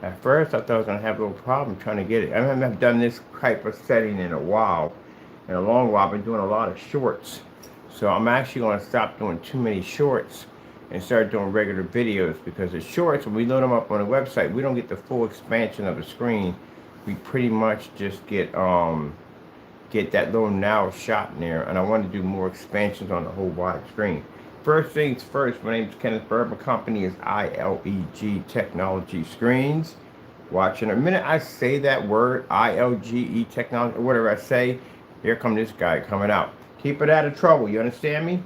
At first, I thought I was going to have a little problem trying to get it. I haven't done this type of setting in a while, in a long while. I've been doing a lot of shorts. So I'm actually going to stop doing too many shorts and start doing regular videos, because the shorts, when we load them up on the website, we don't get the full expansion of the screen. We pretty much just get that little narrow shot in there, and I want to do more expansions on the whole wide screen. First things first, my name is Kenneth Burr. My company is ILEG Technology Screens. Watching the minute I say that word, ILGE Technology, or whatever I say, here come this guy coming out. Keep it out of trouble, you understand me?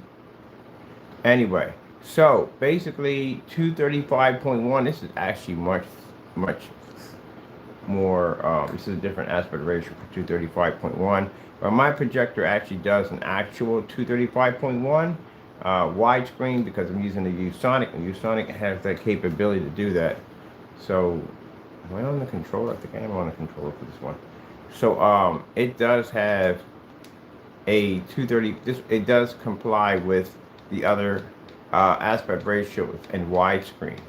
Anyway, so basically 235.1, this is actually much more, this is a different aspect ratio for 235.1, but my projector actually does an actual 235.1 widescreen, because I'm using the ViewSonic, and ViewSonic has that capability to do that. So, am I on the controller? I think I am on the controller for this one. So, it does have a 230, it does comply with the other aspect ratios and widescreen.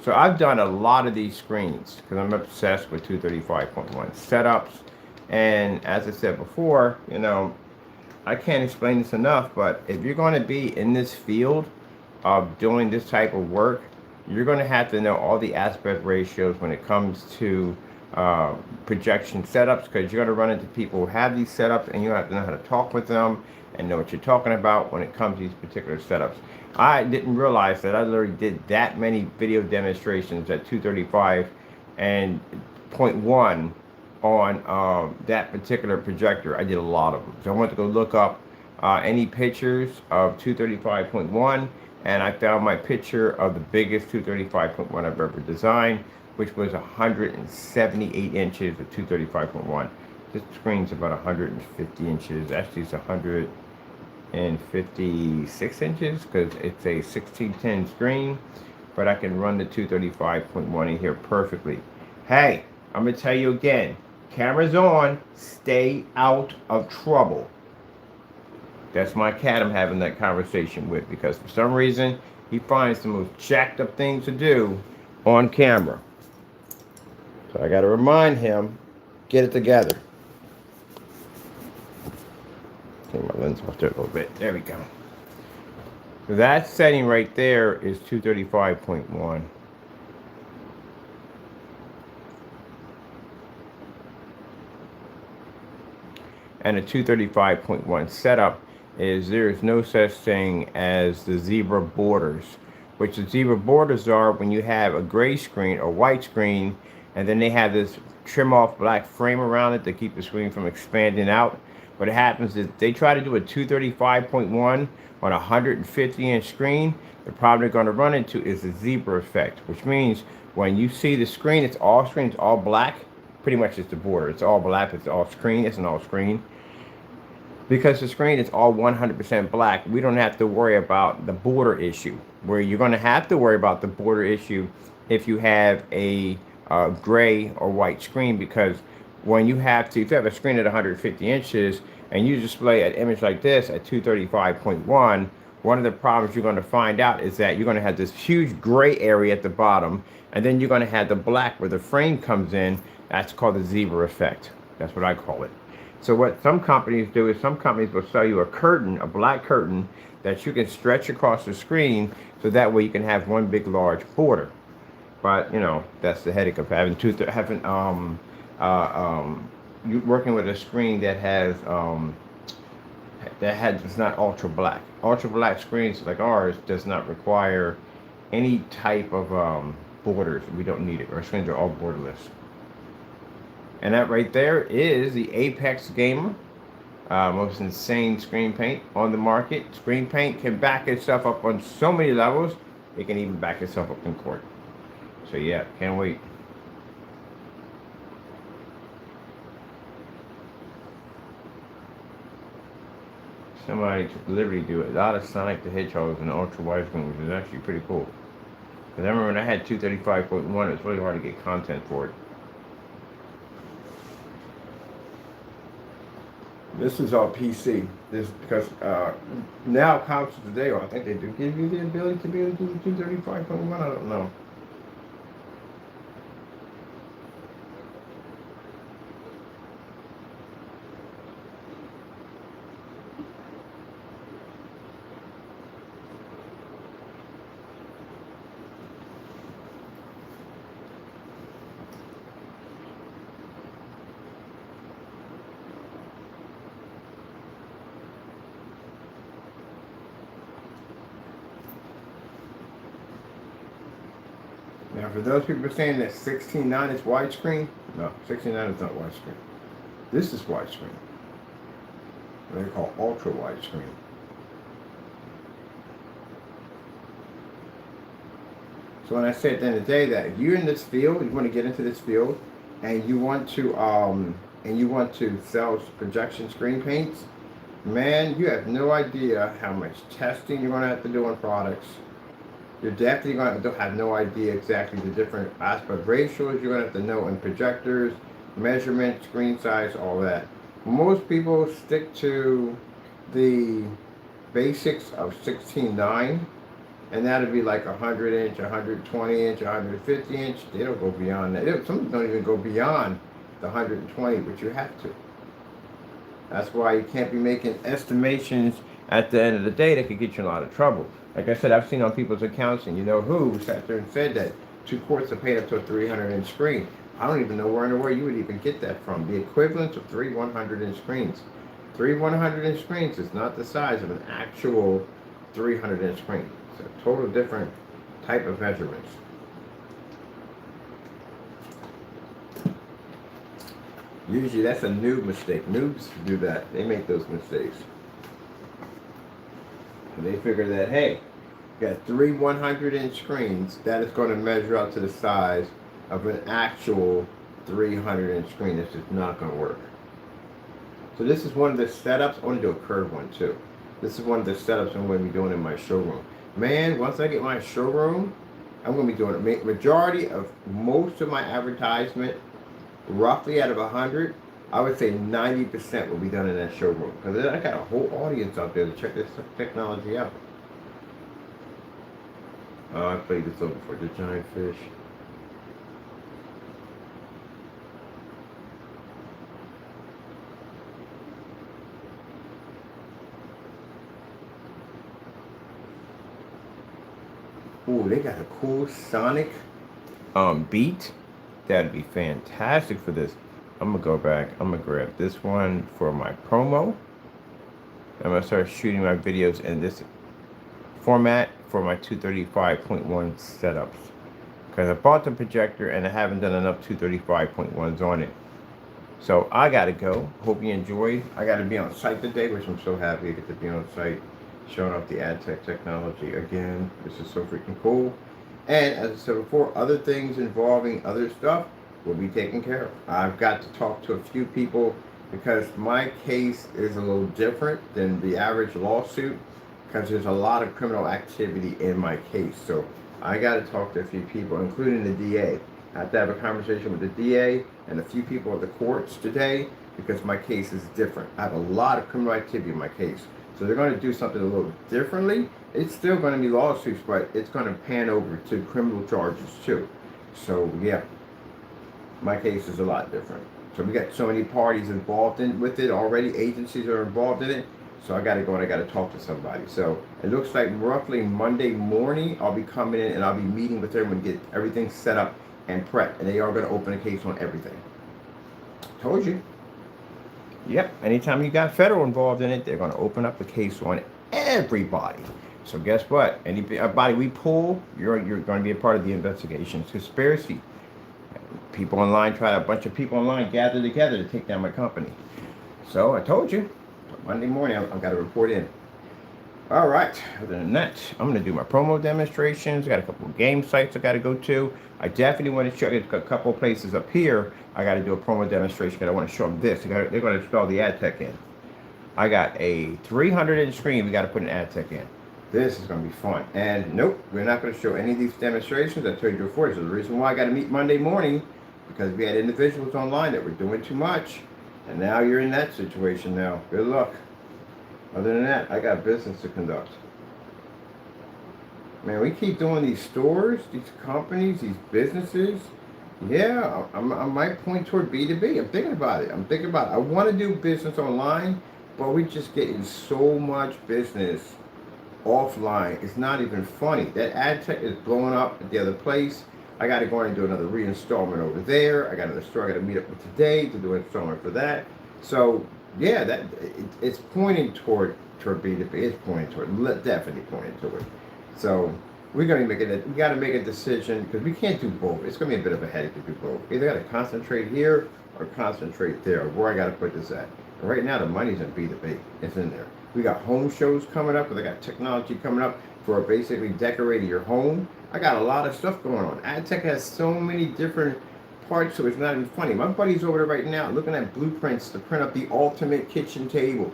So I've done a lot of these screens because I'm obsessed with 235.1 setups. And as I said before, I can't explain this enough, but if you're going to be in this field of doing this type of work, you're going to have to know all the aspect ratios when it comes to projection setups, because you're going to run into people who have these setups, and you have to know how to talk with them and know what you're talking about when it comes to these particular setups. I didn't realize that I literally did that many video demonstrations at 235 and 0.1 on that particular projector. I did a lot of them. So I went to go look up any pictures of 235.1, and I found my picture of the biggest 235.1 I've ever designed, which was 178 inches of 235.1. This screen's about 150 inches. Actually, it's 156 inches because it's a 1610 screen, but I can run the 235.1 in here perfectly. Hey, I'm going to tell you again, camera's on, stay out of trouble. That's my cat I'm having that conversation with, because for some reason he finds the most jacked up things to do on camera. So I got to remind him, get it together. Take my lens off there a little bit. There we go. So that setting right there is 235.1. And a 235.1 setup is, there is no such thing as the zebra borders, which the zebra borders are when you have a gray screen or white screen, and then they have this trim off black frame around it to keep the screen from expanding out. What happens is they try to do a 235.1 on a 150-inch screen. The problem they're going to run into is the zebra effect, which means when you see the screen, it's all black. Pretty much it's the border. It's all black. It's all screen. It's an all screen. Because the screen is all 100% black, we don't have to worry about the border issue. Where you're going to have to worry about the border issue if you have a gray or white screen, because when you have a screen at 150 inches and you display an image like this at 235.1, one of the problems you're going to find out is that you're going to have this huge gray area at the bottom, and then you're going to have the black where the frame comes in. That's called the zebra effect. That's what I call it. So what some companies do is some companies will sell you a curtain, a black curtain, that you can stretch across the screen, so that way you can have one big large border. But that's the headache of you working with a screen that has it's not ultra black. Ultra black screens like ours does not require any type of borders. We don't need it. Our screens are all borderless. And that right there is the Apex Gamer, most insane screen paint on the market. Screen paint can back itself up on so many levels. It can even back itself up in court. So yeah, can't wait. Somebody took liberty to do a lot of Sonic the Hedgehog in the ultra widescreen, which is actually pretty cool. Because I remember when I had 235.1, it was really hard to get content for it. This is all PC. This because now consoles today, or I think they do give you the ability to be able to do 235.1. I don't know. for those people saying that 16:9 is widescreen, no, 16:9 is not widescreen. This is widescreen. What they call ultra widescreen. So when I say at the end of the day that if you're in this field, you want to get into this field, and you want to sell projection screen paints, man, you have no idea how much testing you're going to have to do on products. You're definitely going to have no idea exactly the different aspect ratios you're going to have to know in projectors, measurement, screen size, all that. Most people stick to the basics of 16:9, and that'd be like 100 inch, 120 inch, 150 inch. They don't go beyond that. Some don't even go beyond the 120, but you have to. That's why you can't be making estimations at the end of the day that could get you in a lot of trouble. Like I said, I've seen on people's accounts, and you know who sat there and said that 2 quarts of paint up to a 300 inch screen. I don't even know where in the world you would even get that from. The equivalent of 3 100 inch screens. 3 100 inch screens is not the size of an actual 300 inch screen. It's a total different type of measurements. Usually that's a noob mistake. Noobs do that. They make those mistakes. And they figure that, hey, you got 3 100 inch screens, that is going to measure out to the size of an actual 300 inch screen. That's just not going to work. So this is one of the setups. I want to do a curved one too. This is one of the setups I'm going to be doing in my showroom. Man, once I get my showroom, I'm going to be doing a majority of most of my advertisement, roughly out of 100, I would say 90% will be done in that showroom. Because I got a whole audience out there to check this technology out. Oh, I played this over for the giant fish. Ooh, they got a cool sonic beat. That'd be fantastic for this. I'm gonna go back. I'm gonna grab this one for my promo. I'm gonna start shooting my videos in this format for my 235.1 setups. Because I bought the projector and I haven't done enough 235.1s on it. So I gotta go. Hope you enjoyed. I gotta be on site today, which I'm so happy to get to be on site, showing off the AdTech technology again. This is so freaking cool. And as I said before, other things involving other stuff will be taken care of. I've got to talk to a few people because my case is a little different than the average lawsuit because there's a lot of criminal activity in my case. So I got to talk to a few people, including the DA. I have to have a conversation with the DA and a few people at the courts today because my case is different. I have a lot of criminal activity in my case. So they're going to do something a little differently. It's still going to be lawsuits, but it's going to pan over to criminal charges too. So yeah, my case is a lot different. So we got so many parties involved with it already. Agencies are involved in it. So I got to go and I got to talk to somebody. So it looks like roughly Monday morning I'll be coming in and I'll be meeting with them and get everything set up and prepped. And they are going to open a case on everything. Told you. Yep, anytime you got federal involved in it, they're going to open up a case on everybody. So guess what? Anybody we pull, you're going to be a part of the investigation. It's conspiracy. People online a bunch of people online gather together to take down my company. So I told you, Monday morning I've got to report in. All right, other than that, I'm going to do my promo demonstrations. I got a couple of game sites I got to go to. I definitely want to show you a couple of places up here. I got to do a promo demonstration because I want to show them this. They're going to install the AdTech in. I got a 300 inch screen we got to put an AdTech in. This is going to be fun. And nope, we're not going to show any of these demonstrations. I told you before. So the reason why I got to meet Monday morning because we had individuals online that were doing too much. And now you're in that situation now. Good luck. Other than that, I got business to conduct. Man, we keep doing these stores, these companies, these businesses. Yeah, I might point toward B2B. I'm thinking about it. I want to do business online, but we're just getting so much business offline. It's not even funny. That ad tech is blowing up at the other place. I got to go and do another reinstallment over there. I got another store I got to meet up with today to do an installment for that. So yeah, it's pointing toward B2B. It's pointing toward, definitely pointing toward it. So we're going to make it. We got to make a decision because we can't do both. It's going to be a bit of a headache to do both. Either got to concentrate here or concentrate there. Where I got to put this at. And right now, the money's in B2B. It's in there. We got home shows coming up. They got technology coming up for basically decorating your home. I got a lot of stuff going on. AdTech has so many different parts, so it's not even funny. My buddy's over there right now looking at blueprints to print up the ultimate kitchen table,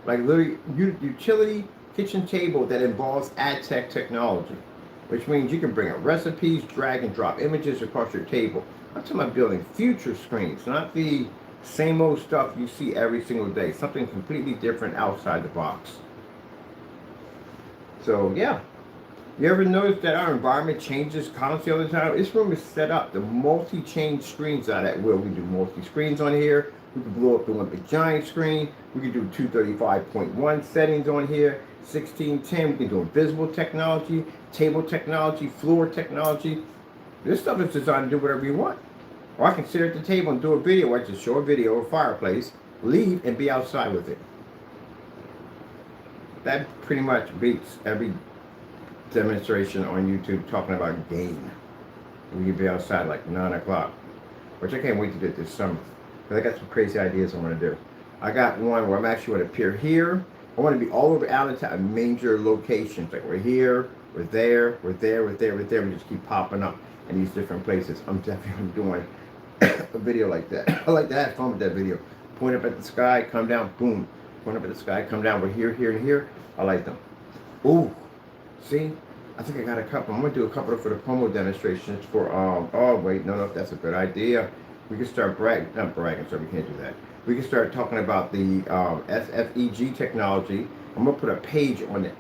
like literally utility kitchen table that involves AdTech technology, which means you can bring up recipes, drag and drop images across your table. I'm talking about building future screens, not the same old stuff you see every single day. Something completely different outside the box. So yeah, you ever notice that our environment changes constantly all the time? This room is set up. The multi-change screens are at will. We do multi-screens on here. We can blow up the one big giant screen. We can do 235.1 settings on here. 1610. We can do invisible technology, table technology, floor technology. This stuff is designed to do whatever you want. Or I can sit at the table and do a video. I just show a video of a fireplace, leave, and be outside with it. That pretty much beats every demonstration on YouTube talking about game. We could be outside like 9 o'clock, which I can't wait to do it this summer. Because I got some crazy ideas I want to do. I got one where I'm actually going to appear here. I want to be all over Allentown at major locations. Like we're here, we're there, we're there, we're there, we're there. We just keep popping up in these different places. I'm definitely doing a video like that. I like to have fun with that video. Point up at the sky, come down, boom. Point up at the sky, come down. We're here, here, and here. I like them. Ooh, see? I think I got a couple. I'm going to do a couple for the promo demonstrations for, oh, wait, no, that's a good idea. We can start not bragging, so we can't do that. We can start talking about the SFEG technology. I'm going to put a page on the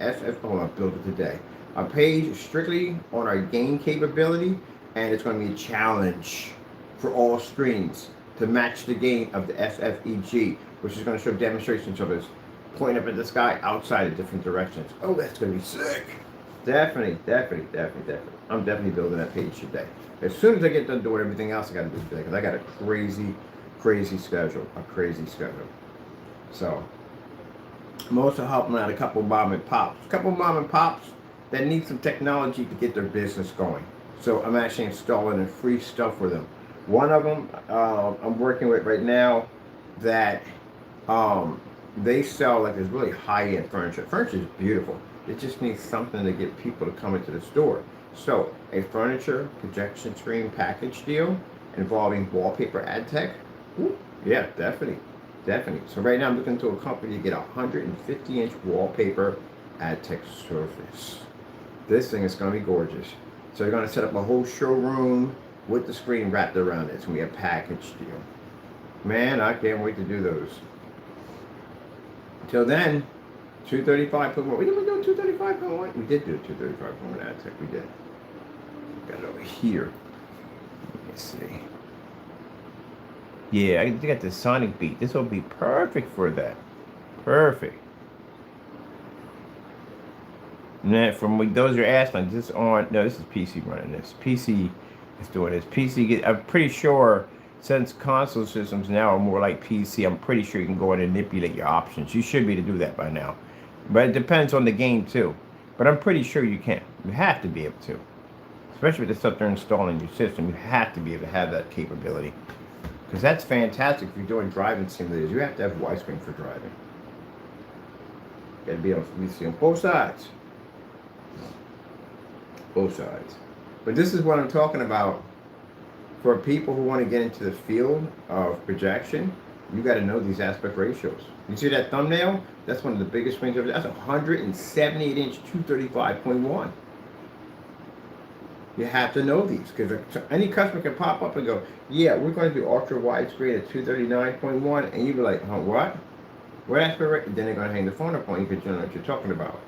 I'll build it today. A page strictly on our game capability, and it's going to be a challenge for all screens to match the gain of the SFEG, which is going to show demonstrations of us pointing up at the sky outside of different directions. Oh, that's going to be sick. Definitely. I'm definitely building that page today. As soon as I get done doing everything else I got to do today, because I got a crazy schedule. So, I'm also helping out a couple mom and pops that need some technology to get their business going. So, I'm actually installing free stuff for them. One of them I'm working with right now that they sell like this really high-end furniture. Furniture is beautiful. It just needs something to get people to come into the store. So a furniture projection screen package deal involving wallpaper ad tech. Yeah, definitely. So right now I'm looking to a company to get a 150-inch wallpaper ad tech surface. This thing is going to be gorgeous. So they're going to set up a whole showroom with the screen wrapped around it. It's going to be a package deal. Man, I can't wait to do those. Until then, 235.1. We didn't do 235.1. We did do 235.1 ad tech. We did. Got it over here. Let me see. Yeah, I got the sonic beat. This will be perfect for that. Perfect. And then from those are asking, this on, no, this is PC running this. PC is doing this. I'm pretty sure since console systems now are more like PC, I'm pretty sure you can go in and manipulate your options. You should be able to do that by now. But it depends on the game too. But I'm pretty sure you can. You have to be able to. Especially with the stuff they're installing in your system, you have to be able to have that capability. Because that's fantastic if you're doing driving simulators. You have to have widescreen for driving. You got to be able to see on both sides. Both sides. But this is what I'm talking about. For people who want to get into the field of projection, you got to know these aspect ratios. You see that thumbnail? That's one of the biggest screens ever. That's a 178-inch 235.1. You have to know these because any customer can pop up and go, yeah, we're going to do ultra widescreen at 239.1, and you be like, huh, what? What aspect ratio? Then they're going to hang the phone up on you because you don't know what you're talking about.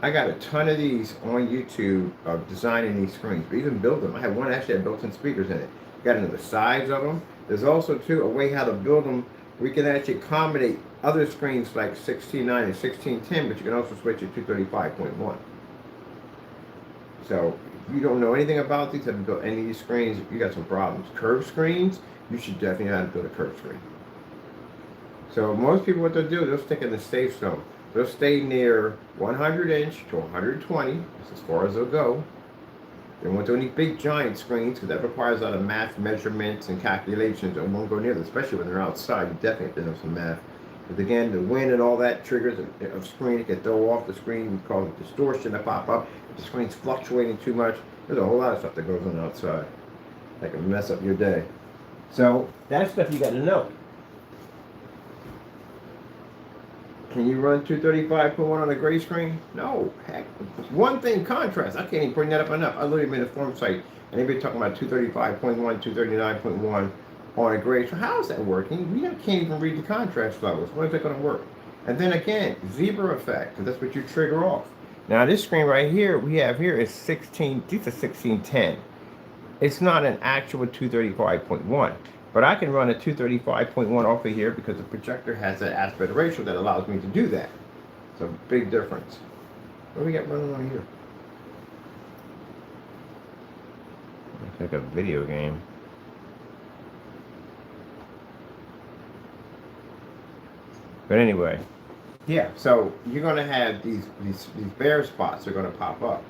I got a ton of these on YouTube of designing these screens, but even build them. I have one actually that built-in speakers in it. You got to know the size of them. There's also too a way how to build them. We can actually accommodate other screens like 16:9 and 16:10, but you can also switch it to 235.1. So if you don't know anything about these, haven't built any of these screens, you got some problems. Curved screens, you should definitely know how to build a curved screen. So most people, what they'll do, they'll stick in the safe zone. They'll stay near 100 inch to 120. That's as far as they'll go. They won't do any big giant screens because that requires a lot of math measurements and calculations. It won't go near them, especially when they're outside. You definitely have to know some math. But again, the wind and all that triggers a screen. It can throw off the screen. We call it distortion to pop up. If the screen's fluctuating too much, there's a whole lot of stuff that goes on outside that can mess up your day. So that's stuff you got to know. Can you run 235.1 on a gray screen? No. Heck. One thing, contrast. I can't even bring that up enough. I literally made a forum site and they've been talking about 235.1, 239.1 on a gray screen. How is that working? We can't even read the contrast levels. When is that going to work? And then again, zebra effect, because that's what you trigger off. Now this screen right here, we have here is 16, these are 1610. It's not an actual 235.1. But I can run a 235.1 off of here because the projector has that aspect ratio that allows me to do that. It's a big difference. What do we got running on here? It's like a video game. But anyway, yeah, so you're going to have these bare spots are going to pop up.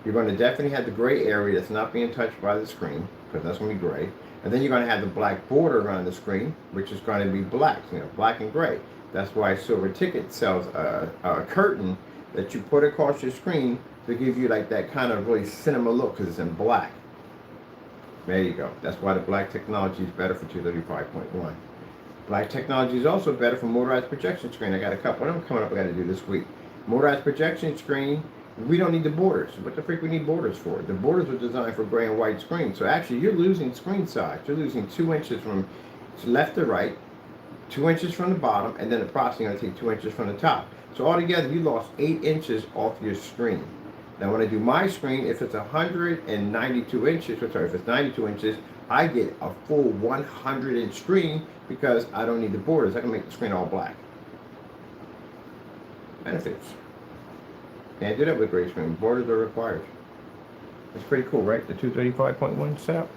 You're going to definitely have the gray area that's not being touched by the screen, because that's going to be gray. And then you're going to have the black border around the screen, which is going to be black, black and gray. That's why Silver Ticket sells a curtain that you put across your screen to give you like that kind of really cinema look because it's in black. There you go. That's why the black technology is better for 235.1. Black technology is also better for motorized projection screen. I got a couple of them coming up I got to do this week. Motorized projection screen, we don't need the borders. What the freak we need borders for? The borders are designed for gray and white screens. So actually you're losing screen size. You're losing 2 inches from left to right, 2 inches from the bottom, and then approximately going to take 2 inches from the top. So altogether you lost 8 inches off your screen. Now when I do my screen, if it's 192 inches, or sorry, if it's 92 inches, I get a full 100 inch screen because I don't need the borders. I can make the screen all black. Benefits. Can't do that with gray screen. Borders are required. It's pretty cool, right? The 235.1 setup.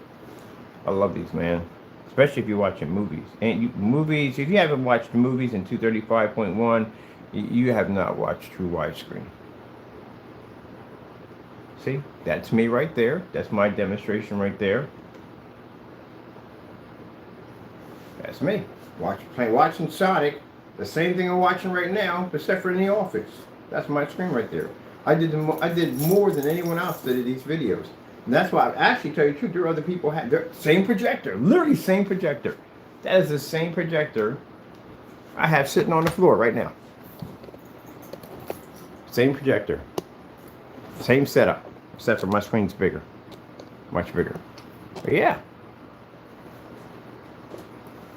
I love these, man. Especially if you're watching movies. And movies, if you haven't watched movies in 235.1, you have not watched true widescreen. See, that's me right there. That's my demonstration right there. That's me. Watching Sonic. The same thing I'm watching right now, except for in the office. That's my screen right there. I did more than anyone else did in these videos. And that's why I actually tell you the truth, there are other people have the same projector. Literally same projector. That is the same projector I have sitting on the floor right now. Same projector. Same setup. Except for my screen's bigger. Much bigger. But yeah.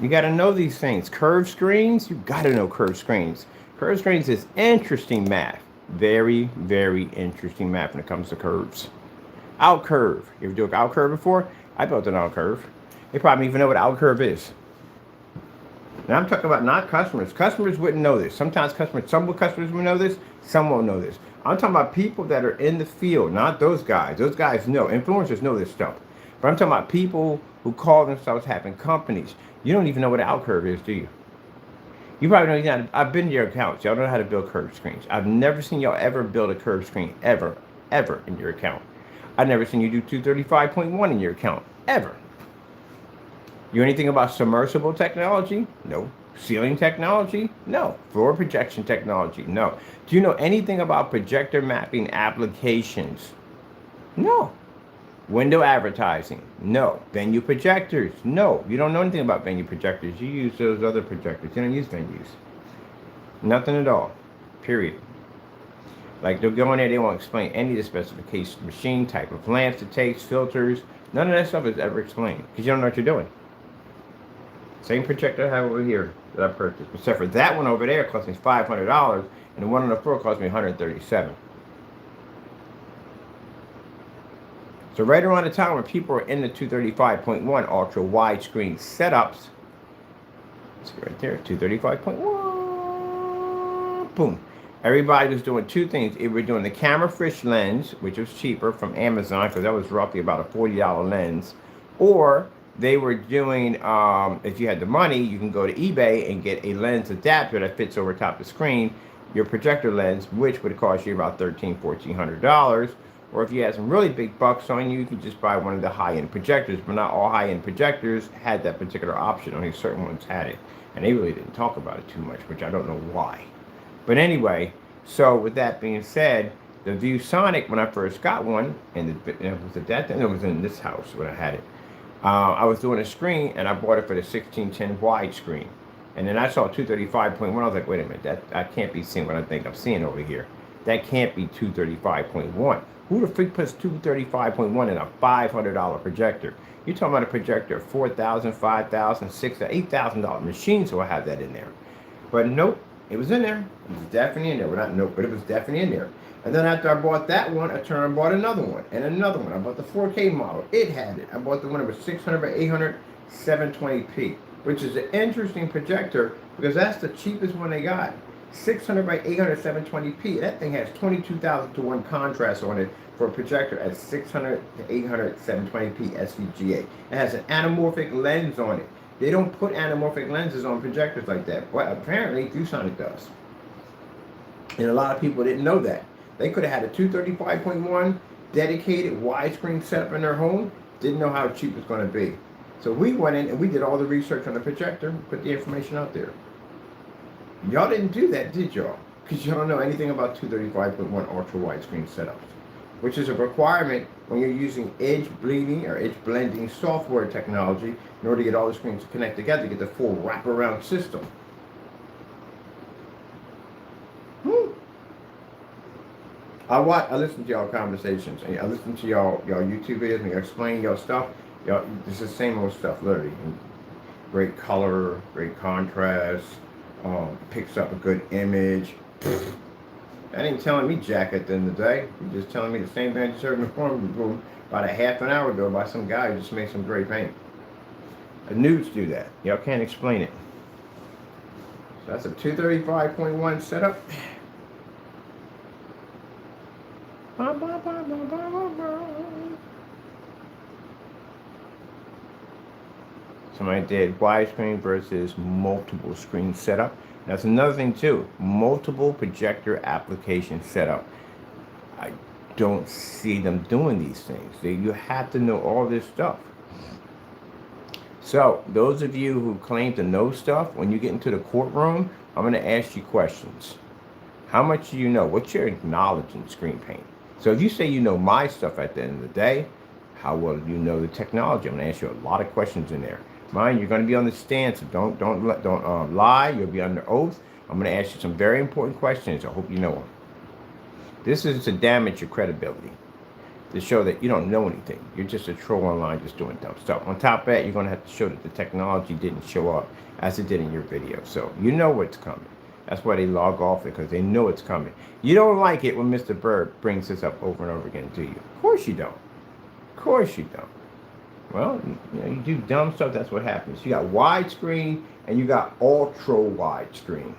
You got to know these things. Curved screens, you got to know curved screens. Curved screens is interesting math. Very, very interesting math when it comes to curves. Out curve. You ever do an out curve before? I built an out curve. They probably even know what out curve is. Now I'm talking about not customers. Customers wouldn't know this. Sometimes some customers will know this, some won't know this. I'm talking about people that are in the field, not those guys. Those guys know. Influencers know this stuff. But I'm talking about people who call themselves having companies. You don't even know what an out curve is, do you? You probably don't even. I've been to your accounts. Y'all know how to build curved screens. I've never seen y'all ever build a curved screen, ever in your account. I've never seen you do 235.1 in your account, ever. You know anything about submersible technology? No. Ceiling technology? No. Floor projection technology? No. Do you know anything about projector mapping applications? No. Window advertising? No. Venue projectors? No. You don't know anything about venue projectors. You use those other projectors. You don't use venues. Nothing at all. Period. Like they'll go in there, they won't explain any of the specifications, machine type of lamps it takes, filters. None of that stuff is ever explained because you don't know what you're doing. Same projector I have over here that I purchased. Except for that one over there cost me $500 and the one on the floor cost me $137. So right around the time when people are in the 235.1 ultra widescreen setups, see right there, 235.1, boom. Everybody was doing two things. They were doing the camera fish lens, which was cheaper from Amazon, because that was roughly about a $40 lens. Or they were doing, if you had the money, you can go to eBay and get a lens adapter that fits over top the screen. your projector lens, which would cost you about $1,300–1,400. Or if you had some really big bucks on you, you could just buy one of the high-end projectors. But not all high-end projectors had that particular option. Only certain ones had it. And they really didn't talk about it too much, which I don't know why. But anyway, so with that being said, the ViewSonic, when I first got one, and it was at that time, it was in this house when I had it. I was doing a screen, and I bought it for the 1610 widescreen. And then I saw 235.1. I was like, wait a minute, I can't be seeing what I think I'm seeing over here. That can't be 235.1. Who the freak puts 235.1 in a $500 projector? You're talking about a projector of $4,000, $5,000, $6,000, $8,000 machines will have that in there. But nope, it was in there. It was definitely in there. Well, not nope, but it was definitely in there. And then after I bought that one, I turned and bought another one and another one. I bought the 4K model. It had it. I bought the one that was 600 by 800, 720p, which is an interesting projector because that's the cheapest one they got. 600 by 800, 720p. That thing has 22,000 to 1 contrast on it for a projector at 600 to 800, 720p SVGA. It has an anamorphic lens on it. They don't put anamorphic lenses on projectors like that. Well, apparently ViewSonic does. And a lot of people didn't know that. They could have had a 235.1 dedicated widescreen setup in their home. Didn't know how cheap it was going to be. So we went in and we did all the research on the projector, put the information out there. Y'all didn't do that, did y'all? Because you don't know anything about 235.1 ultra widescreen setups, which is a requirement when you're using edge bleeding or edge blending software technology in order to get all the screens to connect together to get the full wraparound system. I listen to y'all conversations. I listen to y'all YouTube videos and you explain y'all stuff. Y'all, it's the same old stuff, literally. Great color, great contrast, picks up a good image. That ain't telling me jack at the end of the day. You're just telling me the same thing I just heard in the forum room about a half an hour ago by some guy who just made some great paint. Nudes do that. Y'all can't explain it. So that's a 235.1 setup. Somebody did widescreen versus multiple screen setup. That's another thing too. Multiple projector application setup. I don't see them doing these things. You have to know all this stuff. So those of you who claim to know stuff, when you get into the courtroom, I'm going to ask you questions. How much do you know? What's your knowledge in screen paint? So if you say you know my stuff at the end of the day, how well do you know the technology? I'm going to ask you a lot of questions in there. Mind, you're going to be on the stand, so don't lie. You'll be under oath. I'm going to ask you some very important questions. I hope you know them. This is to damage your credibility, to show that you don't know anything. You're just a troll online just doing dumb stuff. On top of that, you're going to have to show that the technology didn't show up as it did in your video. So you know what's coming. That's why they log off, because they know it's coming. You don't like it when Mr. Bird brings this up over and over again, do you? Of course you don't. Of course you don't. Well, you do dumb stuff, that's what happens. You got widescreen and you got ultra widescreen.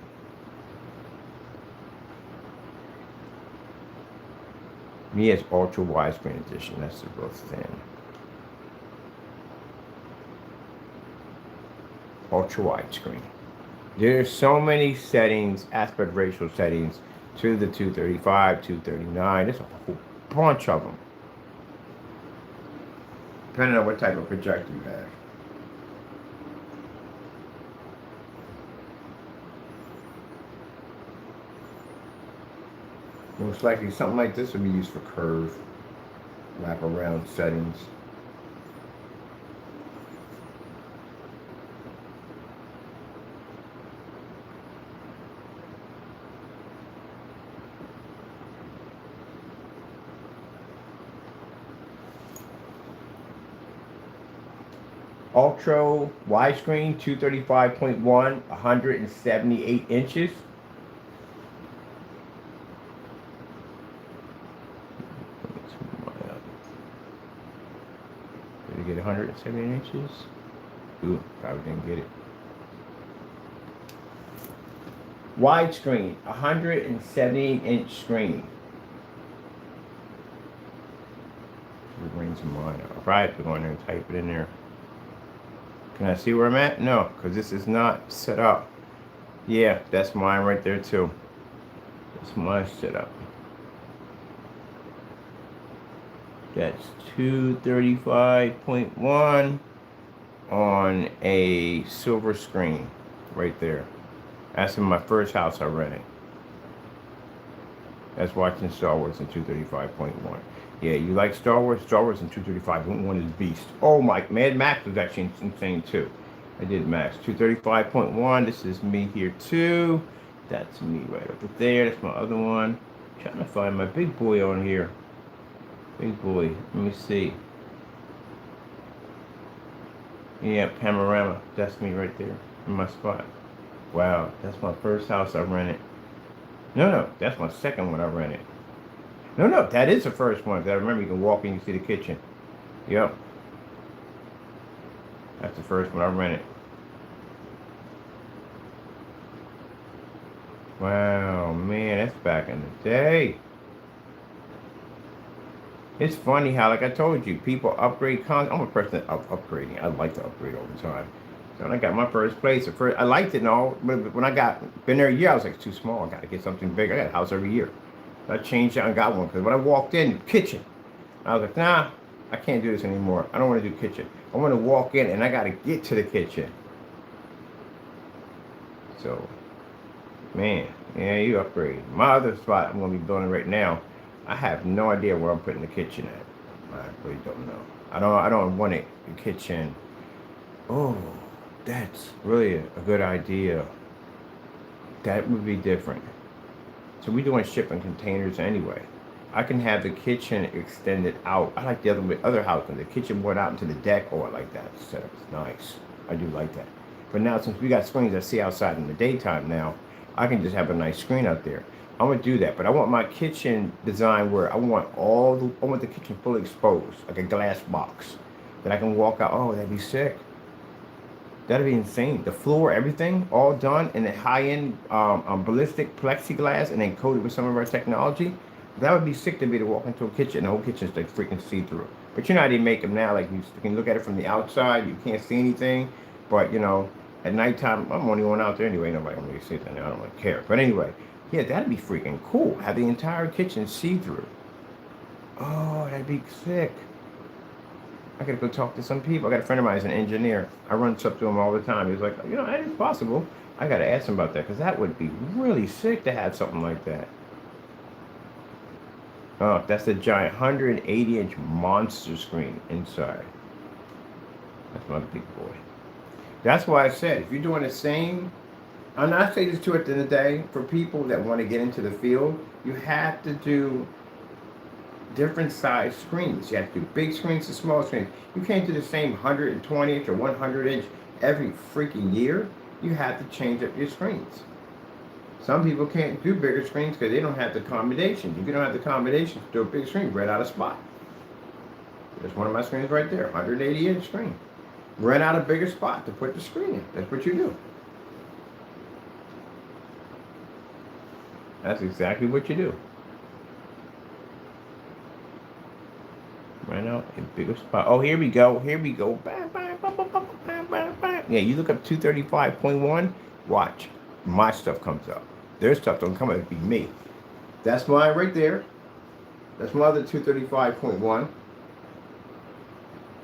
Me, it's ultra widescreen edition. That's the real thin. Ultra widescreen. There's so many settings, aspect ratio settings to the 235, 239. There's a whole bunch of them, depending on what type of projector you have. Most likely something like this would be used for curve, wraparound settings. Ultra widescreen, 235.1, 178 inches. Did it get 178 inches? Ooh, probably didn't get it. Widescreen, 178-inch screen. We'll bring some mine up. I'll probably have to go in there and type it in there. Can I see where I'm at? No, because this is not set up. Yeah, that's mine right there too. That's my setup. That's 235.1 on a silver screen right there. That's in my first house I rented. That's watching Star Wars in 235.1. Yeah, you like Star Wars? Star Wars in 235.1 is beast. Oh my, Mad Max was actually insane too. I did Max 235.1. This is me here too. That's me right over there. That's my other one. Trying to find my big boy on here. Big boy. Let me see. Yeah, panorama. That's me right there in my spot. Wow, that's my first house I rented. No, that's my second one I rented. No, that is the first one. 'Cause I remember you can walk in, you see the kitchen. Yep, that's the first one I rented. Wow, man, that's back in the day. It's funny how, like I told you, people upgrade I'm a person of upgrading. I like to upgrade all the time. So when I got my first place, I liked it and all, but when been there a year, I was like, it's too small. I got to get something bigger. I got a house every year. So I changed out and got one because when I walked in, kitchen, I was like, nah, I can't do this anymore. I don't want to do kitchen. I want to walk in and I got to get to the kitchen. So, man, yeah, you upgrade. My other spot I'm going to be building right now, I have no idea where I'm putting the kitchen at. I really don't know. I don't want it, the kitchen. Oh, that's really a good idea. That would be different. So we're doing shipping containers anyway. I can have the kitchen extended out. I like the other house when the kitchen went out into the deck or like that setup. It's nice. I do like that. But now since we got screens I see outside in the daytime now, I can just have a nice screen out there. I'm gonna do that, but I want my kitchen design where I want the kitchen fully exposed, like a glass box that I can walk out. Oh, that'd be sick. That'd be insane. The floor, everything, all done in a high-end ballistic plexiglass and then coated with some of our technology. That would be sick to be to walk into a kitchen. The whole kitchen's like freaking see-through. But you know how they make them now? Like you can look at it from the outside. You can't see anything. But you know, at nighttime, I'm only going out there anyway. Nobody can really see that now. I don't really care. But anyway, yeah, that'd be freaking cool. Have the entire kitchen see-through. Oh, that'd be sick. I gotta go talk to some people. I got a friend of mine who's an engineer. I run stuff to him all the time. He's like, you know, that is possible. I gotta ask him about that because that would be really sick to have something like that. Oh, that's a giant 180-inch monster screen inside. That's my big boy. That's why I said, if you're doing the same, I'm not saying this too at the end of the day, for people that want to get into the field, you have to do different size screens. You have to do big screens and small screens. You can't do the same 120-inch or 100-inch every freaking year. You have to change up your screens. Some people can't do bigger screens because they don't have the accommodations. If you don't have the accommodations to do a big screen, rent out a spot. There's one of my screens right there, 180-inch screen. Rent out a bigger spot to put the screen in. That's what you do. That's exactly what you do. Rent out a bigger spot. Oh, here we go. Here we go. Bam, bam, bam, bam, bam, bam, bam, bam. Yeah, you look up 235.1. Watch. My stuff comes up. Their stuff don't come up. It'd be me. That's mine right there. That's my other 235.1.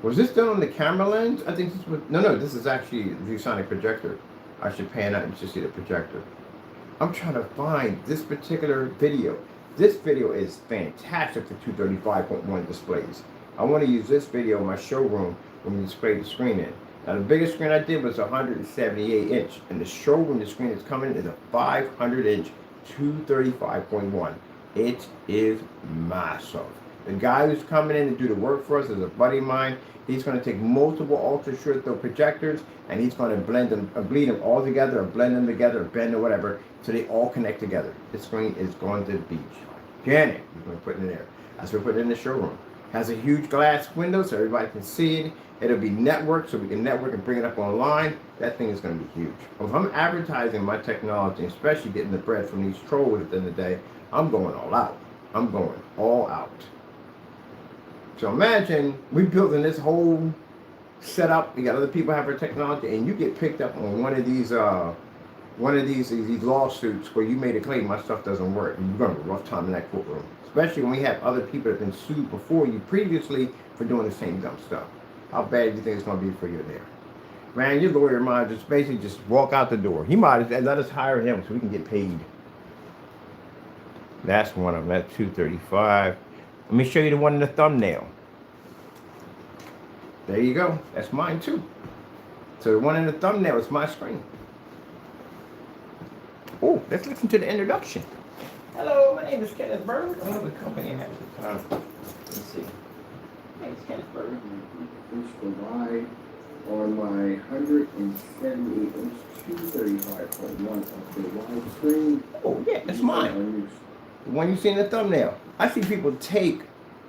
Was this done on the camera lens? I think this was... No, this is actually the ViewSonic projector. I should pan out and just see the projector. I'm trying to find this particular video. This video is fantastic for 235.1 displays. I want to use this video in my showroom when we display the screen in. Now the biggest screen I did was 178-inch, and the showroom the screen that's coming in is a 500-inch 235.1. It is massive. The guy who's coming in to do the work for us is a buddy of mine. He's going to take multiple ultra short throw projectors and he's going to bleed them all together, or blend them together, or bend or whatever, so they all connect together. This screen is going to be gigantic. We're going to put it in there. That's what we're putting in the showroom. Has a huge glass window so everybody can see it. It'll be networked so we can network and bring it up online. That thing is going to be huge. If I'm advertising my technology, especially getting the bread from these trolls at the end of the day, I'm going all out. I'm going all out. So imagine we building this whole setup. We got other people have our technology, and you get picked up on one of these one of these lawsuits where you made a claim my stuff doesn't work, and you're going to have a rough time in that courtroom. Especially when we have other people that have been sued before you previously for doing the same dumb stuff. How bad do you think it's going to be for you there? Man, your lawyer might just basically just walk out the door. He might let us hire him so we can get paid. That's one of them. That's 235. Let me show you the one in the thumbnail. There you go. That's mine too. So the one in the thumbnail is my screen. Oh, let's listen to the introduction. Hello, my name is Kenneth Bird. I don't know the company I have at the time. Let's see. My name is Kenneth Bird. Provide on my 178-inch 235.1 of the widescreen. Oh yeah, that's mine. The one you see in the thumbnail. I see people take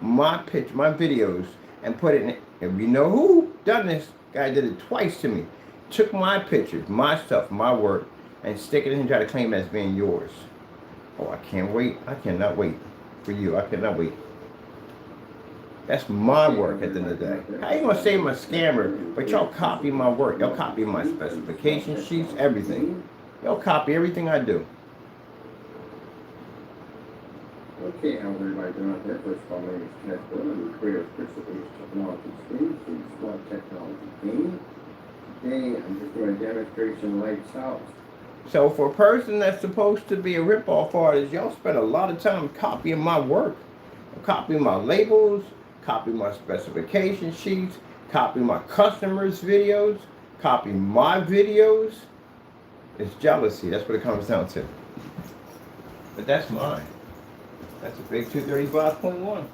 my videos, and put it in. And we know who done this. Guy did it twice to me. Took my pictures, my stuff, my work, and stick it in and try to claim it as being yours. Oh, I can't wait. I cannot wait for you. I cannot wait. That's my work at the end of the day. How you gonna say I'm a scammer, but y'all copy my work? Y'all copy my specification sheets, everything. Y'all copy everything I do. Okay, how's everybody doing out there? First of all, my name is Kenneth Bird. I'm the creator of Crystal Age Technology Streams, the Smart Technology Game. Today, I'm just doing a demonstration lights out. So for a person that's supposed to be a rip-off artist, y'all spend a lot of time copying my work. Copying my labels, copying my specification sheets, copying my customers' videos, copying my videos. It's jealousy. That's what it comes down to. But that's mine. That's a big 235.1.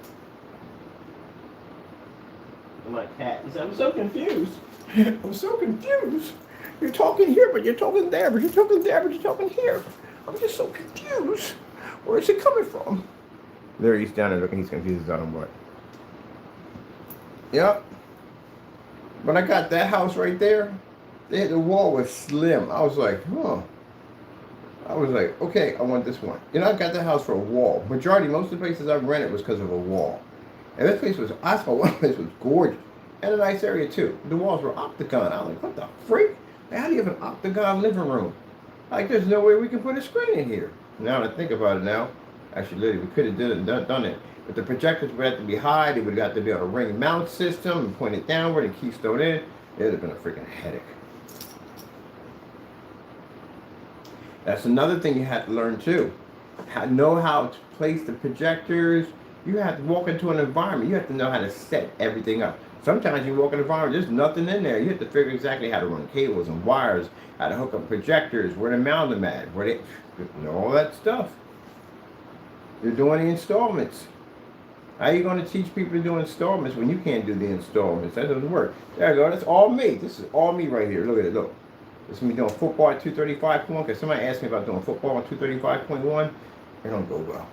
My cat is, I'm so confused. I'm so confused. You're talking here, but you're talking there, but you're talking there, but you're talking here. I'm just so confused. Where is it coming from? There he's down there looking, he's confused on what. Yep. When I got that house right there, the wall was slim. I was like, huh. I was like, okay, I want this one. You know, I got that house for a wall. Most of the places I've rented was because of a wall. And this place was, I saw one place was gorgeous. And a nice area too. The walls were octagon. I was like, what the freak? How do you have an octagon living room? Like, there's no way we can put a screen in here. Now that I think about it now, actually, literally, we could have done it. But the projectors would have to be high. They would have got to be on a ring mount system and point it downward and keystone in. It would have been a freaking headache. That's another thing you have to learn too. Know how to place the projectors. You have to walk into an environment. You have to know how to set everything up. Sometimes you walk in an environment, there's nothing in there. You have to figure exactly how to run cables and wires, how to hook up projectors, where to mount them at, all that stuff. You're doing the installments. How are you going to teach people to do installments when you can't do the installments? That doesn't work. There you go. That's all me. This is all me right here. Look at it. Look. This is me doing football at 235.1. Because somebody asked me about doing football at 235.1. It don't go well.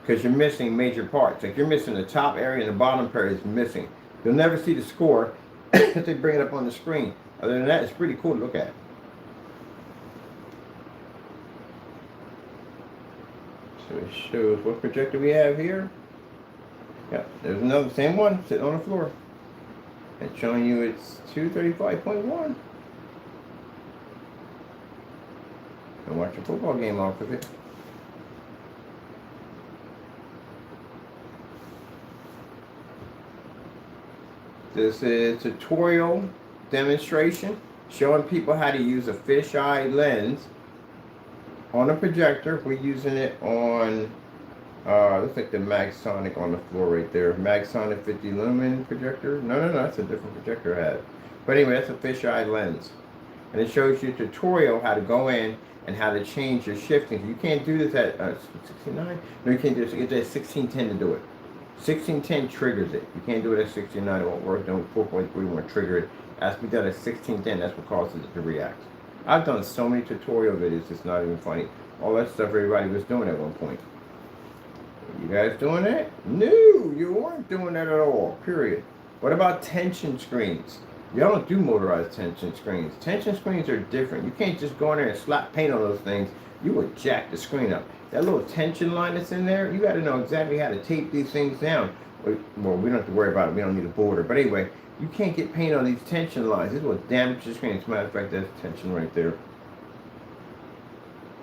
Because you're missing major parts. Like you're missing the top area and the bottom part is missing. You'll never see the score if they bring it up on the screen. Other than that, it's pretty cool to look at. So it shows what projector we have here. Yeah, there's another, same one, sitting on the floor. It's showing you it's 235.1. And watch a football game off of it. This is a tutorial demonstration showing people how to use a fisheye lens on a projector. We're using it on, looks like the Magsonic on the floor right there. Magsonic 50 lumen projector. No, that's a different projector I had. But anyway, that's a fisheye lens. And it shows you a tutorial how to go in and how to change your shifting. You can't do this at 69. No, you can't do this. You have to 1610 to do it. 1610 triggers it. You can't do it at 69. It won't work. Don't 4.3 won't trigger it. It has to be done at 1610. That's what causes it to react. I've done so many tutorial videos. It's not even funny. All that stuff everybody was doing at one point. You guys doing that? No, you weren't doing that at all. Period. What about tension screens? Y'all don't do motorized tension screens. Tension screens are different. You can't just go in there and slap paint on those things. You would jack the screen up. That little tension line that's in there, you got to know exactly how to tape these things down. Well, we don't have to worry about it. We don't need a border. But anyway, you can't get paint on these tension lines. This will damage the screen. As a matter of fact, that's tension right there.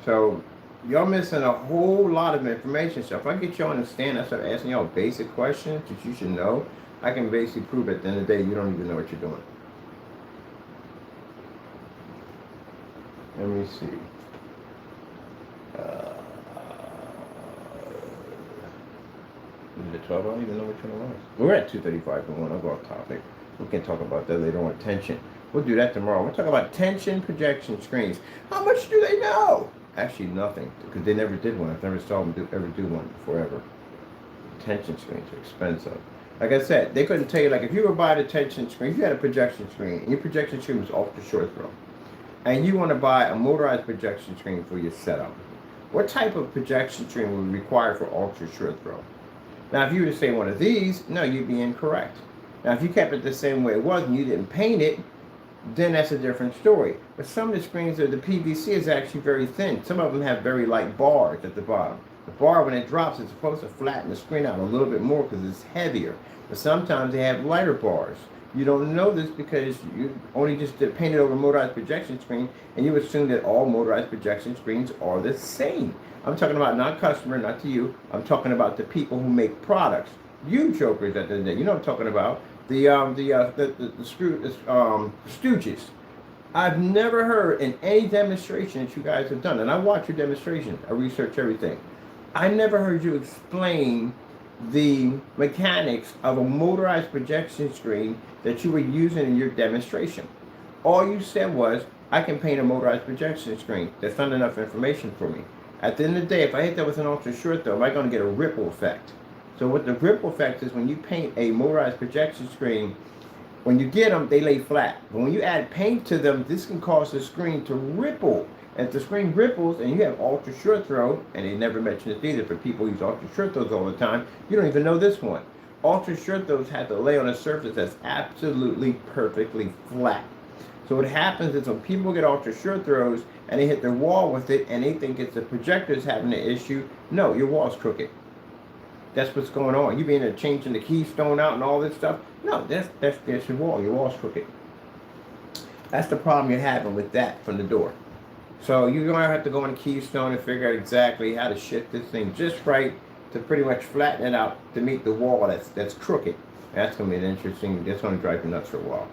So y'all missing a whole lot of information. So if I get you on the stand, I start asking y'all basic questions that you should know, I can basically prove at the end of the day you don't even know what you're doing. Let me see. Is it 12? I don't even know which one it was. We're at 2:35 for one. I'll go off topic. We can talk about that later on. Tension. We'll do that tomorrow. We'll talk about tension projection screens. How much do they know? Actually, nothing, because they never did one. I've never saw them ever do one forever. Tension screens are expensive. Like I said, they couldn't tell you, like, if you were buying a tension screen, if you had a projection screen, and your projection screen was ultra short throw, and you want to buy a motorized projection screen for your setup, what type of projection screen would be required for ultra short throw? Now, if you were to say one of these, no, you'd be incorrect. Now, if you kept it the same way it was and you didn't paint it, then that's a different story. But some of the screens, the PVC is actually very thin. Some of them have very light bars at the bottom. The bar, when it drops, it's supposed to flatten the screen out a little bit more because it's heavier. But sometimes they have lighter bars. You don't know this because you only just painted over a motorized projection screen, and you assume that all motorized projection screens are the same. I'm talking about not customer, not to you. I'm talking about the people who make products. You jokers at the end of the day. You know what I'm talking about. The stooges. I've never heard in any demonstration that you guys have done, and I watch your demonstrations. I research everything. I never heard you explain the mechanics of a motorized projection screen that you were using in your demonstration. All you said was, I can paint a motorized projection screen. That's not enough information for me. At the end of the day, if I hit that with an ultra short throw, am I going to get a ripple effect? So what the ripple effect is, when you paint a motorized projection screen, when you get them, they lay flat. But when you add paint to them, this can cause the screen to ripple. And if the screen ripples and you have ultra short throw, and they never mention this either, for people who use ultra short throws all the time, you don't even know this one. Ultra short throws have to lay on a surface that's absolutely perfectly flat. So what happens is when people get ultra short throws and they hit their wall with it and they think it's the projector's having an issue, no, your wall's crooked. That's what's going on. You being there changing the keystone out and all this stuff. No, that's your wall. Your wall's crooked. That's the problem you're having with that from the door. So you're going to have to go on the keystone and figure out exactly how to shift this thing just right to pretty much flatten it out to meet the wall that's crooked. That's going to be an interesting, that's going to drive you nuts for a while.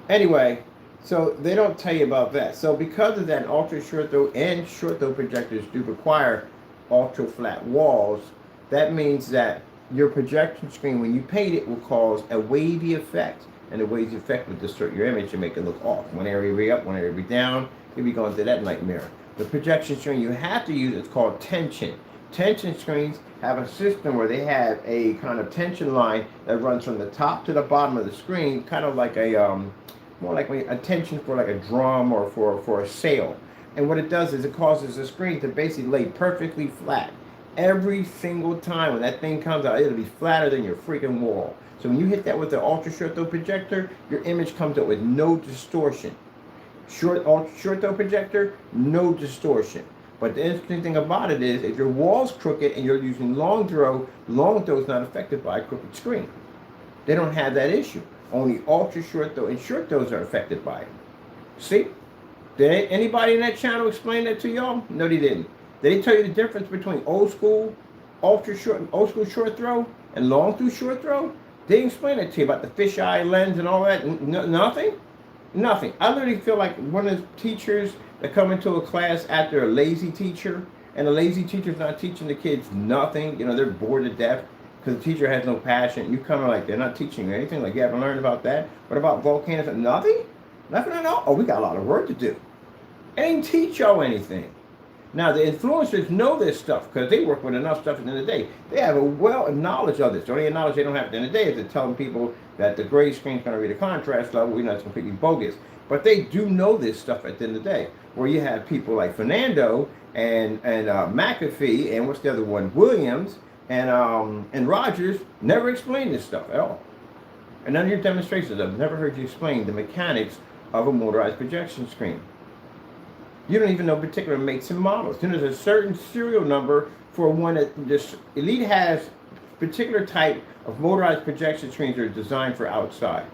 Anyway, so they don't tell you about that. So because of that, ultra short throw and short throw projectors do require ultra flat walls. That means that your projection screen, when you paint it, will cause a wavy effect. And the wavy effect will distort your image and make it look off. One area be up, one area be down. You'll be going through that nightmare. The projection screen you have to use is called tension. Tension screens have a system where they have a kind of tension line that runs from the top to the bottom of the screen, kind of like a, more like a tension for like a drum or for a sail. And what it does is it causes the screen to basically lay perfectly flat. Every single time when that thing comes out, it'll be flatter than your freaking wall. So when you hit that with the ultra short throw projector, your image comes out with no distortion. Ultra short throw projector, no distortion. But the interesting thing about it is, if your wall's crooked and you're using long throw is not affected by a crooked screen. They don't have that issue. Only ultra short throw and short throws are affected by it. See? Did anybody in that channel explain that to y'all? No, they didn't. Did they tell you the difference between old school short throw and long through short throw? They didn't explain it to you about the fisheye lens and all that. Nothing? Nothing. I literally feel like one of the teachers that come into a class after a lazy teacher, and the lazy teacher's not teaching the kids nothing. You know, they're bored to death because the teacher has no passion. You kind of like, they're not teaching you anything. Like, you haven't learned about that. What about volcanoes? Nothing? Nothing at all? Oh, we got a lot of work to do. They didn't teach y'all anything. Now, the influencers know this stuff because they work with enough stuff at the end of the day. They have a well of knowledge of this. The only knowledge they don't have at the end of the day is to telling people that the gray screen is going to read a contrast level. We know it's completely bogus. But they do know this stuff at the end of the day. Where you have people like Fernando and McAfee and what's the other one? Williams and Rogers never explain this stuff at all. And none of your demonstrations, I've never heard you explain the mechanics of a motorized projection screen. You don't even know particular makes and models. Then there's a certain serial number for one that this Elite has particular type of motorized projection screens that are designed for outside.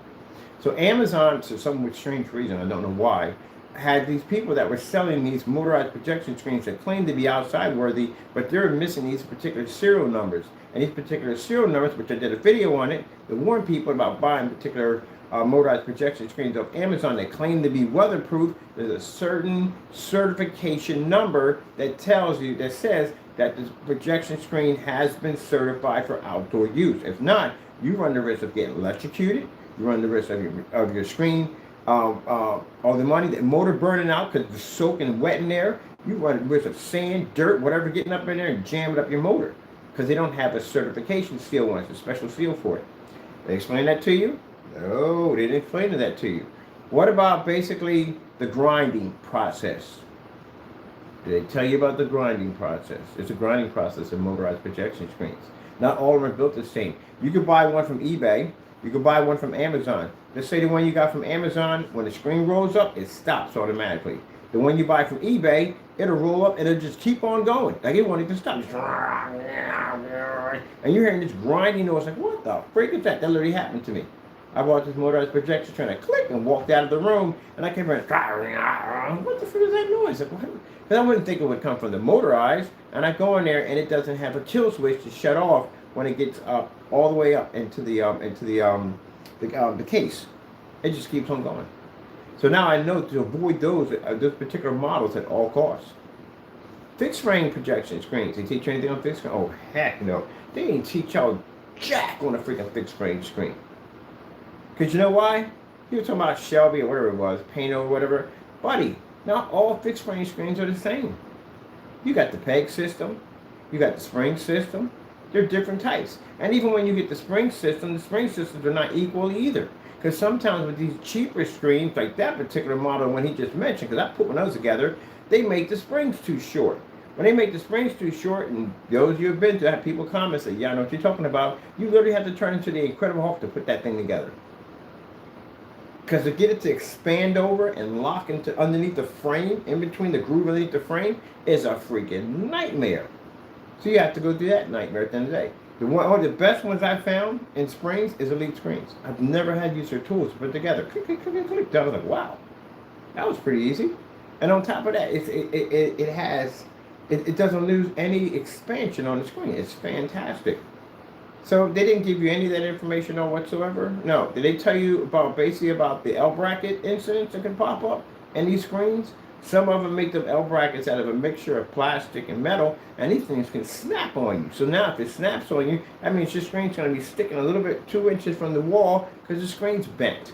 So Amazon, for some strange reason, I don't know why, had these people that were selling these motorized projection screens that claimed to be outside worthy, but they're missing these particular serial numbers. And these particular serial numbers, which I did a video on it, to warn people about buying particular motorized projection screens off Amazon that claim to be weatherproof. There's a certain certification number that tells you, that says that this projection screen has been certified for outdoor use. If not, you run the risk of getting electrocuted. You run the risk of your screen, all the money, the motor burning out because it's soaking wet in there. You run the risk of sand, dirt, whatever getting up in there and jamming up your motor because they don't have a certification seal on it, a special seal for it. They explain that to you? No, they didn't explain that to you. What about basically the grinding process? Did they tell you about the grinding process? It's a grinding process in motorized projection screens. Not all of them are built the same. You could buy one from eBay. You could buy one from Amazon. Let's say the one you got from Amazon, when the screen rolls up, it stops automatically. The one you buy from eBay, it'll roll up and it'll just keep on going. Like it won't even stop. And you're hearing this grinding noise. Like, what the freak is that? That literally happened to me. I bought this motorized projection trying to click and walked out of the room, and I kept hearing, what the frick is that noise? Because I wouldn't think it would come from the motorized, and I go in there and it doesn't have a kill switch to shut off when it gets up all the way up into the case. It just keeps on going. So now I know to avoid those particular models at all costs. Fixed frame projection screens. They teach you anything on fixed frame? Oh heck no. They didn't teach y'all jack on a freaking fixed frame screen. Because you know why? You were talking about Shelby or whatever it was, Pano or whatever. Buddy, not all fixed frame screens are the same. You got the peg system. You got the spring system. They're different types. And even when you get the spring systems are not equal either. Because sometimes with these cheaper screens, like that particular model when he just mentioned, because I put one of those together, they make the springs too short. When they make the springs too short, and those you have been to, have people comment, say, yeah, I know what you're talking about, you literally have to turn into the Incredible Hulk to put that thing together. Because to get it to expand over and lock into underneath the frame, in between the groove underneath the frame, is a freaking nightmare. So you have to go through that nightmare at the end of the day. One of the best ones I found in springs is Elite Screens. I've never had to use their tools to put together. Click, click, click, click. I was like, wow, that was pretty easy. And on top of that, it doesn't lose any expansion on the screen. It's fantastic. So they didn't give you any of that information on whatsoever? No. Did they tell you about basically about the L bracket incidents that can pop up in these screens? Some of them make them L brackets out of a mixture of plastic and metal, and these things can snap on you. So now if it snaps on you, that means your screen's going to be sticking a little bit 2 inches from the wall because the screen's bent.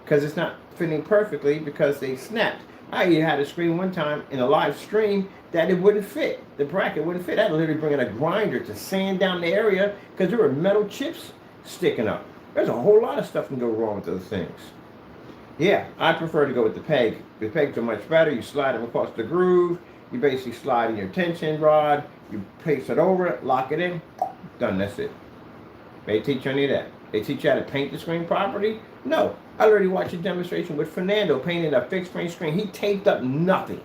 Because it's not fitting perfectly because they snapped. I had a screen one time in a live stream that it wouldn't fit. The bracket wouldn't fit. I had to literally bring in a grinder to sand down the area because there were metal chips sticking up. There's a whole lot of stuff can go wrong with those things. Yeah, I prefer to go with the peg. The pegs are much better. You slide them across the groove. You basically slide in your tension rod. You place it over it, lock it in. Done, that's it. They teach you any of that. They teach you how to paint the screen properly? No. I already watched a demonstration with Fernando painting a fixed frame screen. He taped up nothing.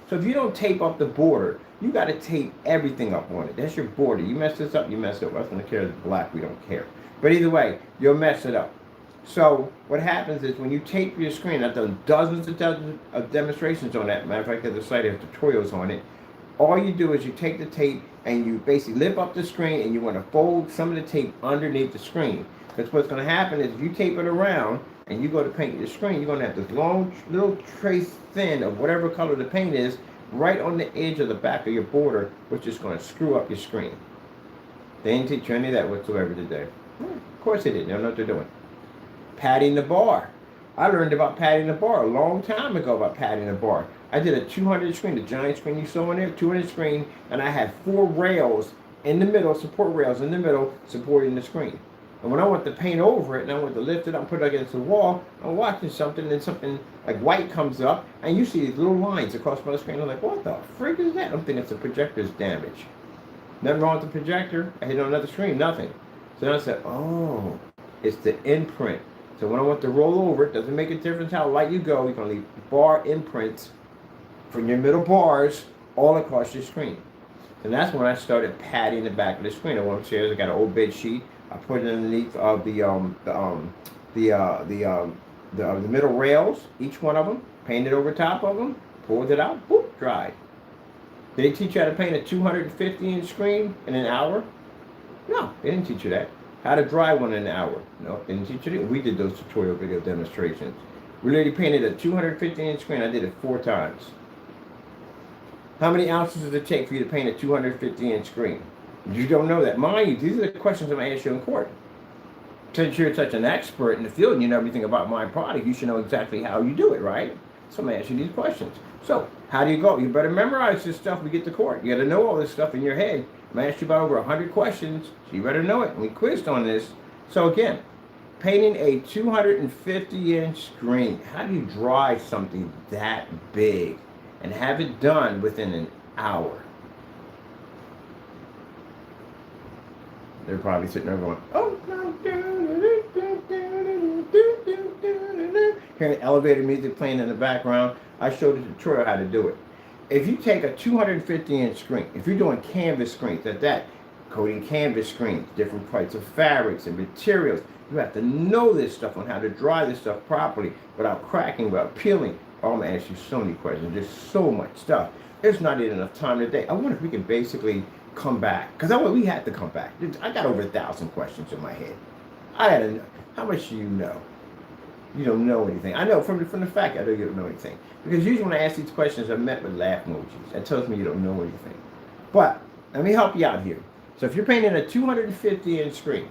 So if you don't tape up the border, you got to tape everything up on it. That's your border. You mess this up, you mess it up. Us in the care is black, we don't care. But either way, you'll mess it up. So what happens is when you tape your screen, I've done dozens of demonstrations on that. Matter of fact, there's a site that has tutorials on it. All you do is you take the tape and you basically lift up the screen and you want to fold some of the tape underneath the screen. Because what's going to happen is if you tape it around and you go to paint your screen, you're going to have this long little trace thin of whatever color the paint is right on the edge of the back of your border, which is going to screw up your screen. They didn't teach you any of that whatsoever today. Of course they didn't. They don't know what they're doing. Padding the bar. I learned about padding the bar a long time ago about padding the bar. I did a 200 screen, the giant screen you saw in there, 200 screen, and I had 4 rails in the middle, support rails in the middle, supporting the screen. And when I want to paint over it and I want to lift it up and put it against the wall, I'm watching something and something like white comes up and you see these little lines across my screen. I'm like, what the frick is that? I'm thinking it's the projector's damage. Nothing wrong with the projector. I hit on another screen, nothing. So then I said, oh, it's the imprint. So when I want to roll over, it doesn't make a difference how light you go. You're going to leave bar imprints from your middle bars all across your screen. And that's when I started padding the back of the screen. I went upstairs, I got an old bed sheet. I put it underneath of the the middle rails, each one of them, painted over top of them, pulled it out, boop, dried. Did they teach you how to paint a 250-inch screen in an hour? No, they didn't teach you that. How to dry one in an hour? No, they didn't teach you that. We did those tutorial video demonstrations. We literally painted a 250-inch screen. I did it 4 times. How many ounces does it take for you to paint a 250-inch screen? You don't know that. Mind you, these are the questions I'm going to ask you in court. Since you're such an expert in the field and you know everything about my product, you should know exactly how you do it, right? So I'm going to ask you these questions. So, how do you go? You better memorize this stuff when we get to court. You got to know all this stuff in your head. I'm going to ask you about over 100 questions, so you better know it. And we quizzed on this. So again, painting a 250-inch screen. How do you dry something that big and have it done within an hour? They're probably sitting there going, oh, no. Hearing elevator music playing in the background. I showed a tutorial how to do it. If you take a 250-inch screen, if you're doing canvas screens, coating canvas screens, different types of fabrics and materials, you have to know this stuff on how to dry this stuff properly without cracking, without peeling. Oh, I'm going to ask you so many questions. There's so much stuff. There's not even enough time today. I wonder if we can basically come back. Because we had to come back. I got over 1,000 questions in my head. I had to know. How much do you know? You don't know anything. I know from the fact I know you don't know anything. Because usually when I ask these questions, I'm met with laugh emojis. That tells me you don't know anything. But let me help you out here. So if you're painting a 250-inch screen,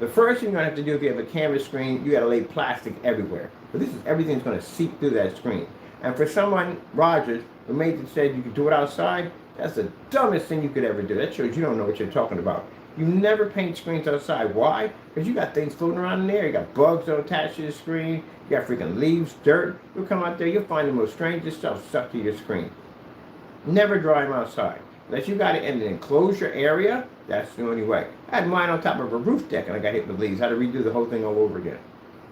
the first thing you're going to have to do if you have a canvas screen, you got to lay plastic everywhere. But everything's going to seep through that screen. And for someone, Rogers, who made it said you could do it outside, that's the dumbest thing you could ever do. That shows you don't know what you're talking about. You never paint screens outside. Why? Because you got things floating around in there. You got bugs that attach to the screen. You got freaking leaves, dirt. You'll come out there, you'll find the most strangest stuff stuck to your screen. Never dry them outside. Unless you got it in an enclosure area, that's the only way. I had mine on top of a roof deck and I got hit with leaves. I had to redo the whole thing all over again.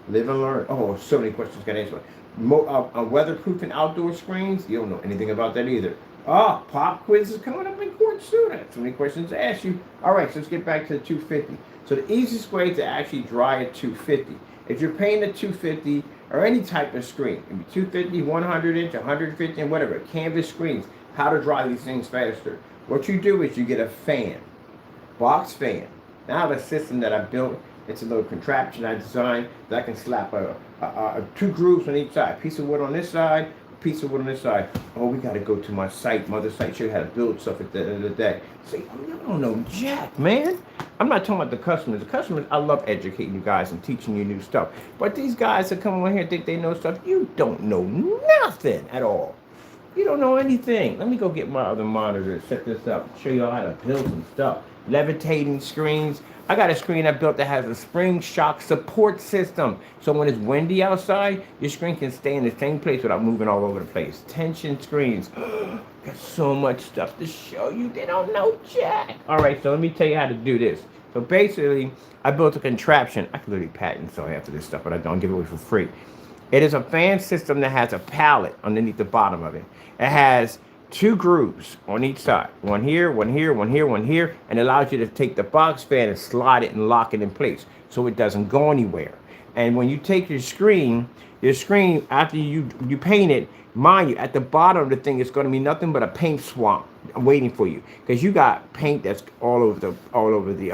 Live and learn. Oh, so many questions got answered. Weatherproofing outdoor screens, you don't know anything about that either. Oh, pop quiz is coming up in court soon. I have so many questions to ask you. All right, so let's get back to the 250. So the easiest way to actually dry a 250, if you're painting a 250 or any type of screen, it can be 250, 100-inch, 150, and whatever, canvas screens, how to dry these things faster. What you do is you get a fan, box fan. Now I have a system that I built. It's a little contraption I designed that I can slap 2 grooves on each side, a piece of wood on this side, piece of wood on this side. Oh, we got to go to my site, mother site, show you how to build stuff at the end of the day. See, you don't know jack, man. I'm not talking about the customers. The customers, I love educating you guys and teaching you new stuff. But these guys that come on here and think they know stuff, you don't know nothing at all. You don't know anything. Let me go get my other monitor, set this up, show you all how to build some stuff. Levitating screens. I got a screen I built that has a spring shock support system. So when it's windy outside, your screen can stay in the same place without moving all over the place. Tension screens. Got so much stuff to show you. They don't know jack. All right, so let me tell you how to do this. So basically, I built a contraption. I can literally patent some after this stuff, but I don't give it away for free. It is a fan system that has a pallet underneath the bottom of it. It has 2 grooves on each side. One here, one here, one here, one here. And it allows you to take the box fan and slide it and lock it in place so it doesn't go anywhere. And when you take your screen after you paint it, mind you, at the bottom of the thing, it's going to be nothing but a paint swamp waiting for you. Because you got paint that's all over the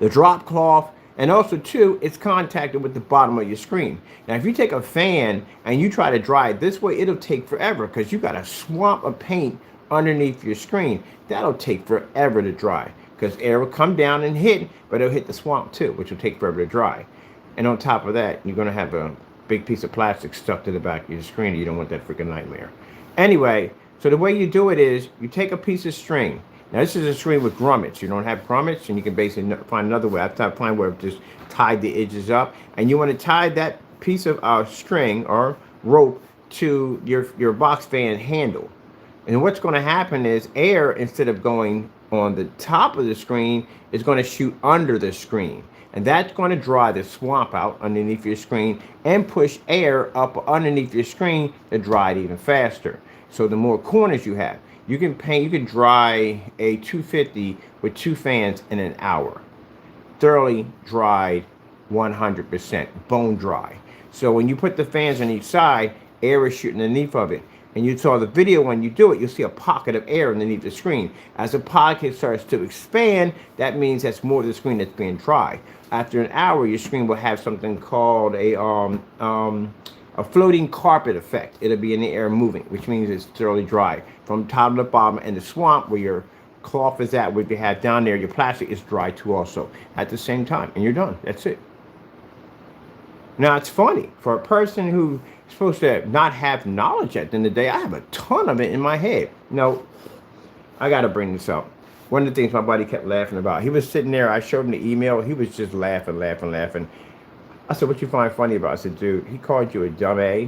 drop cloth. And also, too, it's contacted with the bottom of your screen. Now, if you take a fan and you try to dry it this way, it'll take forever because you got a swamp of paint underneath your screen. That'll take forever to dry because air will come down and hit, but it'll hit the swamp, too, which will take forever to dry. And on top of that, you're going to have a big piece of plastic stuck to the back of your screen. You don't want that freaking nightmare. Anyway, so the way you do it is you take a piece of string. Now, this is a screen with grommets. You don't have grommets, and you can basically find another way. I've tried to find where I've just tied the edges up. And you want to tie that piece of string or rope to your box fan handle. And what's going to happen is air, instead of going on the top of the screen, is going to shoot under the screen. And that's going to dry the swamp out underneath your screen and push air up underneath your screen to dry it even faster. So the more corners you have. You can dry a 250 with 2 fans in an hour. Thoroughly dried 100% bone dry. So when you put the fans on each side, air is shooting underneath of it. And you saw the video when you do it, you'll see a pocket of air underneath the screen. As the pocket starts to expand, that means that's more of the screen that's being dry. After an hour, your screen will have something called a floating carpet effect. It'll be in the air moving, which means it's thoroughly dry. From top to bottom, and the swamp where your cloth is at, what you have down there, your plastic is dry too also at the same time. And you're done. That's it. Now, it's funny. For a person who's supposed to not have knowledge at the end of the day, I have a ton of it in my head. No, I got to bring this up. One of the things my buddy kept laughing about, he was sitting there, I showed him the email, he was just laughing. I said, what you find funny about it? I said, dude, he called you a dumb A,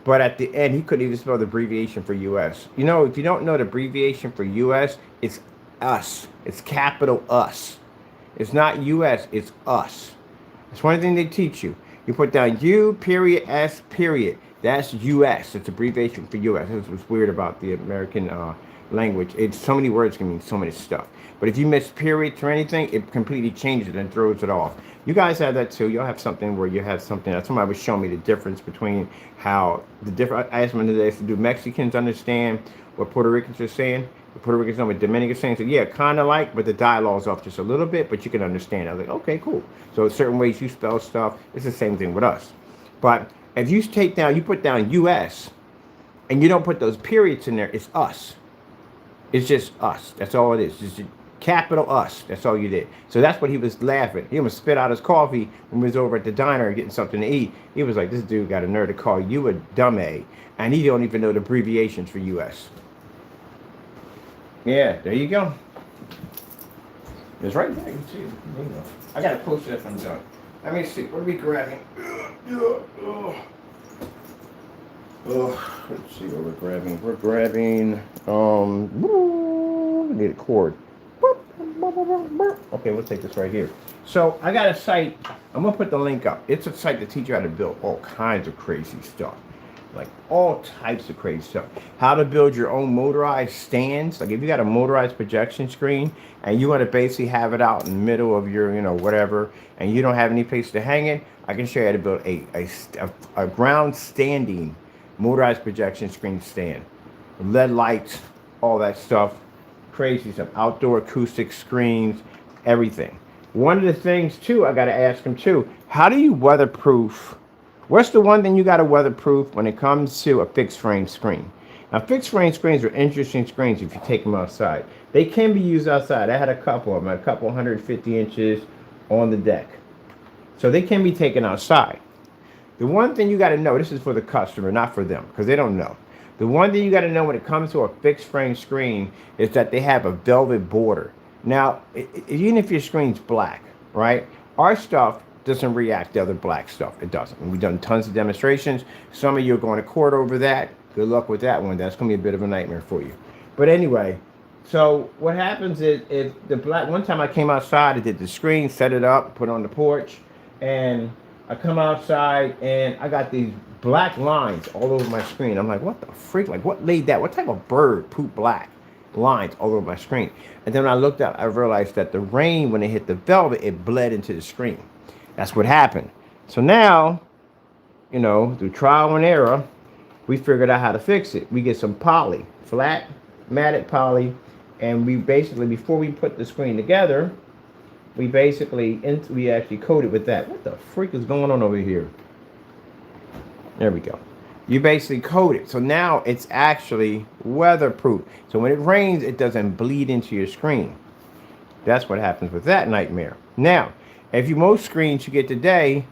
but at the end, he couldn't even spell the abbreviation for US. You know, if you don't know the abbreviation for US, it's us. It's capital US. It's not US, it's us. It's one thing they teach you. You put down U, period, S, period. That's US. It's abbreviation for US. That's what's weird about the American language. It's so many words can mean so many stuff. But if you miss periods or anything, it completely changes it and throws it off. You guys have that too. You'll have something where you have something that somebody was showing me the difference between how the different. I asked them today, do Mexicans understand what Puerto Ricans are saying? The Puerto Ricans know what Dominicans are saying. So yeah, kind of like, but the dialogue's off just a little bit, but you can understand. I was like, okay, cool. So certain ways you spell stuff, it's the same thing with us. But if you take down, you put down US, and you don't put those periods in there, it's us. It's just us. That's all it is. It's just capital us. That's all you did. So that's what he was laughing. He almost spit out his coffee when he was over at the diner getting something to eat. He was like, this dude got a nerve to call you a dumb A. And he don't even know the abbreviations for US. Yeah, there you go. It's right there. You can see it. There you go. I got to post it if I'm done. Let me see. What are we grabbing? Let's see what we're grabbing. We're grabbing, we need a cord. Okay, we'll take this right here. So I got a site. I'm going to put the link up. It's a site to teach you how to build all kinds of crazy stuff. Like all types of crazy stuff. How to build your own motorized stands. Like if you got a motorized projection screen and you want to basically have it out in the middle of your, whatever, and you don't have any place to hang it, I can show you how to build a ground standing motorized projection screen stand. LED lights, all that stuff. Crazy stuff. Outdoor acoustic screens, everything. One of the things too, I got to ask them too, how do you weatherproof? What's the one thing you got to weatherproof when it comes to a fixed frame screen? Now, fixed frame screens are interesting screens if you take them outside. They can be used outside. I had a couple of them, a couple 150 inches on the deck. So they can be taken outside. The one thing you got to know, this is for the customer, not for them, because they don't know. The one thing you got to know when it comes to a fixed frame screen is that they have a velvet border. Now, even if your screen's black, right? Our stuff doesn't react to other black stuff. It doesn't. And we've done tons of demonstrations. Some of you are going to court over that. Good luck with that one. That's going to be a bit of a nightmare for you. But anyway, so what happens is if the black, one time I came outside, I did the screen, set it up, put it on the porch, and I come outside and I got these black lines all over my screen. I'm like, what the freak? Like, what laid that? What type of bird pooped black lines all over my screen? And then when I looked up, I realized that the rain, when it hit the velvet, it bled into the screen. That's what happened. So now, through trial and error, we figured out how to fix it. We get some poly, flat matted poly, and we basically, before we put the screen together, we actually coated with that. What the freak is going on over here? There we go. You basically coat it. So now it's actually weatherproof. So when it rains, it doesn't bleed into your screen. That's what happens with that nightmare. Now, most screens you get today,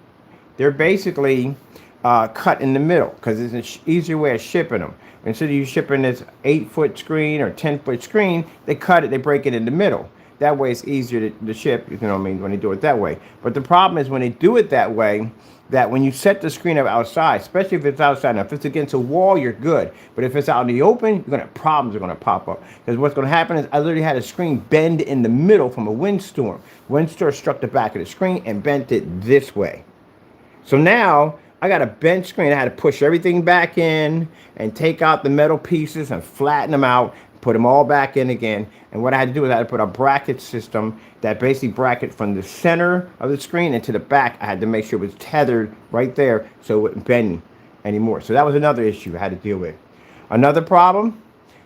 they're basically cut in the middle because it's an easier way of shipping them. Instead of you shipping this 8-foot screen or 10-foot screen, they cut it, they break it in the middle. That way it's easier to ship, when they do it that way. But the problem is when they do it that way, that when you set the screen up outside, especially if it's outside, now if it's against a wall, you're good. But if it's out in the open, problems are going to pop up. Because what's going to happen is I literally had a screen bend in the middle from a windstorm. Windstorm struck the back of the screen and bent it this way. So now I got a bent screen. I had to push everything back in and take out the metal pieces and flatten them out. put them all back in again. And what I had to do is I had to put a bracket system that basically bracket from the center of the screen into the back. I had to make sure it was tethered right there so it wouldn't bend anymore. So that was another issue I had to deal with. Another problem,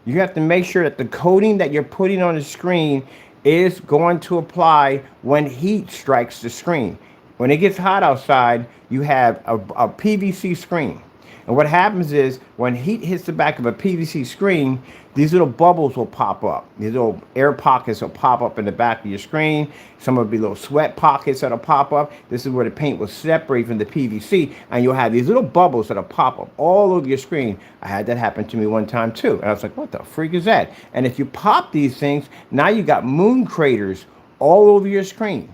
you have to make sure that the coating that you're putting on the screen is going to apply when heat strikes the screen. When it gets hot outside, you have a PVC screen. And what happens is when heat hits the back of a PVC screen, these little bubbles will pop up. These little air pockets will pop up in the back of your screen. Some will be little sweat pockets that'll pop up. This is where the paint will separate from the PVC, and you'll have these little bubbles that'll pop up all over your screen. I had that happen to me one time too. And I was like, what the freak is that? And if you pop these things, now you got moon craters all over your screen.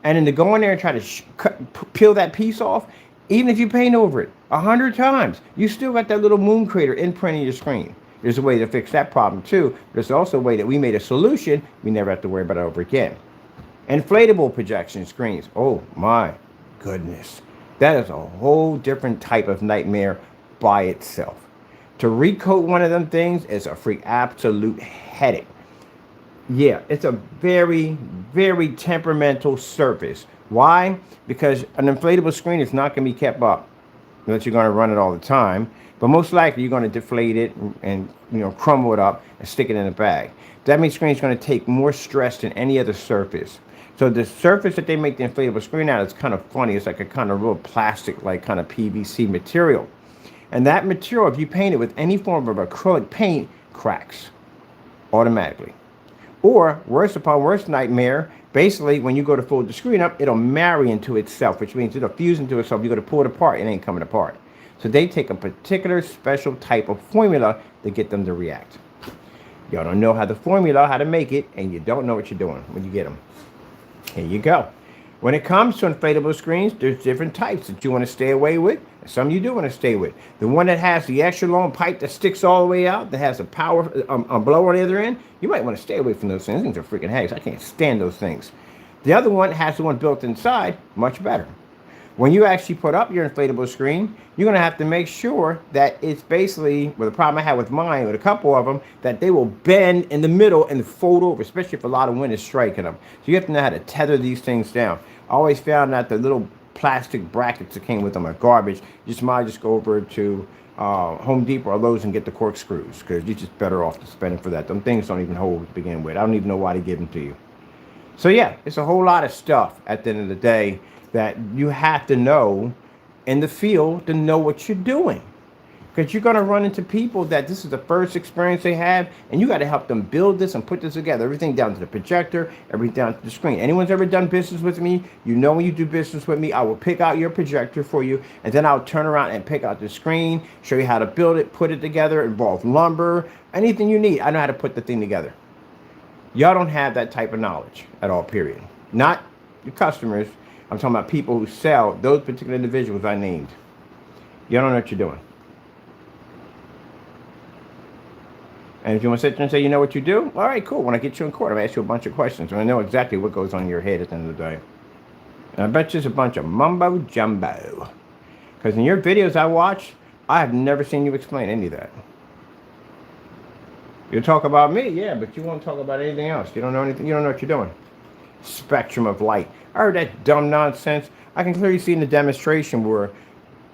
And then to go in there and try to peel that piece off, even if you paint over it 100 times, you still got that little moon crater imprinting your screen. There's a way to fix that problem too. There's also a way that we made a solution. We never have to worry about it over again. Inflatable projection screens. Oh my goodness. That is a whole different type of nightmare by itself. To recoat one of them things is a freak absolute headache. Yeah, it's a very, very temperamental surface. Why? Because an inflatable screen is not going to be kept up unless you're going to run it all the time. But most likely you're going to deflate it and crumble it up and stick it in a bag. That means screen is going to take more stress than any other surface. So the surface that they make the inflatable screen out is kind of funny. It's like a kind of real plastic, like kind of PVC material. And that material, if you paint it with any form of acrylic paint, cracks automatically. Or worse upon worst nightmare, basically when you go to fold the screen up, it'll marry into itself, which means it'll fuse into itself. You go to pull it apart, it ain't coming apart. So they take a particular special type of formula to get them to react. Y'all don't know how to make it, and you don't know what you're doing when you get them. Here you go. When it comes to inflatable screens, there's different types that you want to stay away with, and some you do want to stay with. The one that has the extra long pipe that sticks all the way out, that has a power blower on the other end, you might want to stay away from those things. Those things are freaking headaches. I can't stand those things. The other one has the one built inside, much better. When you actually put up your inflatable screen, you're going to have to make sure that it's basically, well, the problem I had with mine, with a couple of them, that they will bend in the middle and fold over, especially if a lot of wind is striking them. So you have to know how to tether these things down. I always found that the little plastic brackets that came with them are garbage. You just go over to Home Depot or Lowe's and get the corkscrews, because you're just better off to spending for that. Them things don't even hold to begin with. I don't even know why they give them to you. So yeah, it's a whole lot of stuff at the end of the day that you have to know in the field to know what you're doing. Because you're going to run into people that this is the first experience they have, and you got to help them build this and put this together. Everything down to the projector, everything down to the screen. Anyone's ever done business with me, you know when you do business with me, I will pick out your projector for you, and then I'll turn around and pick out the screen, show you how to build it, put it together, involve lumber, anything you need. I know how to put the thing together. Y'all don't have that type of knowledge at all, period. Not your customers. I'm talking about people who sell, those particular individuals I named. You don't know what you're doing. And if you want to sit there and say you know what you do, all right, cool. When I get you in court, I'm going to ask you a bunch of questions. And I know exactly what goes on in your head at the end of the day. And I bet you it's a bunch of mumbo jumbo. Because in your videos I watch, I have never seen you explain any of that. You talk about me, yeah, but you won't talk about anything else. You don't know anything. You don't know what you're doing. Spectrum of light. I heard that dumb nonsense. I can clearly see in the demonstration where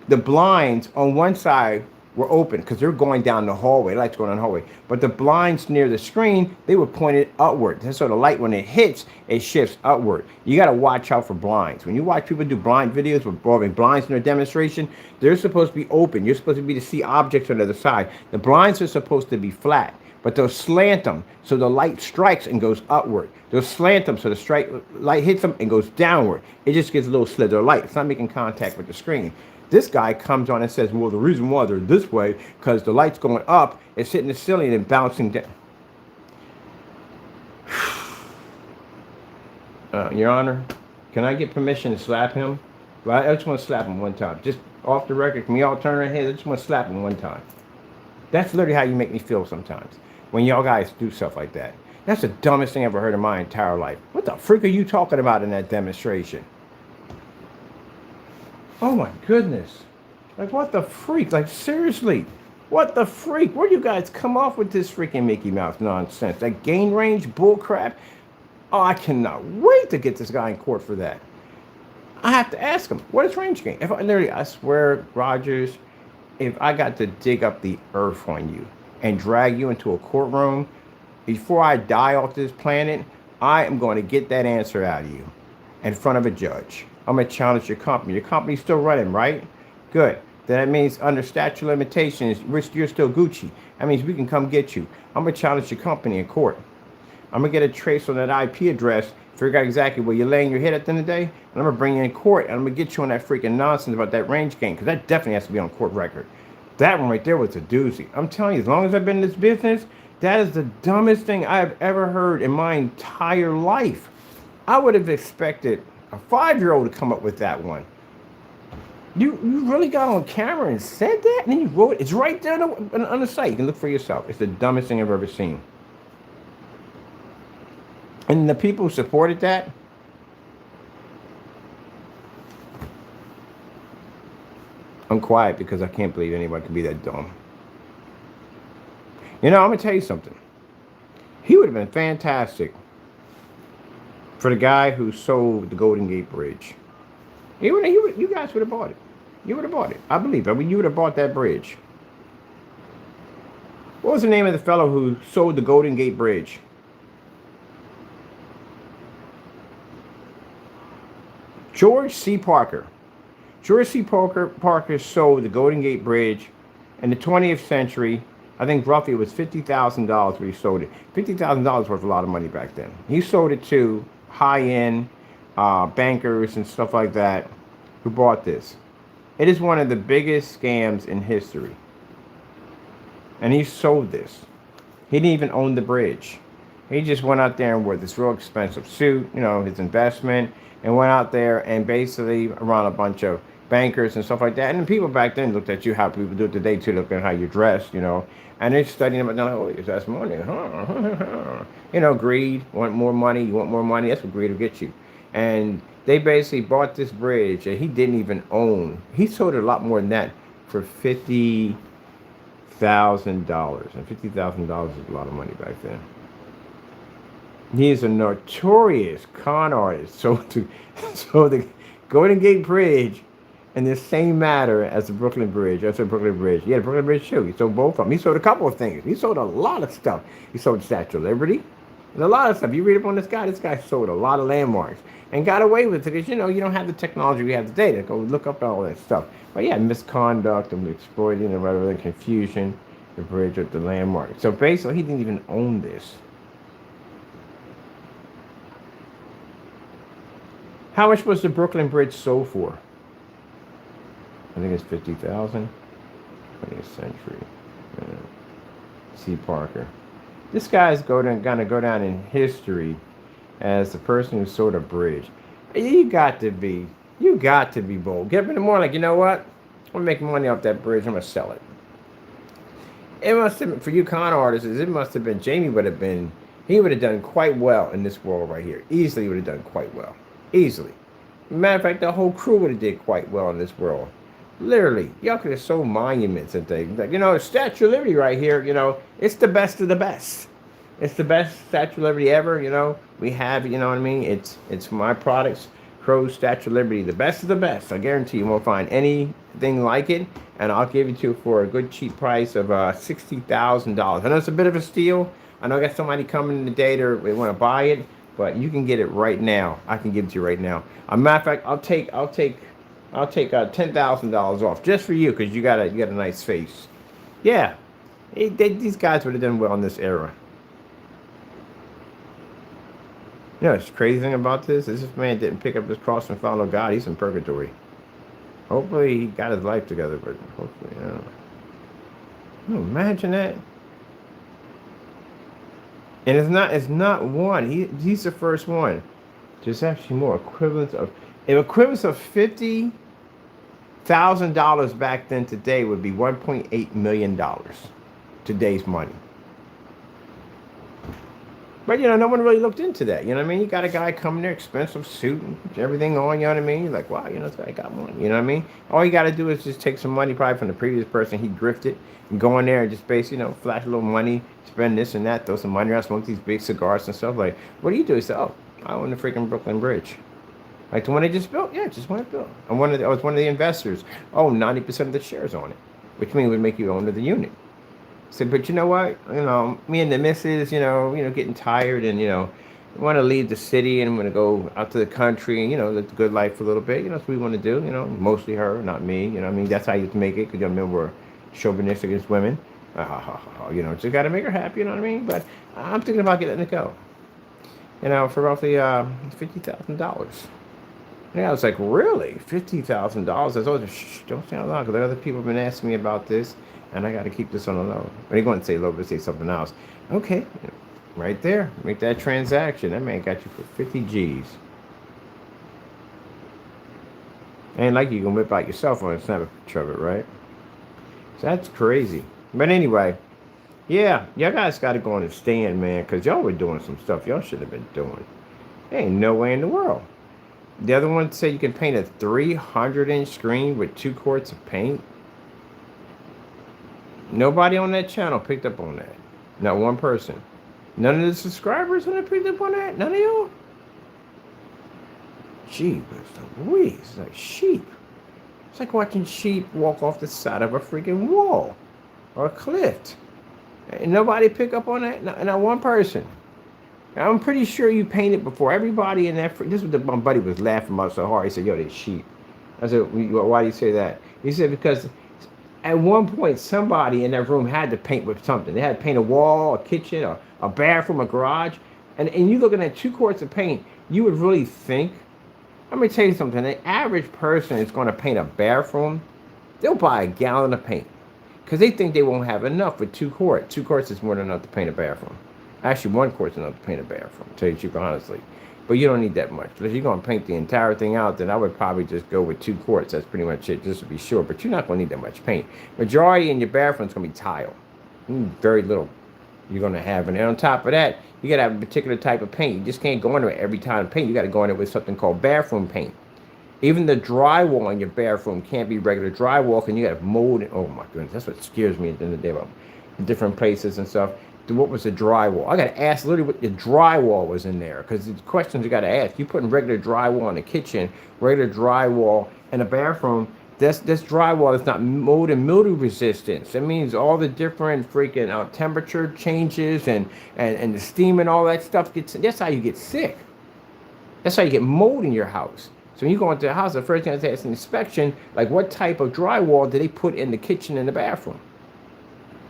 the blinds on one side were open because they're going down the hallway. The light's going down the hallway. But the blinds near the screen, they were pointed upward. So the light, when it hits, it shifts upward. You got to watch out for blinds. When you watch people do blind videos involving blinds in their demonstration, they're supposed to be open. You're supposed to be to see objects on the other side. The blinds are supposed to be flat, but they'll slant them so the light strikes and goes upward. They'll slant them so the light hits them and goes downward. It just gives a little slither of light. It's not making contact with the screen. This guy comes on and says, well, the reason why they're this way, because the light's going up, it's hitting the ceiling and bouncing down. Your Honor, can I get permission to slap him? Well, I just want to slap him one time. Just off the record, can we all turn our heads? I just want to slap him one time. That's literally how you make me feel sometimes, when y'all guys do stuff like that. That's the dumbest thing I ever heard in my entire life. What the freak are you talking about in that demonstration? Oh my goodness. Like, what the freak? Like, seriously. What the freak? Where do you guys come off with this freaking Mickey Mouse nonsense? That gain range bullcrap? Oh, I cannot wait to get this guy in court for that. I have to ask him, what is range gain? If I literally, I swear, Rogers, if I got to dig up the earth on you and drag you into a courtroom before I die off this planet, I am going to get that answer out of you in front of a judge. I'm going to challenge your company. Your company's still running, right? Good. Then that means under statute of limitations, you're still Gucci. That means we can come get you. I'm going to challenge your company in court. I'm going to get a trace on that IP address, figure out exactly where you're laying your head at the end of the day, and I'm going to bring you in court, and I'm going to get you on that freaking nonsense about that range gain, because that definitely has to be on court record. That one right there was a doozy. I'm telling you, as long as I've been in this business, that is the dumbest thing I've ever heard in my entire life. I would have expected a 5-year-old to come up with that one. You really got on camera and said that? And then you wrote it. It's right there on the site. You can look for yourself. It's the dumbest thing I've ever seen. And the people who supported that, I'm quiet because I can't believe anybody can be that dumb. You know, I'm going to tell you something. He would have been fantastic for the guy who sold the Golden Gate Bridge. You guys would have bought it. You would have bought it. I believe it. I mean, you would have bought that bridge. What was the name of the fellow who sold the Golden Gate Bridge? George C. Parker. George C. Parker sold the Golden Gate Bridge in the 20th century. I think roughly it was $50,000 when he sold it. $50,000 worth a lot of money back then. He sold it to high-end bankers and stuff like that who bought this. It is one of the biggest scams in history. And he sold this. He didn't even own the bridge. He just went out there and wore this real expensive suit, you know, his investment, and went out there and basically around a bunch of bankers and stuff like that. And the people back then looked at you how people do it today too, looking at how you dress, you know. And they're studying them, and they're like, oh, that's money, huh? You know, greed, want more money, you want more money, that's what greed will get you. And they basically bought this bridge that he didn't even own. He sold it a lot more than that for $50,000. And $50,000 is a lot of money back then. He is a notorious con artist. So the Golden Gate Bridge in the same matter as the Brooklyn Bridge. That's the Brooklyn Bridge. Yeah, the Brooklyn Bridge too. He sold both of them. He sold a couple of things. He sold a lot of stuff. He sold the Statue of Liberty. There's a lot of stuff. You read up on this guy sold a lot of landmarks and got away with it because, you know, you don't have the technology we have today to go look up all that stuff. But yeah, misconduct and exploiting and rather than confusion, the bridge with the landmark. So basically, he didn't even own this. How much was the Brooklyn Bridge sold for? I think it's $50,000. 20th century. C. Parker. This guy's gonna go down in history as the person who sold a bridge. You got to be bold. Get up in the morning like, you know what? I'm gonna make money off that bridge. I'm gonna sell it. It must have been, for you con artists, it must have been, he would have done quite well in this world right here. Easily would have done quite well. Easily. Matter of fact, the whole crew would have did quite well in this world. Literally, y'all could have sold monuments and things. Like, you know, Statue of Liberty right here, you know, it's the best of the best. It's the best Statue of Liberty ever, you know. We have, you know what I mean? It's my products, Crow's Statue of Liberty, the best of the best. I guarantee you won't find anything like it. And I'll give it to you for a good cheap price of $60,000. I know it's a bit of a steal. I know I got somebody coming in today they want to buy it. But you can get it right now. I can give it to you right now. As a matter of fact, I'll take $10,000 off just for you because you got a nice face. Yeah, these guys would have done well in this era. You know, it's crazy thing about this. This man didn't pick up his cross and follow God. He's in purgatory. Hopefully he got his life together, but hopefully, I don't know. Can you imagine that? And it's not one. He's the first one. There's actually more equivalents of $50,000 back then today would be $1.8 million. Today's money. But, no one really looked into that. You know what I mean? You got a guy coming there, expensive suit and everything on, you know what I mean? You're like, wow, this guy got money. You know what I mean? All you got to do is just take some money probably from the previous person he grifted and go in there and just basically, flash a little money, spend this and that, throw some money around, smoke these big cigars and stuff. Like, what do you do? He said, oh, I own the freaking Brooklyn Bridge. Like the one they just built? Yeah, just one I built. I was one of the investors. Oh, 90% of the shares on it, which means it would make you owner of the unit. Said, but you know what? Me and the missus, getting tired and, want to leave the city and want to go out to the country and, live the good life for a little bit. That's what we want to do, mostly her, not me. That's how you make it because young men were chauvinistic against women. Just got to make her happy, you know what I mean? But I'm thinking about letting it go, for roughly $50,000. Yeah, I was like, really? $50,000? I was always, shh, don't say out loud, because other people have been asking me about this, and I got to keep this on the low. But he wouldn't say low, but say something else. Okay, right there. Make that transaction. That man got you for 50 G's. Ain't like you can whip out your cell phone and snap a picture of it, right? So that's crazy. But anyway, yeah, y'all guys got to go on the stand, man, because y'all were doing some stuff y'all should have been doing. There ain't no way in the world. The other one said you can paint a 300-inch screen with 2 quarts of paint. Nobody on that channel picked up on that. Not one person. None of the subscribers on it picked up on that. None of y'all. Gee, it's like sheep. It's like watching sheep walk off the side of a freaking wall or a cliff. And nobody pick up on that. Not one person. I'm pretty sure you painted before. Everybody in that... This was my buddy was laughing about so hard. He said, yo, they sheep. I said, why do you say that? He said, because at one point, somebody in that room had to paint with something. They had to paint a wall, a kitchen, a bathroom, a garage. And you looking at 2 quarts of paint, you would really think... Let me tell you something. The average person is going to paint a bathroom. They'll buy a gallon of paint. Because they think they won't have enough with 2 quarts. 2 quarts is more than enough to paint a bathroom. Actually, 1 quart is enough to paint a bathroom, to tell you the truth, honestly. But you don't need that much. If you're going to paint the entire thing out, then I would probably just go with 2 quarts. That's pretty much it, just to be sure. But you're not going to need that much paint. Majority in your bathroom is going to be tile. Very little you're going to have. And then on top of that, you got to have a particular type of paint. You just can't go in there every time to paint. You got to go in there with something called bathroom paint. Even the drywall in your bathroom can't be regular drywall, because you got mold. Oh, my goodness. That's what scares me at the end of the day about different places and stuff. What was the drywall? I got to ask literally what the drywall was in there, because the questions you got to ask. You putting regular drywall in the kitchen, regular drywall in the bathroom. This drywall is not mold and mildew resistance. That means all the different freaking temperature changes and the steam and all that stuff gets. That's how you get sick. That's how you get mold in your house. So when you go into the house, the first thing I say is an inspection. Like, what type of drywall did they put in the kitchen and the bathroom?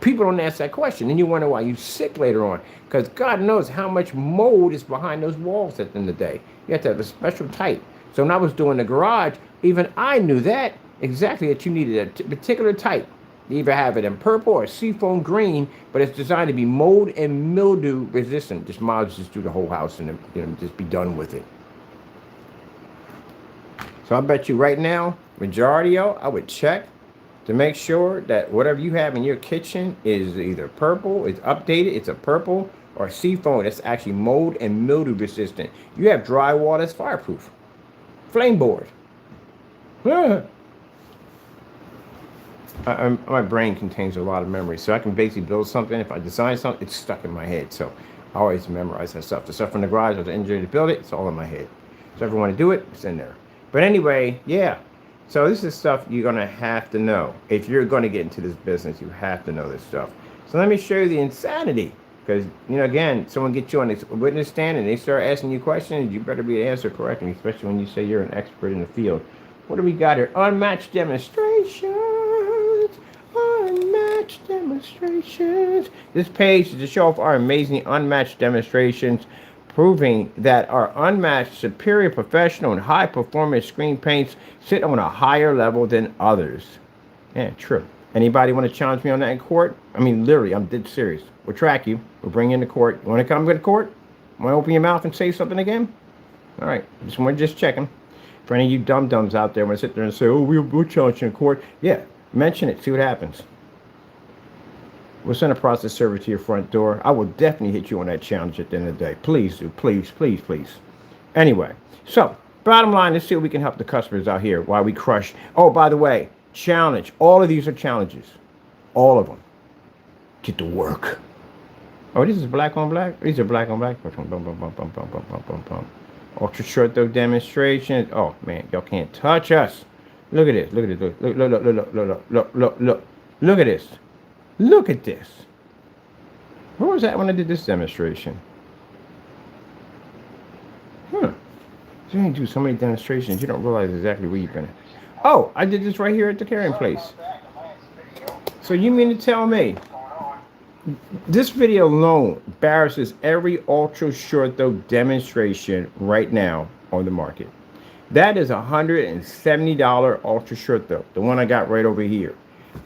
People don't ask that question, and you wonder why you're sick later on, because God knows how much mold is behind those walls at the end of the day. You have to have a special type. So when I was doing the garage, even I knew that exactly, that you needed a particular type. You either have it in purple or seafoam green, but it's designed to be mold and mildew resistant. Just might as well just do the whole house and just be done with it. So I bet you right now, majority of y'all, I would check to make sure that whatever you have in your kitchen is either purple, it's updated, it's a purple, or seafoam that's actually mold and mildew resistant. You have drywall that's fireproof. Flame board. My brain contains a lot of memory, so I can basically build something. If I design something, it's stuck in my head. So I always memorize that stuff. The stuff from the garage, I was engineered to build it, it's all in my head. So if I want to do it, it's in there. But anyway, yeah. So this is stuff you're going to have to know. If you're going to get into this business, you have to know this stuff. So let me show you the insanity. Because, again, someone gets you on this witness stand and they start asking you questions, you better be able to answer correctly, especially when you say you're an expert in the field. What do we got here? Unmatched demonstrations. Unmatched demonstrations. This page is to show off our amazing unmatched demonstrations, proving that our unmatched, superior, professional, and high-performance screen paints sit on a higher level than others. Yeah, true. Anybody want to challenge me on that in court? I mean, literally, I'm dead serious. We'll track you. We'll bring you into court. You want to come to court? Want to open your mouth and say something again? All right. Just checking. For any of you dum-dums out there, want to sit there and say, oh, we'll challenge you in court. Yeah, mention it. See what happens. We'll send a process server to your front door. I will definitely hit you on that challenge at the end of the day. Please do. Please, please, please. Anyway, so bottom line, let's see what we can help the customers out here while we crush. Oh, by the way, challenge. All of these are challenges. All of them. Get to work. Oh, this is black on black? These are black on black. Ultra short though demonstrations. Oh man, y'all can't touch us. Look at this. Look at this. Look, look, look, look, look, look, look, look, look. Look at this. Look at this. Where was that when I did this demonstration? Huh. You ain't do so many demonstrations, you don't realize exactly where you've been. Oh, I did this right here at the carrying place. So you mean to tell me this video alone embarrasses every ultra short throw demonstration right now on the market? That is $170 ultra short throw, the one I got right over here.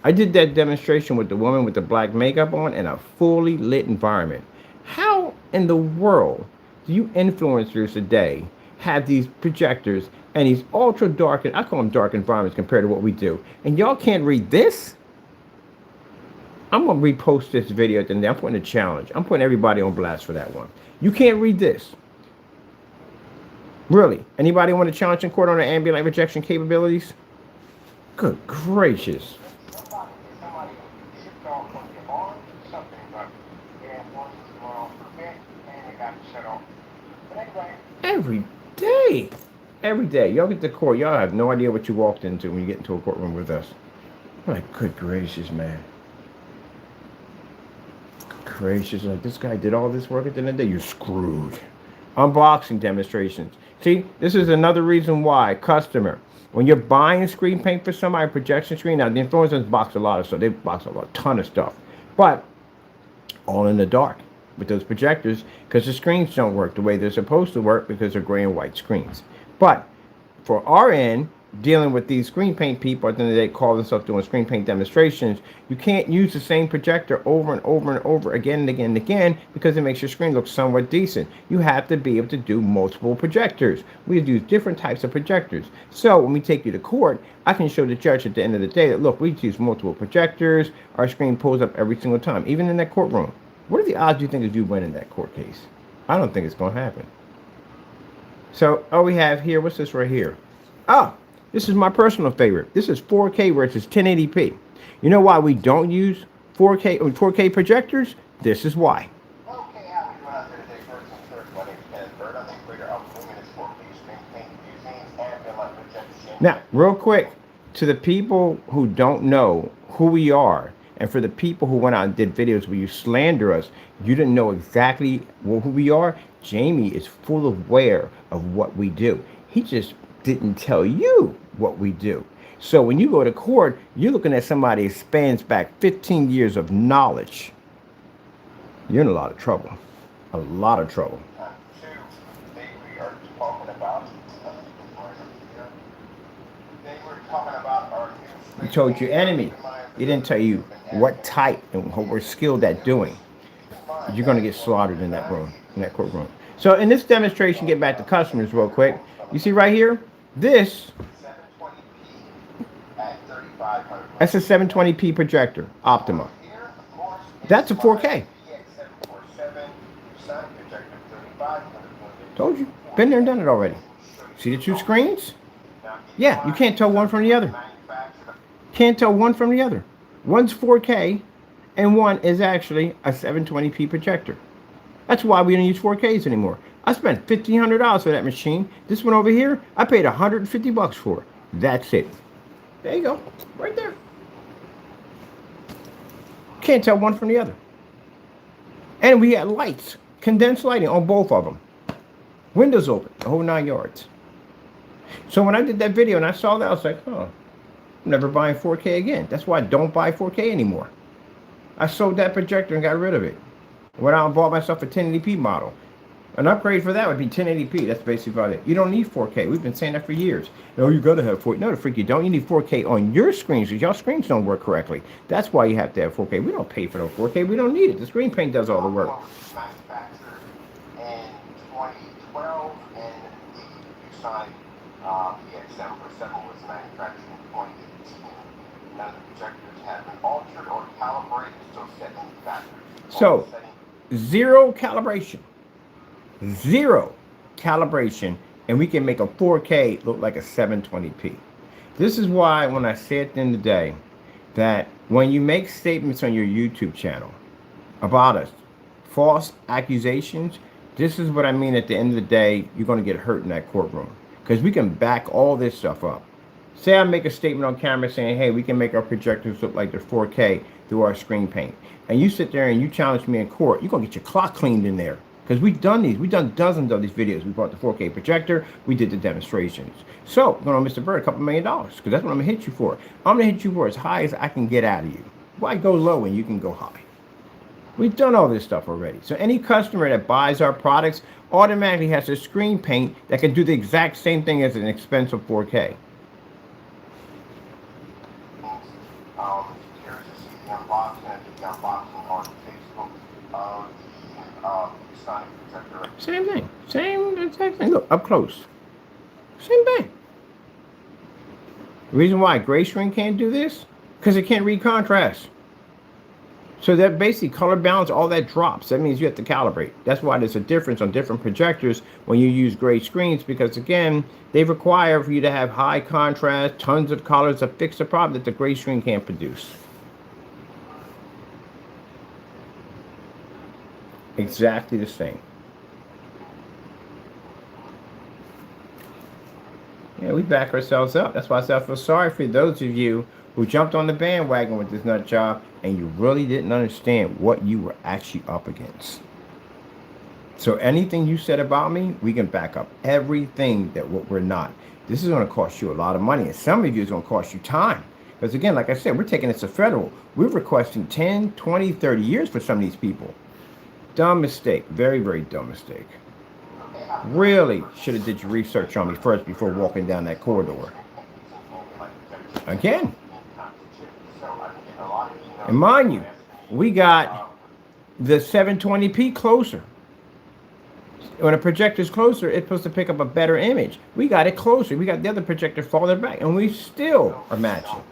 I did that demonstration with the woman with the black makeup on in a fully lit environment. How in the world do you influencers today have these projectors and these ultra dark, and I call them dark environments compared to what we do, and y'all can't read this? I'm going to repost this video at the end. I'm putting a challenge. I'm putting everybody on blast for that one. You can't read this. Really? Anybody want to challenge in court on their ambient light rejection capabilities? Good gracious. Every day. Every day. Y'all get to court. Y'all have no idea what you walked into when you get into a courtroom with us. Like, good gracious, man. Gracious, like this guy did all this work at the end of the day. You're screwed. Unboxing demonstrations. See, this is another reason why, customer, when you're buying screen paint for somebody, projection screen, now the influencers box a lot of stuff. They box a ton of stuff. But all in the dark with those projectors, because the screens don't work the way they're supposed to work because they're gray and white screens. But for our end, dealing with these screen paint people, at the end of the day, call themselves doing screen paint demonstrations, you can't use the same projector over and over and over again and again and again because it makes your screen look somewhat decent. You have to be able to do multiple projectors. We use different types of projectors. So when we take you to court, I can show the judge at the end of the day that, look, we use multiple projectors. Our screen pulls up every single time, even in that courtroom. What are the odds you think of you winning that court case? I don't think it's going to happen. So all we have here, what's this right here? Ah, this is my personal favorite. This is 4K versus 1080p. You know why we don't use 4K projectors? This is why. Now, real quick, to the people who don't know who we are, and for the people who went out and did videos where you slander us, you didn't know exactly who we are. Jamie is full aware of what we do. He just didn't tell you what we do. So when you go to court, you're looking at somebody who spans back 15 years of knowledge. You're in a lot of trouble. A lot of trouble. He told you enemy. He didn't tell you what type and what we're skilled at doing. You're going to get slaughtered in that room, in that courtroom. So in this demonstration, get back to customers real quick. You see right here, this, that's a 720p projector, Optima. That's a 4K. Told you. Been there and done it already. See the two screens? Yeah, you can't tell one from the other. Can't tell one from the other. One's 4K and one is actually a 720p projector. That's why we don't use 4Ks anymore. I spent $1,500 for that machine. This one over here, I paid $150 for. That's it. There you go. Right there. Can't tell one from the other. And we had lights. Condensed lighting on both of them. Windows open. The whole 9 yards. So when I did that video and I saw that, I was like, oh, I'm never buying 4K again. That's why I don't buy 4K anymore. I sold that projector and got rid of it. Went out and bought myself a 1080p model. An upgrade for that would be 1080p. That's basically about it. You don't need 4K. We've been saying that for years. No, you gotta have 4K. No, the freak you don't. You need 4K on your screens because your screens don't work correctly. That's why you have to have 4K. We don't pay for no 4K. We don't need it. The screen paint does all the work. Manufactured in 2012, and you signed PX7 was manufactured in 2018. So, zero calibration. Zero calibration. And we can make a 4K look like a 720p. This is why when I say at the end of the day that when you make statements on your YouTube channel about us, false accusations, this is what I mean at the end of the day, you're going to get hurt in that courtroom. Because we can back all this stuff up. Say I make a statement on camera saying, hey, we can make our projectors look like they're 4K through our screen paint. And you sit there and you challenge me in court, you're going to get your clock cleaned in there. Because we've done these. We've done dozens of these videos. We bought the 4K projector. We did the demonstrations. So, I'm going to Mr. Bird, $2 million. Because that's what I'm going to hit you for. I'm going to hit you for as high as I can get out of you. Why go low when you can go high? We've done all this stuff already. So any customer that buys our products automatically has a screen paint that can do the exact same thing as an expensive 4K. Same thing. Same exact thing. Look, up close. Same thing. The reason why gray screen can't do this? Because it can't read contrast. So that basically color balance, all that drops. That means you have to calibrate. That's why there's a difference on different projectors when you use gray screens, because again, they require for you to have high contrast, tons of colors to fix the problem that the gray screen can't produce. Exactly the same. Yeah, we back ourselves up. That's why I feel sorry for those of you who jumped on the bandwagon with this nut job and you really didn't understand what you were actually up against. So anything you said about me, we can back up everything that what we're not. This is going to cost you a lot of money, and some of you is going to cost you time. Because again, like I said, we're taking this to federal. We're requesting 10, 20, 30 years for some of these people. Dumb mistake. Very, very dumb mistake. Really should have did your research on me first before walking down that corridor. Again. And mind you, we got the 720p closer. When a projector is closer, it's supposed to pick up a better image. We got it closer. We got the other projector farther back, and we still are matching.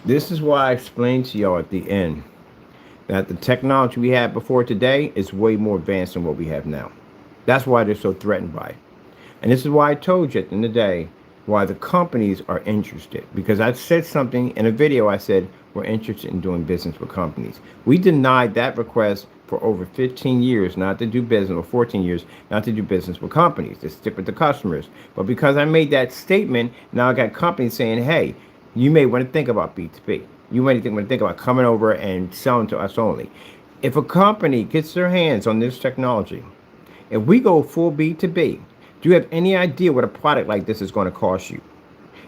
This is why I explained to y'all at the end that the technology we had before today is way more advanced than what we have now. That's why they're so threatened by it. And this is why I told you at the end of the day why the companies are interested. Because I said something in a video, I said, we're interested in doing business with companies. We denied that request for over 15 years not to do business, or 14 years not to do business with companies, to stick with the customers. But because I made that statement, now I got companies saying, hey, you may want to think about B2B. You may want to think about coming over and selling to us only. If a company gets their hands on this technology, if we go full B2B, do you have any idea what a product like this is going to cost you?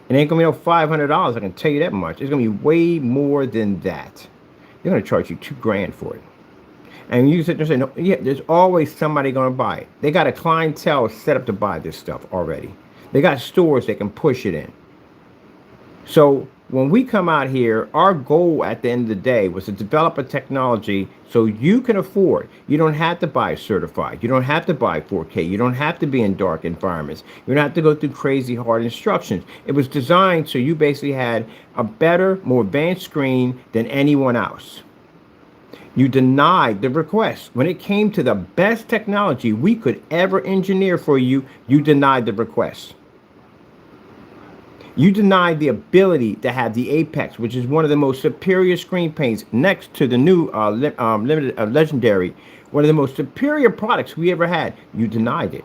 It ain't going to be no $500, I can tell you that much. It's going to be way more than that. They're going to charge you $2,000 for it. And you sit there and say, no, yeah, there's always somebody going to buy it. They got a clientele set up to buy this stuff already. They got stores they can push it in. So when we come out here, our goal at the end of the day was to develop a technology so you can afford. You don't have to buy certified. You don't have to buy 4K. You don't have to be in dark environments. You don't have to go through crazy hard instructions. It was designed so you basically had a better, more advanced screen than anyone else. You denied the request. When it came to the best technology we could ever engineer for you, you denied the request. You denied the ability to have the Apex, which is one of the most superior screen paints next to the new Legendary, one of the most superior products we ever had. You denied it.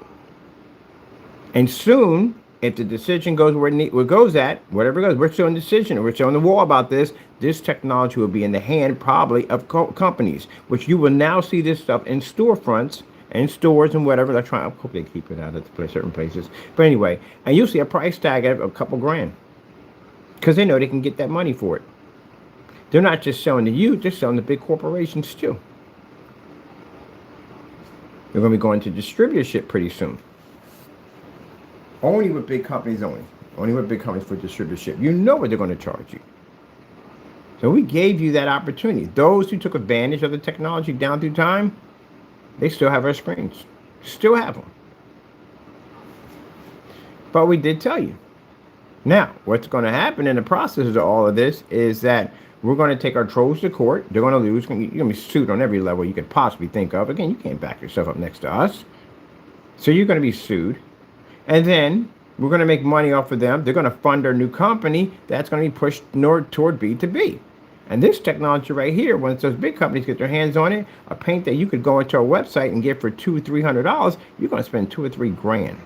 And soon, if the decision goes where it goes at, whatever it goes, we're showing decision, we're showing the wall about this, this technology will be in the hand probably of companies, which you will now see this stuff in storefronts and stores and whatever. I hope they keep it out at certain places. But anyway, and you'll see a price tag of a couple grand because they know they can get that money for it. They're not just selling to you, they're selling to big corporations too. They're going to be going to distributorship pretty soon. Only with big companies only. Only with big companies for distributorship. You know what they're going to charge you. So we gave you that opportunity. Those who took advantage of the technology down through time, they still have our screens. Still have them. But we did tell you. Now, what's going to happen in the process of all of this is that we're going to take our trolls to court. They're going to lose. You're going to be sued on every level you could possibly think of. Again, you can't back yourself up next to us. So you're going to be sued. And then we're going to make money off of them. They're going to fund our new company that's going to be pushed toward B2B. And this technology right here, once those big companies get their hands on it, a paint that you could go into our website and get for $200 or $300, you're going to spend $2 or $3 grand.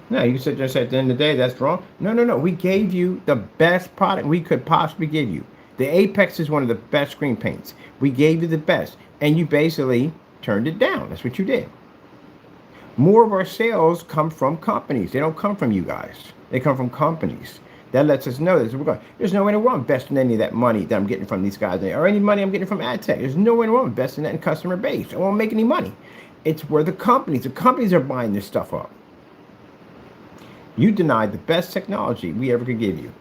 Now, you sit there and say at the end of the day, that's wrong. No, no, no. We gave you the best product we could possibly give you. The Apex is one of the best screen paints. We gave you the best, and you basically turned it down. That's what you did. More of our sales come from companies. They don't come from you guys. They come from companies. That lets us know that there's no way in the world investing any of that money that I'm getting from these guys, or any money I'm getting from ad tech. There's no way in the world investing that in customer base. I won't make any money. It's where the companies are buying this stuff up. You denied the best technology we ever could give you.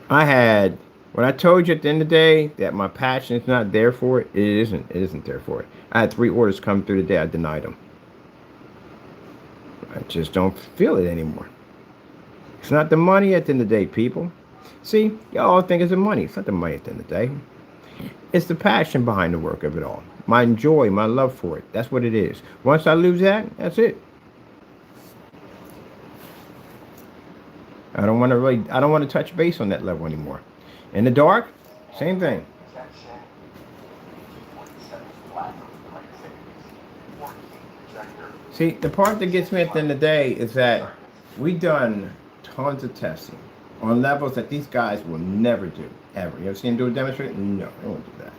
When I told you at the end of the day that my passion is not there for it, it isn't there for it. I had 3 orders come through the day, I denied them. I just don't feel it anymore. It's not the money at the end of the day, people. See, y'all think it's the money. It's not the money at the end of the day. It's the passion behind the work of it all. My joy, my love for it. That's what it is. Once I lose that, that's it. I don't want to touch base on that level anymore. In the dark, same thing. See, the part that gets me at the end of the day is that we've done tons of testing on levels that these guys will never do, ever. You ever seen them do a demonstration? No, they won't do that.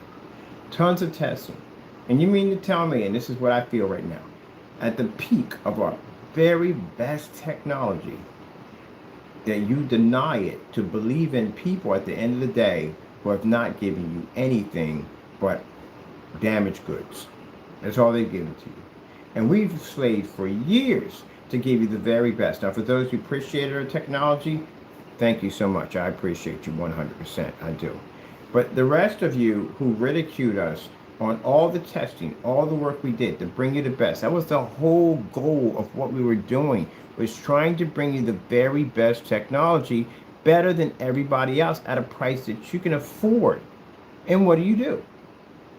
Tons of testing. And you mean to tell me, and this is what I feel right now, at the peak of our very best technology, that you deny it to believe in people at the end of the day who have not given you anything but damaged goods. That's all they've given to you. And we've slaved for years to give you the very best. Now, for those who appreciated our technology, thank you so much. I appreciate you 100%. I do. But the rest of you who ridiculed us on all the testing, all the work we did to bring you the best, that was the whole goal of what we were doing, was trying to bring you the very best technology, better than everybody else at a price that you can afford. And what do?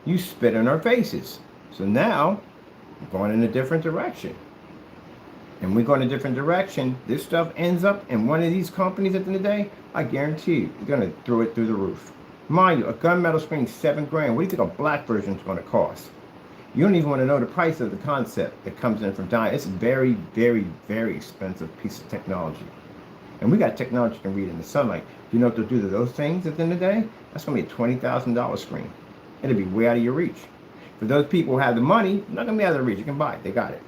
You spit in our faces. So now, we're going in a different direction. And we go in a different direction, this stuff ends up in one of these companies at the end of the day, I guarantee you, you're going to throw it through the roof. Mind you, a gunmetal screen is $7 grand. What do you think a black version is going to cost? You don't even want to know the price of the concept that comes in from Dime. It's a very, very, very expensive piece of technology. And we got technology you can read in the sunlight. Do you know what they'll do to those things at the end of the day? That's going to be a $20,000 screen. It'll be way out of your reach. For those people who have the money, not going to be out of their reach. You can buy it. They got it.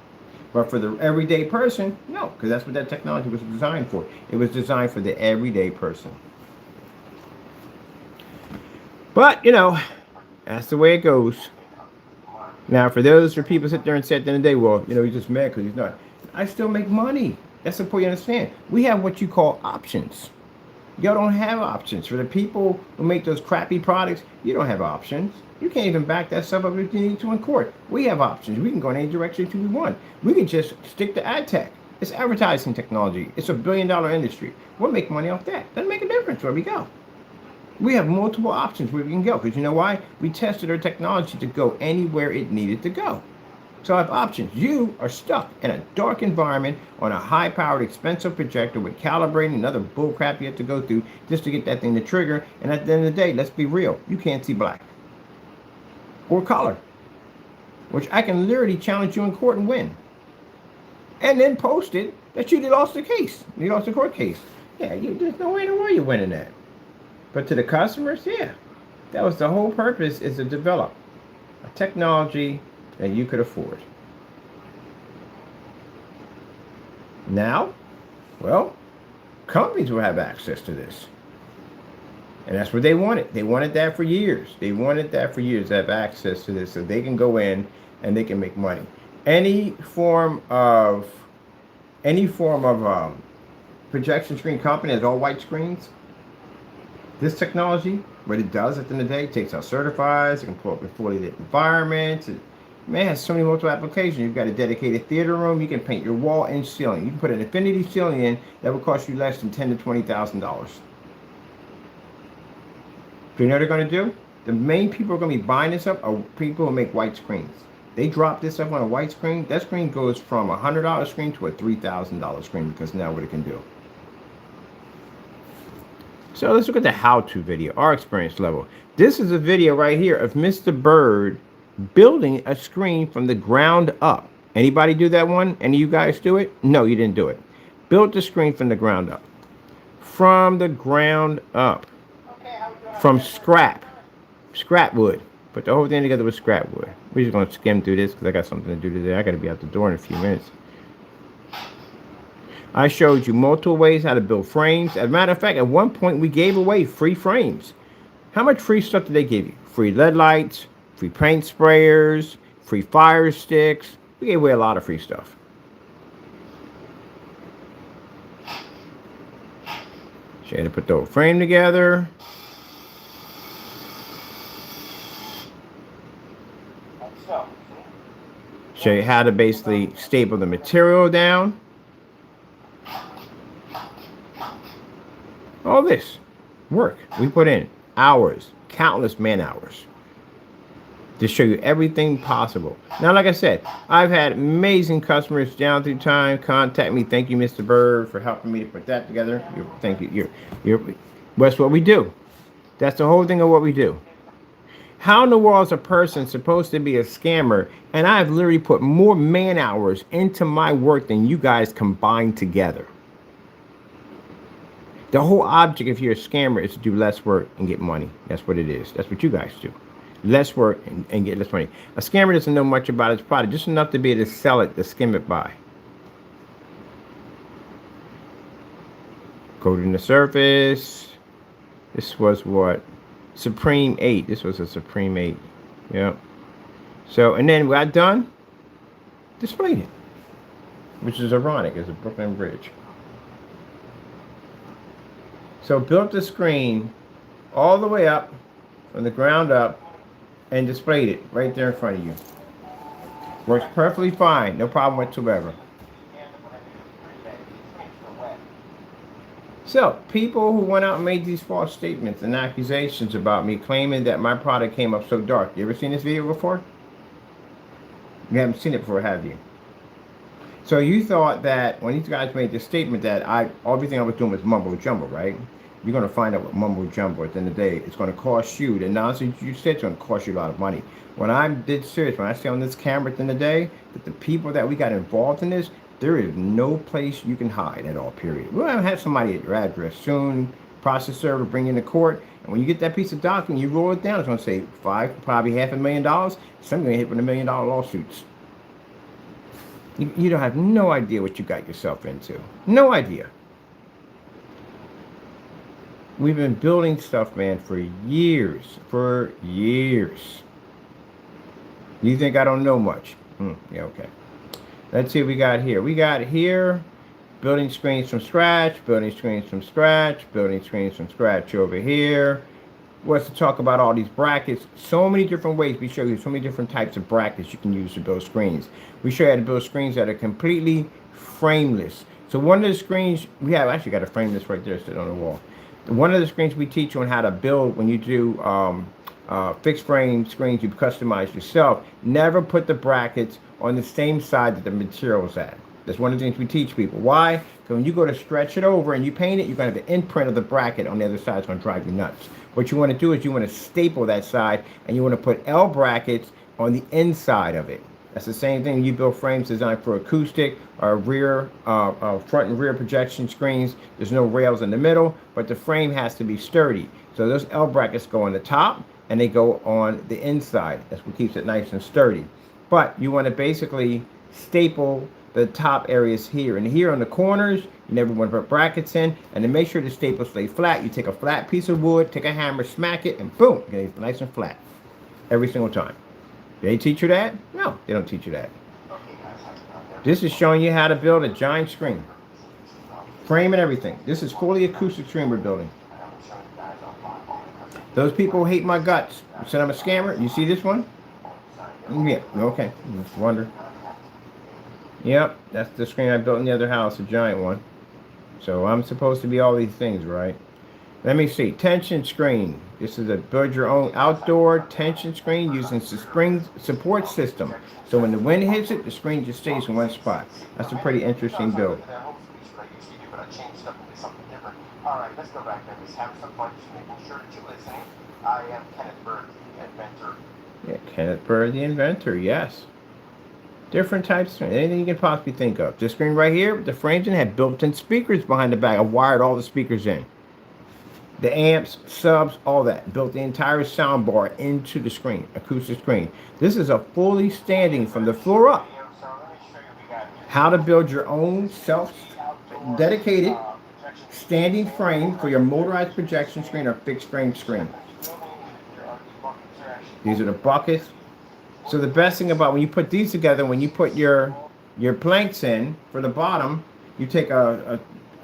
But for the everyday person, no, because that's what that technology was designed for. It was designed for the everyday person. But, that's the way it goes. Now, for those or people sit there and say at the end of the day, well, he's just mad because he's not. I still make money. That's the point you understand. We have what you call options. Y'all don't have options. For the people who make those crappy products, you don't have options. You can't even back that stuff up if you need to in court. We have options. We can go in any direction we want. We can just stick to ad tech. It's advertising technology. It's $1 billion industry. We'll make money off that. Doesn't make a difference where we go. We have multiple options where we can go. Because you know why? We tested our technology to go anywhere it needed to go. So I have options. You are stuck in a dark environment on a high-powered, expensive projector with calibrating and other bullcrap you have to go through just to get that thing to trigger. And at the end of the day, let's be real. You can't see black or color, which I can literally challenge you in court and win. And then post it that you lost the case. You lost the court case. Yeah, there's no way in the world you're winning that. But to the customers, yeah, that was the whole purpose, is to develop a technology that you could afford. Now, well, companies will have access to this. And that's what they wanted. They wanted that for years. They wanted that for years, to have access to this so they can go in and they can make money. Any form of projection screen company has all white screens. This technology what it does at the end of the day. It takes out certifies. It can pull up in fully lit environments. Man, it has so many multiple applications. You've got a dedicated theater room. You can paint your wall and ceiling. You can put an infinity ceiling in that will cost you less than $10,000 to $20,000. Do you know what they're going to do? The main people who are going to be buying this up are people who make white screens. They drop this up on a white screen. That screen goes from a $100 screen to a $3,000 screen because now what it can do. So let's look at the how-to video, our experience level. This is a video right here of Mr. Bird building a screen from the ground up. Anybody do that one? Any of you guys do it? No, you didn't do it. Built the screen from the ground up. From the ground up. From scrap wood. Put the whole thing together with scrap wood. We're just going to skim through this because I got something to do today. I got to be out the door in a few minutes. I showed you multiple ways how to build frames. As a matter of fact, at one point we gave away free frames. How much free stuff did they give you? Free LED lights, free paint sprayers, free fire sticks. We gave away a lot of free stuff. Show you how to put the whole frame together. Show you how to basically staple the material down. All this work we put in, hours, countless man hours, to show you everything possible. Now, like I said, I've had amazing customers down through time contact me. Thank you, Mr. Bird, for helping me to put that together. Thank you. That's what we do. That's the whole thing of what we do. How in the world is a person supposed to be a scammer? And I've literally put more man hours into my work than you guys combined together. The whole object, if you're a scammer, is to do less work and get money. That's what it is. That's what you guys do. Less work and get less money. A scammer doesn't know much about his product, just enough to be able to sell it, to skim it by. Coating the surface. This was what? Supreme 8. This was a Supreme 8. Yeah. So, and then what I done? Displayed it. Which is ironic. It's a Brooklyn Bridge. So built the screen all the way up, from the ground up, and displayed it right there in front of you. Works perfectly fine, no problem whatsoever. So, people who went out and made these false statements and accusations about me, claiming that my product came up so dark. You ever seen this video before? You haven't seen it before, have you? So you thought that when these guys made this statement that everything I was doing was mumbo jumbo, right? You're going to find out what mumbo jumbo at the end of the day. It's going to cost you, the nonsense you said, it's going to cost you a lot of money. When I did serious, when I say on this camera at the end of the day, that the people that we got involved in this, there is no place you can hide at all, period. We're going to have somebody at your address soon, process server, bring you into court, and when you get that piece of document, you roll it down, it's going to say probably $500,000. Some going to hit with $1 million lawsuits. You don't have no idea what you got yourself into. No idea. We've been building stuff, man, for years. For years. You think I don't know much? Yeah, okay. Let's see what we got here. We got here, building screens from scratch, building screens from scratch, building screens from scratch over here. What's to talk about all these brackets? So many different ways. We show you so many different types of brackets you can use to build screens. We show you how to build screens that are completely frameless. So one of the screens, we have actually got a frameless right there sitting on the wall. One of the screens we teach you on how to build when you do fixed frame screens you customize yourself. Never put the brackets on the same side that the material is at. That's one of the things we teach people. Why? Because when you go to stretch it over and you paint it, you're going to have the imprint of the bracket on the other side. It's going to drive you nuts. What you want to do is you want to staple that side and you want to put L brackets on the inside of it. That's the same thing. You build frames designed for acoustic or rear, front and rear projection screens. There's no rails in the middle, but the frame has to be sturdy. So those L brackets go on the top and they go on the inside. That's what keeps it nice and sturdy. But you want to basically staple the top areas here. And here on the corners, you never want to put brackets in. And to make sure the staple stays flat, you take a flat piece of wood, take a hammer, smack it, and boom, it's nice and flat. Every single time. They teach you that? No, they don't teach you that. This is showing you how to build a giant screen. Frame and everything. This is fully acoustic screen we're building. Those people hate my guts. Said I'm a scammer. You see this one? Yeah. Okay. Just wonder. Yep. That's the screen I built in the other house, a giant one. So I'm supposed to be all these things, right? Let me see. Tension screen. This is a build your own outdoor tension screen using the spring support system. So when the wind hits it, the screen just stays in one spot. That's a pretty interesting build. Alright, let's go back there. Just have some fun, just making sure that you're listening. I am Kenneth Bird, the inventor. Yeah, Kenneth Bird, the inventor, yes. Different types of screen, anything you can possibly think of. This screen right here, the frames in had built-in speakers behind the back. I wired all the speakers in. The amps, subs, all that. Built the entire sound bar into the screen, acoustic screen. This is a fully standing from the floor up. How to build your own self-dedicated standing frame for your motorized projection screen or fixed frame screen. These are the buckets. So the best thing about when you put these together, when you put your planks in for the bottom, you take a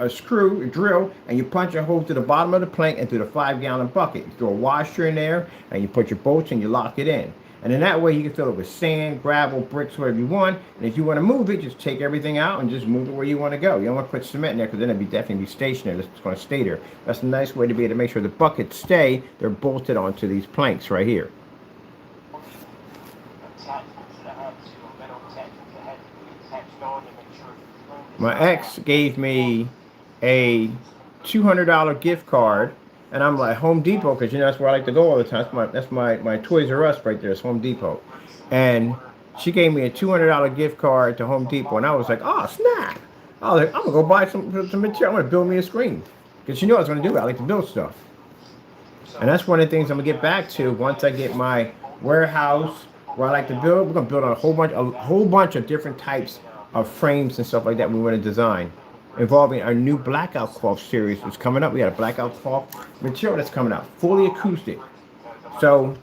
screw, a drill, and you punch a hole to the bottom of the plank into the 5-gallon bucket. You throw a washer in there, and you put your bolts and you lock it in. And in that way, you can fill it with sand, gravel, bricks, whatever you want. And if you want to move it, just take everything out and just move it where you want to go. You don't want to put cement in there because then it'll definitely be stationary. It's going to stay there. That's a nice way to be able to make sure the buckets stay. They're bolted onto these planks right here. My ex gave me a $200 gift card, and I'm like Home Depot because you know that's where I like to go all the time. That's my Toys R Us right there. It's Home Depot, and she gave me a $200 gift card to Home Depot, and I was like, oh snap! I was like, I'm gonna go buy some material. I'm gonna build me a screen because you know what I was gonna do. I like to build stuff, and that's one of the things I'm gonna get back to once I get my warehouse where I like to build. We're gonna build a whole bunch of different types of frames and stuff like that we want to design, involving our new blackout cloth series that's coming up. We got a blackout cloth material that's coming out, fully acoustic. So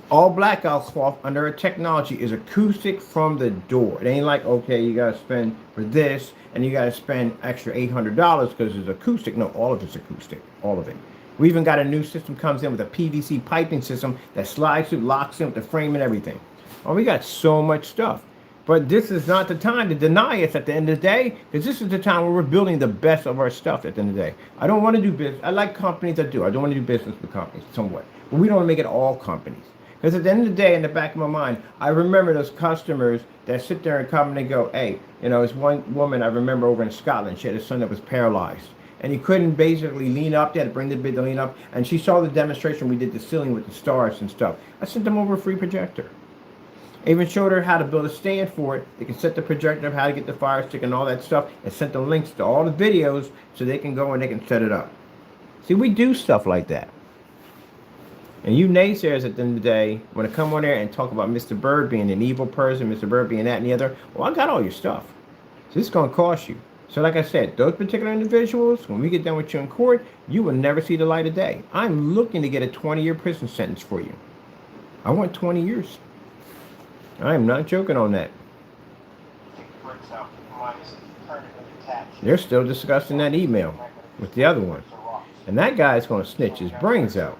all blackout cloth under a technology is acoustic from the door. It ain't like, okay, you gotta spend for this and you gotta spend extra $800 because it's acoustic. No, all of it's acoustic, all of it. We even got a new system comes in with a PVC piping system that slides through, locks in with the frame and everything. Oh, we got so much stuff. But this is not the time to deny us at the end of the day, because this is the time where we're building the best of our stuff at the end of the day. I don't want to do business. I like companies that do. I don't want to do business with companies somewhat. But we don't want to make it all companies. Because at the end of the day, in the back of my mind, I remember those customers that sit there and come and they go, hey, you know, it's one woman I remember over in Scotland. She had a son that was paralyzed. And he couldn't basically lean up. They had to bring the bed to lean up. And she saw the demonstration we did the ceiling with the stars and stuff. I sent them over a free projector. I even showed her how to build a stand for it. They can set the projector up, how to get the fire stick and all that stuff, and sent them links to all the videos so they can go and they can set it up. See, we do stuff like that. And you naysayers at the end of the day want to come on there and talk about Mr. Bird being an evil person, Mr. Bird being that and the other. Well, I got all your stuff. So this is going to cost you. So like I said, those particular individuals, when we get done with you in court, you will never see the light of day. I'm looking to get a 20-year prison sentence for you. I want 20 years. I am not joking on that. They're still discussing that email with the other one. And that guy's going to snitch his brains out.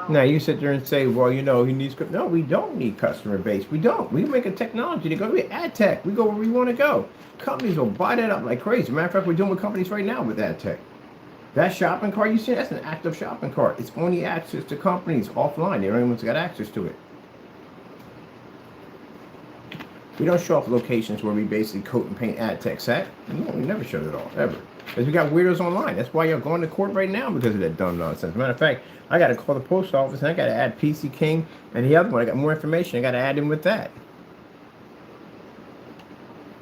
Now you sit there and say, well, you know, he needs... No, we don't need customer base. We don't. We make a technology to go to ad tech. We go where we want to go. Companies will buy that up like crazy. Matter of fact, we're doing with companies right now with ad tech. That shopping cart you see, that's an active shopping cart. It's only access to companies offline. They don't even got access to it. We don't show off locations where we basically coat and paint ad tech set. No, we never showed it all, ever. Because we got weirdos online. That's why you're going to court right now because of that dumb nonsense. Matter of fact, I got to call the post office and I got to add PC King and the other one. I got more information. I got to add in with that.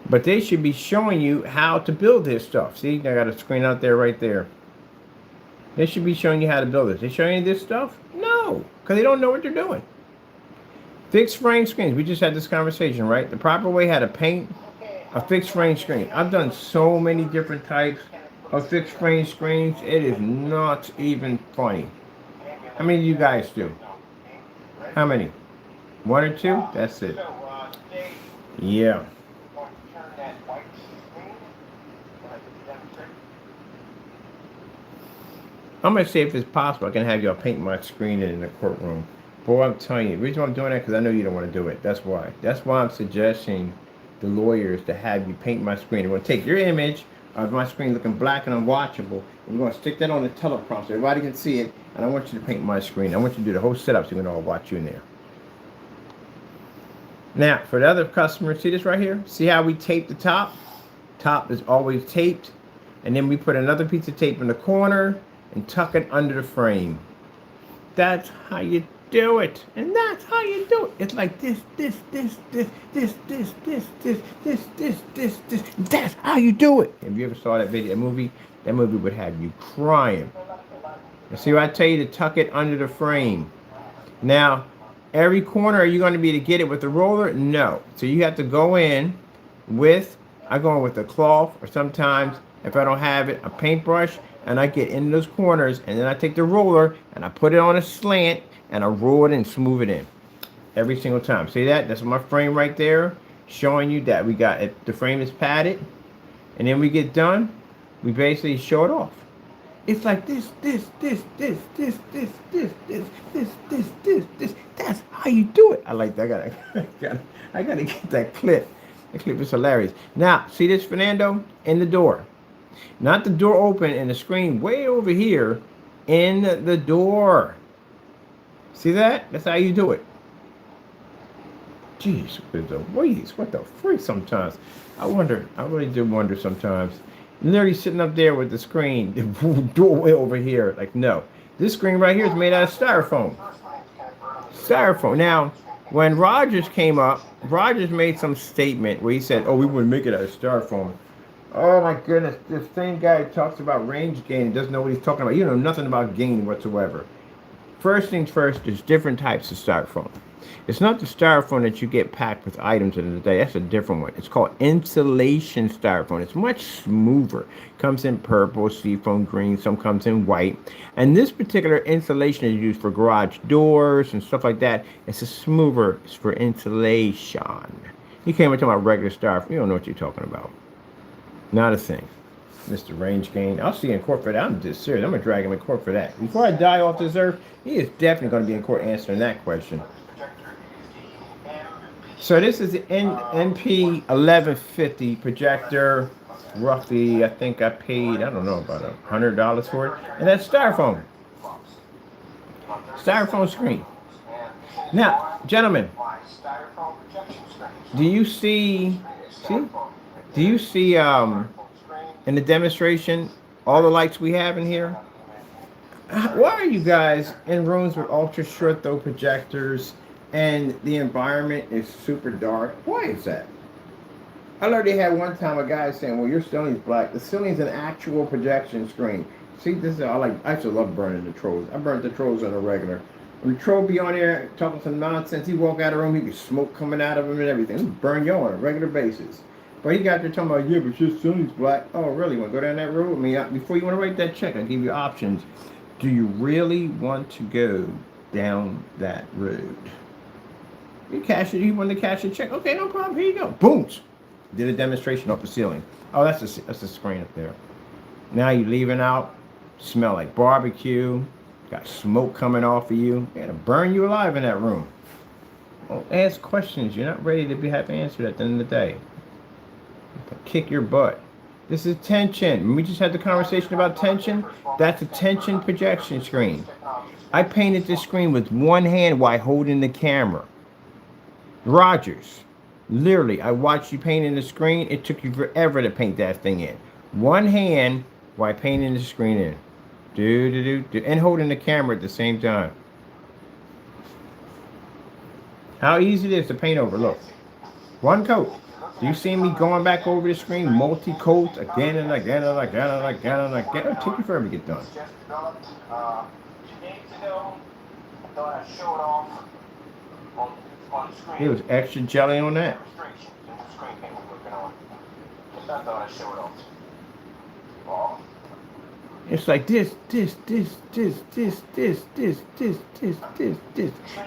But they should be showing you how to build this stuff. See, I got a screen out there right there. They should be showing you how to build it. They showing you this stuff? No, because they don't know what they're doing. Fixed frame screens. We just had this conversation, right? The proper way how to paint a fixed frame screen. I've done so many different types of fixed frame screens. It is not even funny. How many do you guys do? How many? One or two? That's it. Yeah. I'm gonna see if it's possible I can have y'all paint my screen in the courtroom. Boy, I'm telling you, the reason why I'm doing that because I know you don't want to do it. That's why. That's why I'm suggesting the lawyers to have you paint my screen. We're gonna take your image of my screen looking black and unwatchable, and we're gonna stick that on the teleprompter so everybody can see it. And I want you to paint my screen. I want you to do the whole setup so we can all watch you in there. Now, for the other customers, see this right here? See how we tape the top? Top is always taped. And then we put another piece of tape in the corner and tuck it under the frame. That's how you do it. And that's how you do it. It's like this. That's how you do it. If you ever saw that video, that movie would have you crying. And see what I tell you to tuck it under the frame. Now, every corner, are you going to be able to get it with the roller? No. So you have to go in with, I go in with a cloth, or sometimes, if I don't have it, a paintbrush, and I get in those corners, and then I take the roller, and I put it on a slant, and I roll it and smooth it in. Every single time. See that? That's my frame right there, showing you that we got it. The frame is padded, and then we get done, we basically show it off. It's like this. That's how you do it. I like that. I gotta get that clip. That clip is hilarious. Now, see this, Fernando? In the door. Not the door open and the screen way over here in the door. See that? That's how you do it. Jeez, what the freak sometimes. I really do wonder sometimes. Literally sitting up there with the screen, the doorway over here. Like, no. This screen right here is made out of styrofoam. Styrofoam. Now, when Rogers came up, Rogers made some statement where he said, oh, we wouldn't make it out of styrofoam. Oh, my goodness. This same guy talks about range gain and doesn't know what he's talking about. You know nothing about gain whatsoever. First things first, there's different types of styrofoam. It's not the styrofoam that you get packed with items in the day. That's a different one. It's called insulation styrofoam. It's much smoother. Comes in purple, seafoam green, some comes in white. And this particular insulation is used for garage doors and stuff like that. It's a smoother. It's for insulation. You can't even talk about regular styrofoam. You don't know what you're talking about. Not a thing. Mr. Range Gain. I'll see you in court for that. I'm just serious. I'm going to drag him in court for that. Before I die off this earth, he is definitely going to be in court answering that question. So this is the NP 1150 projector. Roughly, I think I paid, I don't know, about $100 for it. And that's styrofoam. Styrofoam screen. Now, gentlemen, do you see in the demonstration all the lights we have in here? Why are you guys in rooms with ultra short throw projectors and the environment is super dark? Why is that? I already had one time a guy saying, well, your ceiling's black. The ceiling's an actual projection screen. See, this is, I used to love burning the trolls. I burnt the trolls on a regular. When the troll be on there talking some nonsense, he walk out of the room, he be smoke coming out of him and everything. He burn you on a regular basis. But he got there talking about, yeah, but your ceiling's black. Oh, really? You want to go down that road? I mean, before you want to write that check, I'll give you options. Do you really want to go down that road? You cash it. You want to cash a check? Okay, no problem. Here you go. Boom. Did a demonstration off the ceiling. Oh, that's the screen up there. Now you're leaving out. Smell like barbecue. Got smoke coming off of you. They're gonna burn you alive in that room. Don't ask questions you're not ready to have answered at the end of the day. Kick your butt. This is tension. We just had the conversation about tension. That's a tension projection screen. I painted this screen with one hand while holding the camera. Rogers, literally, I watched you painting the screen. It took you forever to paint that thing in. One hand while painting the screen in. And holding the camera at the same time. How easy it is to paint over. Look. One coat. Do you see me going back over the screen, multi-coats, again and again and again and again and again? It'll take you forever to get done. There was extra jelly on that. It's like this,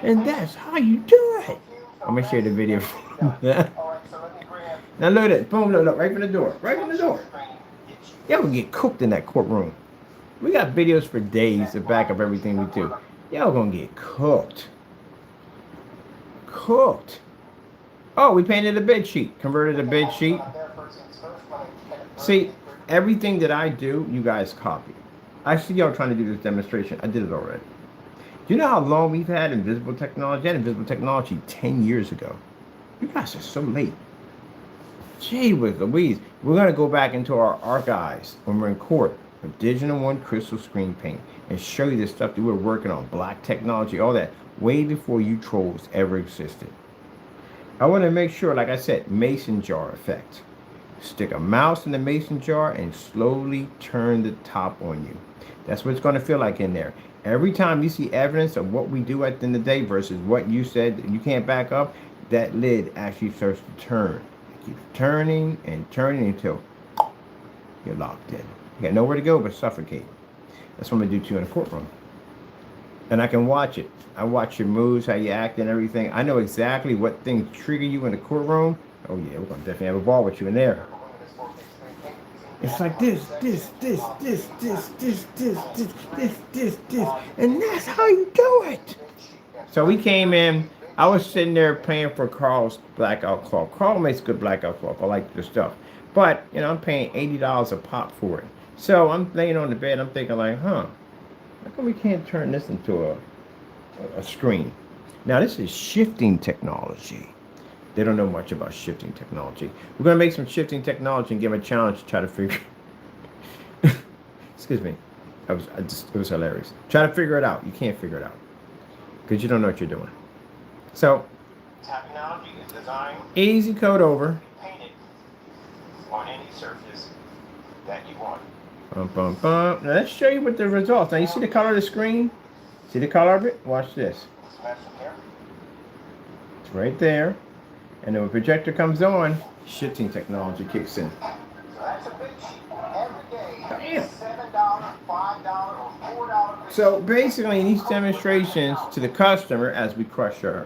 and that's how you do it. I'm gonna share the video. Now look at it. Boom, look, right from the door. Right from the door. Y'all would get cooked in that courtroom. We got videos for days to back up everything we do. Y'all gonna get cooked. Cooked. Oh, we painted a bed sheet, converted a bed sheet. See, everything that I do, you guys copy. I see y'all trying to do this demonstration. I did it already. Do you know how long we've had invisible technology? I had invisible technology 10 years ago. You guys are so late. Gee whiz Louise. We're going to go back into our archives when we're in court of Digital One crystal screen paint and show you the stuff that we're working on, black technology, all that, way before you trolls ever existed. I want to make sure, like I said, mason jar effect. Stick a mouse in the mason jar and slowly turn the top on you. That's what it's going to feel like in there. Every time you see evidence of what we do at the end of the day versus what you said that you can't back up, that lid actually starts to turn. It keeps turning and turning until you're locked in. You got nowhere to go but suffocate. That's what I'm going to do to you in a courtroom. And I can watch it. I watch your moves, how you act and everything. I know exactly what things trigger you in the courtroom. Oh yeah, we're going to definitely have a ball with you in there. It's like this. And that's how you do it. So we came in. I was sitting there paying for Carl's blackout cloth. Carl makes good blackout cloth. I like the stuff. But, you know, I'm paying $80 a pop for it. So I'm laying on the bed. I'm thinking like, how come we can't turn this into a screen? Now, this is shifting technology. They don't know much about shifting technology. We're going to make some shifting technology and give them a challenge to try to figure. Excuse me. It was hilarious. Try to figure it out. You can't figure it out because you don't know what you're doing. So, technology is designed easy code over. Painted on any surface that you want. Now let's show you what the results. Now you see the color of the screen? See the color of it? Watch this. It's right there. And then when the projector comes on, shifting technology kicks in. So that's a big sheet every day. Damn. $7, $5, or $4. So basically, in these demonstrations to the customer, as we crush our,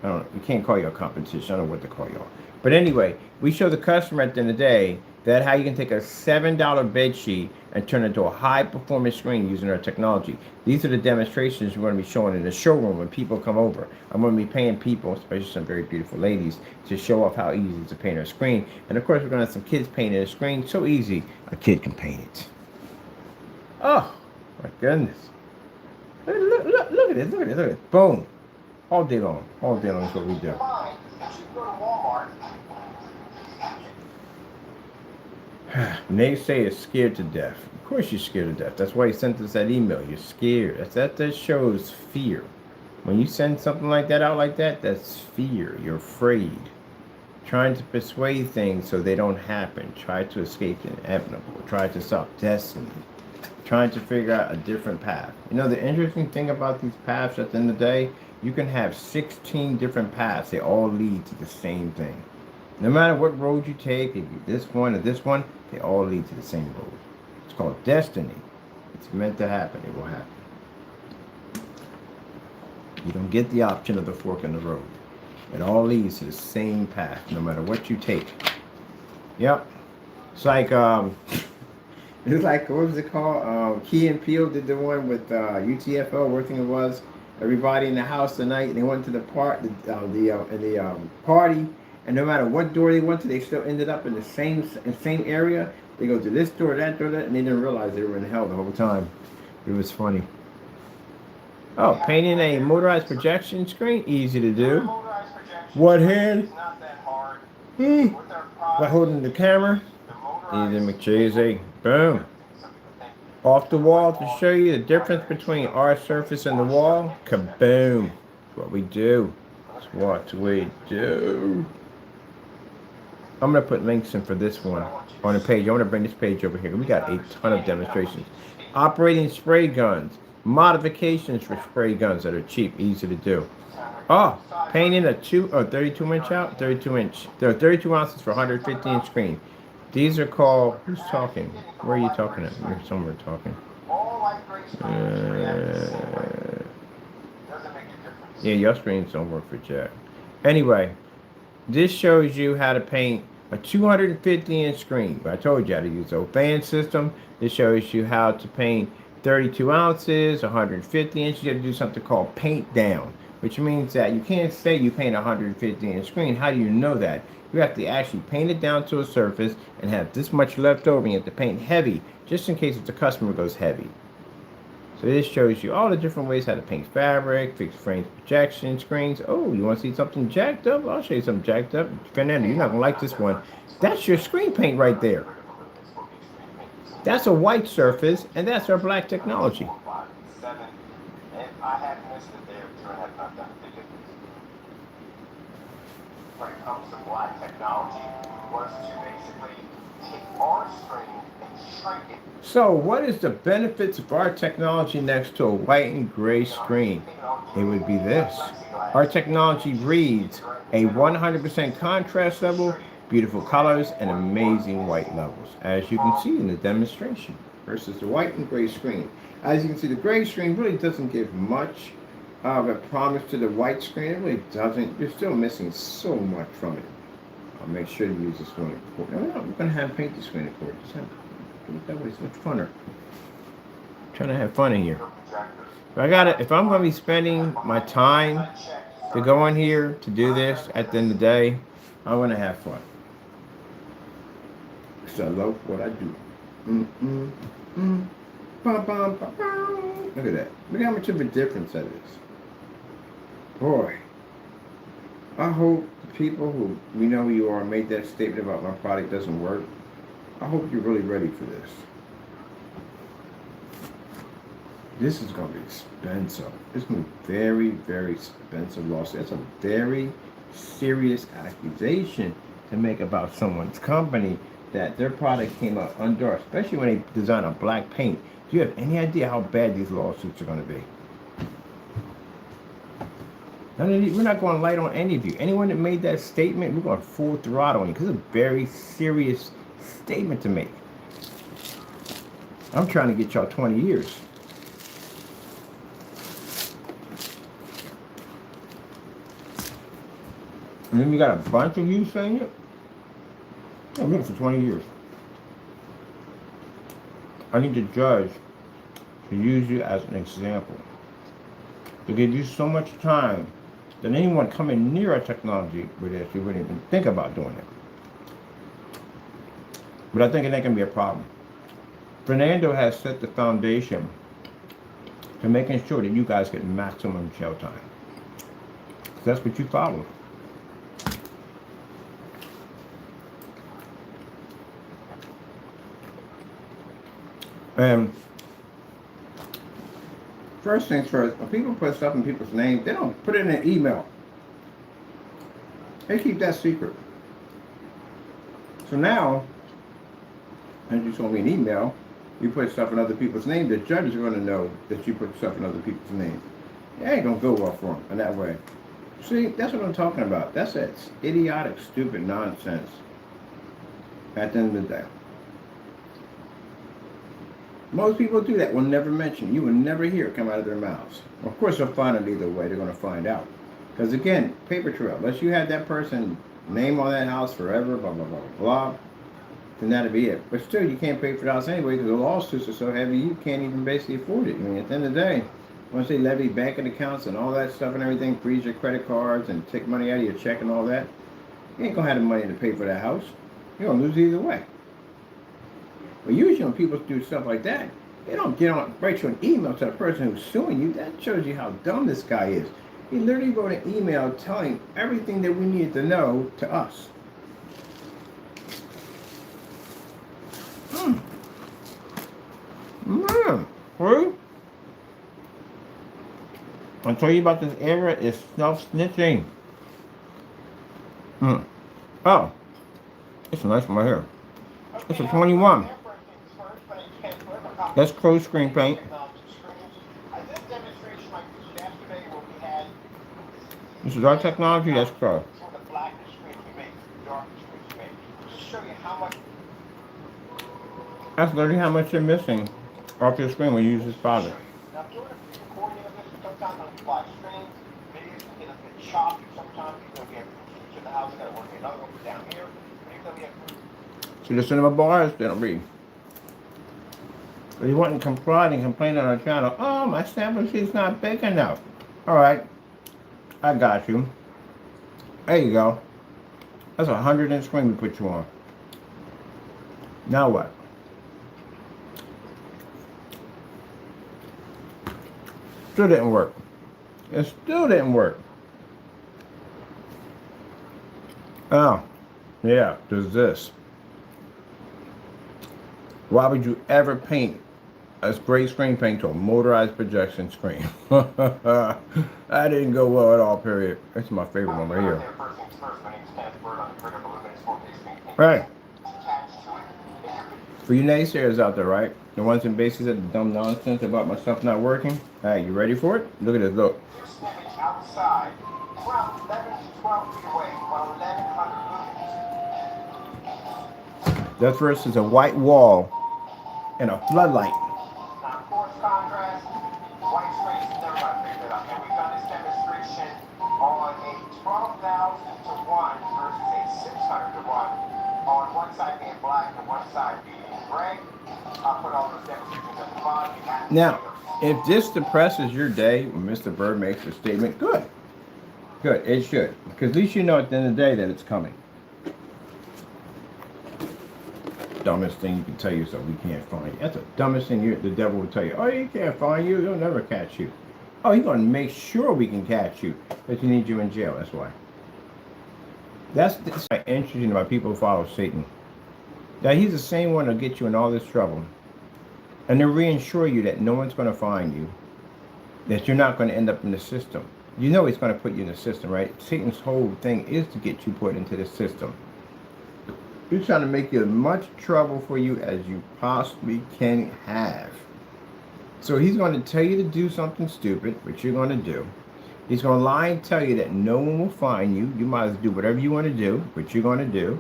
I don't know, we can't call you a competition. I don't know what to call you all. But anyway, we show the customer at the end of the day that how you can take a $7 bed sheet and turn it into a high performance screen using our technology. These are the demonstrations we're going to be showing in the showroom when people come over. I'm going to be paying people, especially some very beautiful ladies, to show off how easy it is to paint our screen. And of course, we're going to have some kids painting a screen. So easy, a kid can paint it. Oh, my goodness. Look at this. Boom. All day long is what we do. They say it's scared to death. Of course you're scared to death. That's why he sent us that email. You're scared. That shows fear. When you send something like that out like that, that's fear. You're afraid. Trying to persuade things so they don't happen. Try to escape the inevitable. Try to stop destiny. Trying to figure out a different path. You know, the interesting thing about these paths at the end of the day, you can have 16 different paths. They all lead to the same thing. No matter what road you take, if you this one or this one, they all lead to the same road. It's called destiny. It's meant to happen. It will happen. You don't get the option of the fork in the road. It all leads to the same path, no matter what you take. Yep. It's like it's like, what was it called? Key and Peele did the one with UTFO. What thing it was? Everybody in the house tonight. They went to the party, and no matter what door they went to, they still ended up in the same area. They go to this door, that door, that, and they didn't realize they were in hell the whole time. It was funny. Oh, painting a motorized projection screen, easy to do. What hand? By holding the camera. Easy McCheesy. Boom. Off the wall to show you the difference between our surface and the wall. Kaboom. That's what we do. That's what we do. I'm going to put links in for this one on the page. I want to bring this page over here. We got a ton of demonstrations. Operating spray guns. Modifications for spray guns that are cheap, easy to do. Oh, painting a 32 inch out? 32 inch. There are 32 ounces for 150 inch screen. These are called, who's talking? Where are you talking at? You're somewhere talking. Yeah, your screens don't work for Jack. Anyway, this shows you how to paint a 250-inch screen. But I told you how to use the fan system. This shows you how to paint 32 ounces, 150 inches. You have to do something called paint down, which means that you can't say you paint a 150-inch screen. How do you know that? You have to actually paint it down to a surface and have this much left over, and you have to paint heavy, just in case if the customer goes heavy. So this shows you all the different ways how to paint fabric, fix frames, projection, screens. Oh, you want to see something jacked up? I'll show you something jacked up. Fernando, you're not going to like this one. That's your screen paint right there. That's a white surface, and that's our black technology. I had missed it there, Trure had not done it. When it comes to black technology, was to basically take our screen and shrink it. So what is the benefits of our technology next to a white and gray screen? It would be this. Our technology reads a 100% contrast level, beautiful colors, and amazing white levels, as you can see in the demonstration, versus the white and gray screen. As you can see, the gray screen really doesn't give much of a promise to the white screen. It really doesn't. You're still missing so much from it. I'll make sure to use the screen. No, I'm going to have paint the screen, of course. That way it's much funner. I'm trying to have fun in here. But if I'm going to be spending my time to go in here to do this at the end of the day, I'm going to have fun. So I love what I do. Look at that. Look how much of a difference that is. Boy, I hope the people who we know who you are made that statement about my product doesn't work. I hope you're really ready for this. This is going to be expensive. It's going to be very, very expensive lawsuit. That's a very serious accusation to make about someone's company that their product came out under, especially when they design a black paint. Do you have any idea how bad these lawsuits are going to be? We're not going light on any of you. Anyone that made that statement, we're going full throttle on you because it's a very serious statement to make. I'm trying to get y'all 20 years. And then we got a bunch of you saying it. I'm looking for 20 years. I need the judge to use you as an example. To give you so much time that anyone coming near our technology with this, you wouldn't even think about doing it. But I think it ain't gonna be a problem. Fernando has set the foundation to making sure that you guys get maximum jail time. That's what you follow. And first things first, when people put stuff in people's names, they don't put it in an email. They keep that secret. So now, as you told me an email, you put stuff in other people's names, the judges are going to know that you put stuff in other people's names. It ain't going to go well for them in that way. See, that's what I'm talking about. That's that idiotic, stupid nonsense at the end of the day. Most people do that. Will never mention. You will never hear it come out of their mouths. Of course, they'll find it either way. They're going to find out. Because again, paper trail. Unless you had that person name on that house forever, blah, blah, blah, blah, then that'd be it. But still, you can't pay for the house anyway because the lawsuits are so heavy, you can't even basically afford it. I mean, at the end of the day, once they levy banking accounts and all that stuff and everything, freeze your credit cards and take money out of your check and all that, you ain't going to have the money to pay for that house. You're going to lose either way. But usually when people do stuff like that, they don't write you an email to the person who's suing you. That shows you how dumb this guy is. He literally wrote an email telling everything that we needed to know to us. Really? I'll tell you about this area is self-snitching. Oh, it's a nice one right here. It's a 21. That's closed screen paint. This is our technology, that's closed. That's literally how much you're missing off your screen when you use this product. Now, during the recording of this, sometimes on the black screen, videos can get a bit choppy. Sometimes you get to the house, got to work another one down here. When you So listen to my bars, then I'll read. If you want to comply and complain on our channel, oh, my sample sheet's not big enough. All right, I got you. There you go. That's 100-inch screen we put you on. Now what? Still didn't work. It still didn't work. Oh, yeah, there's this. Why would you ever paint a spray screen paint to a motorized projection screen? That didn't go well at all, period. That's my favorite one right here. Right. For you naysayers out there, right? The ones in bases that the dumb nonsense about my stuff not working. Hey, you ready for it? Look at this, look. Outside, around 11 to 12 feet away, while 1,100 lumens. That's versus a white wall and a floodlight. Now, of course, contrast, white screens never got picked it up. And we've done this demonstration on a 12,000 to 1 versus a 600 to 1. On one side being black and one side being gray. I'll put all those demonstrations at the bottom. Now, if this depresses your day when Mr. Bird makes a statement, good. Good, it should. Because at least you know at the end of the day that it's coming. Dumbest thing you can tell yourself, we can't find you. That's the dumbest thing the devil will tell you. Oh, he can't find you, he'll never catch you. Oh, he's going to make sure we can catch you, but he needs you in jail, that's why. That's interesting about people who follow Satan. That he's the same one that'll get you in all this trouble. And then reassure you that no one's going to find you. That you're not going to end up in the system. You know he's going to put you in the system, right? Satan's whole thing is to get you put into the system. He's trying to make you as much trouble for you as you possibly can have. So he's going to tell you to do something stupid, which you're going to do. He's going to lie and tell you that no one will find you. You might as well do whatever you want to do, which you're going to do.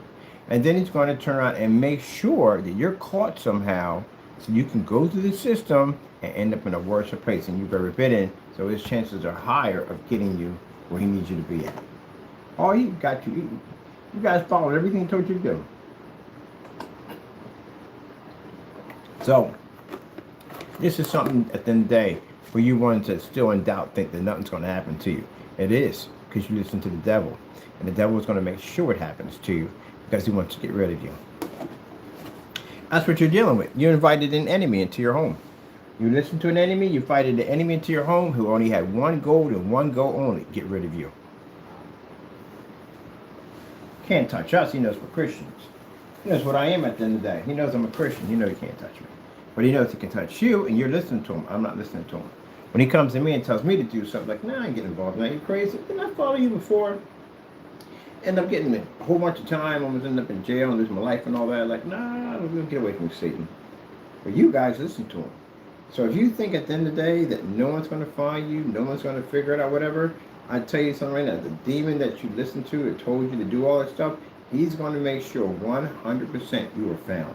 And then he's going to turn around and make sure that you're caught somehow so you can go through the system and end up in a worse place than you've ever been in. So his chances are higher of getting you where he needs you to be at. All he got you guys followed everything he told you to do. So, this is something at the end of the day for you ones that still in doubt think that nothing's going to happen to you. It is, because you listen to the devil. And the devil is going to make sure it happens to you because he wants to get rid of you. That's what you're dealing with. You invited an enemy into your home. You listen to an enemy, you invited the enemy into your home who only had one goal and one goal only, get rid of you. Can't touch us, he knows we're Christians. He knows what I am at the end of the day. He knows I'm a Christian, you know he can't touch me. But he knows he can touch you and you're listening to him. I'm not listening to him. When he comes to me and tells me to do something like, nah, I ain't get involved. Now you crazy? Didn't I follow you before? End up getting a whole bunch of time, almost end up in jail and lose my life and all that. Like, nah, I'm gonna get away from Satan. But you guys listen to him. So if you think at the end of the day that no one's gonna find you, no one's gonna figure it out, whatever, I tell you something right now, the demon that you listened to that told you to do all that stuff, he's gonna make sure 100% you are found.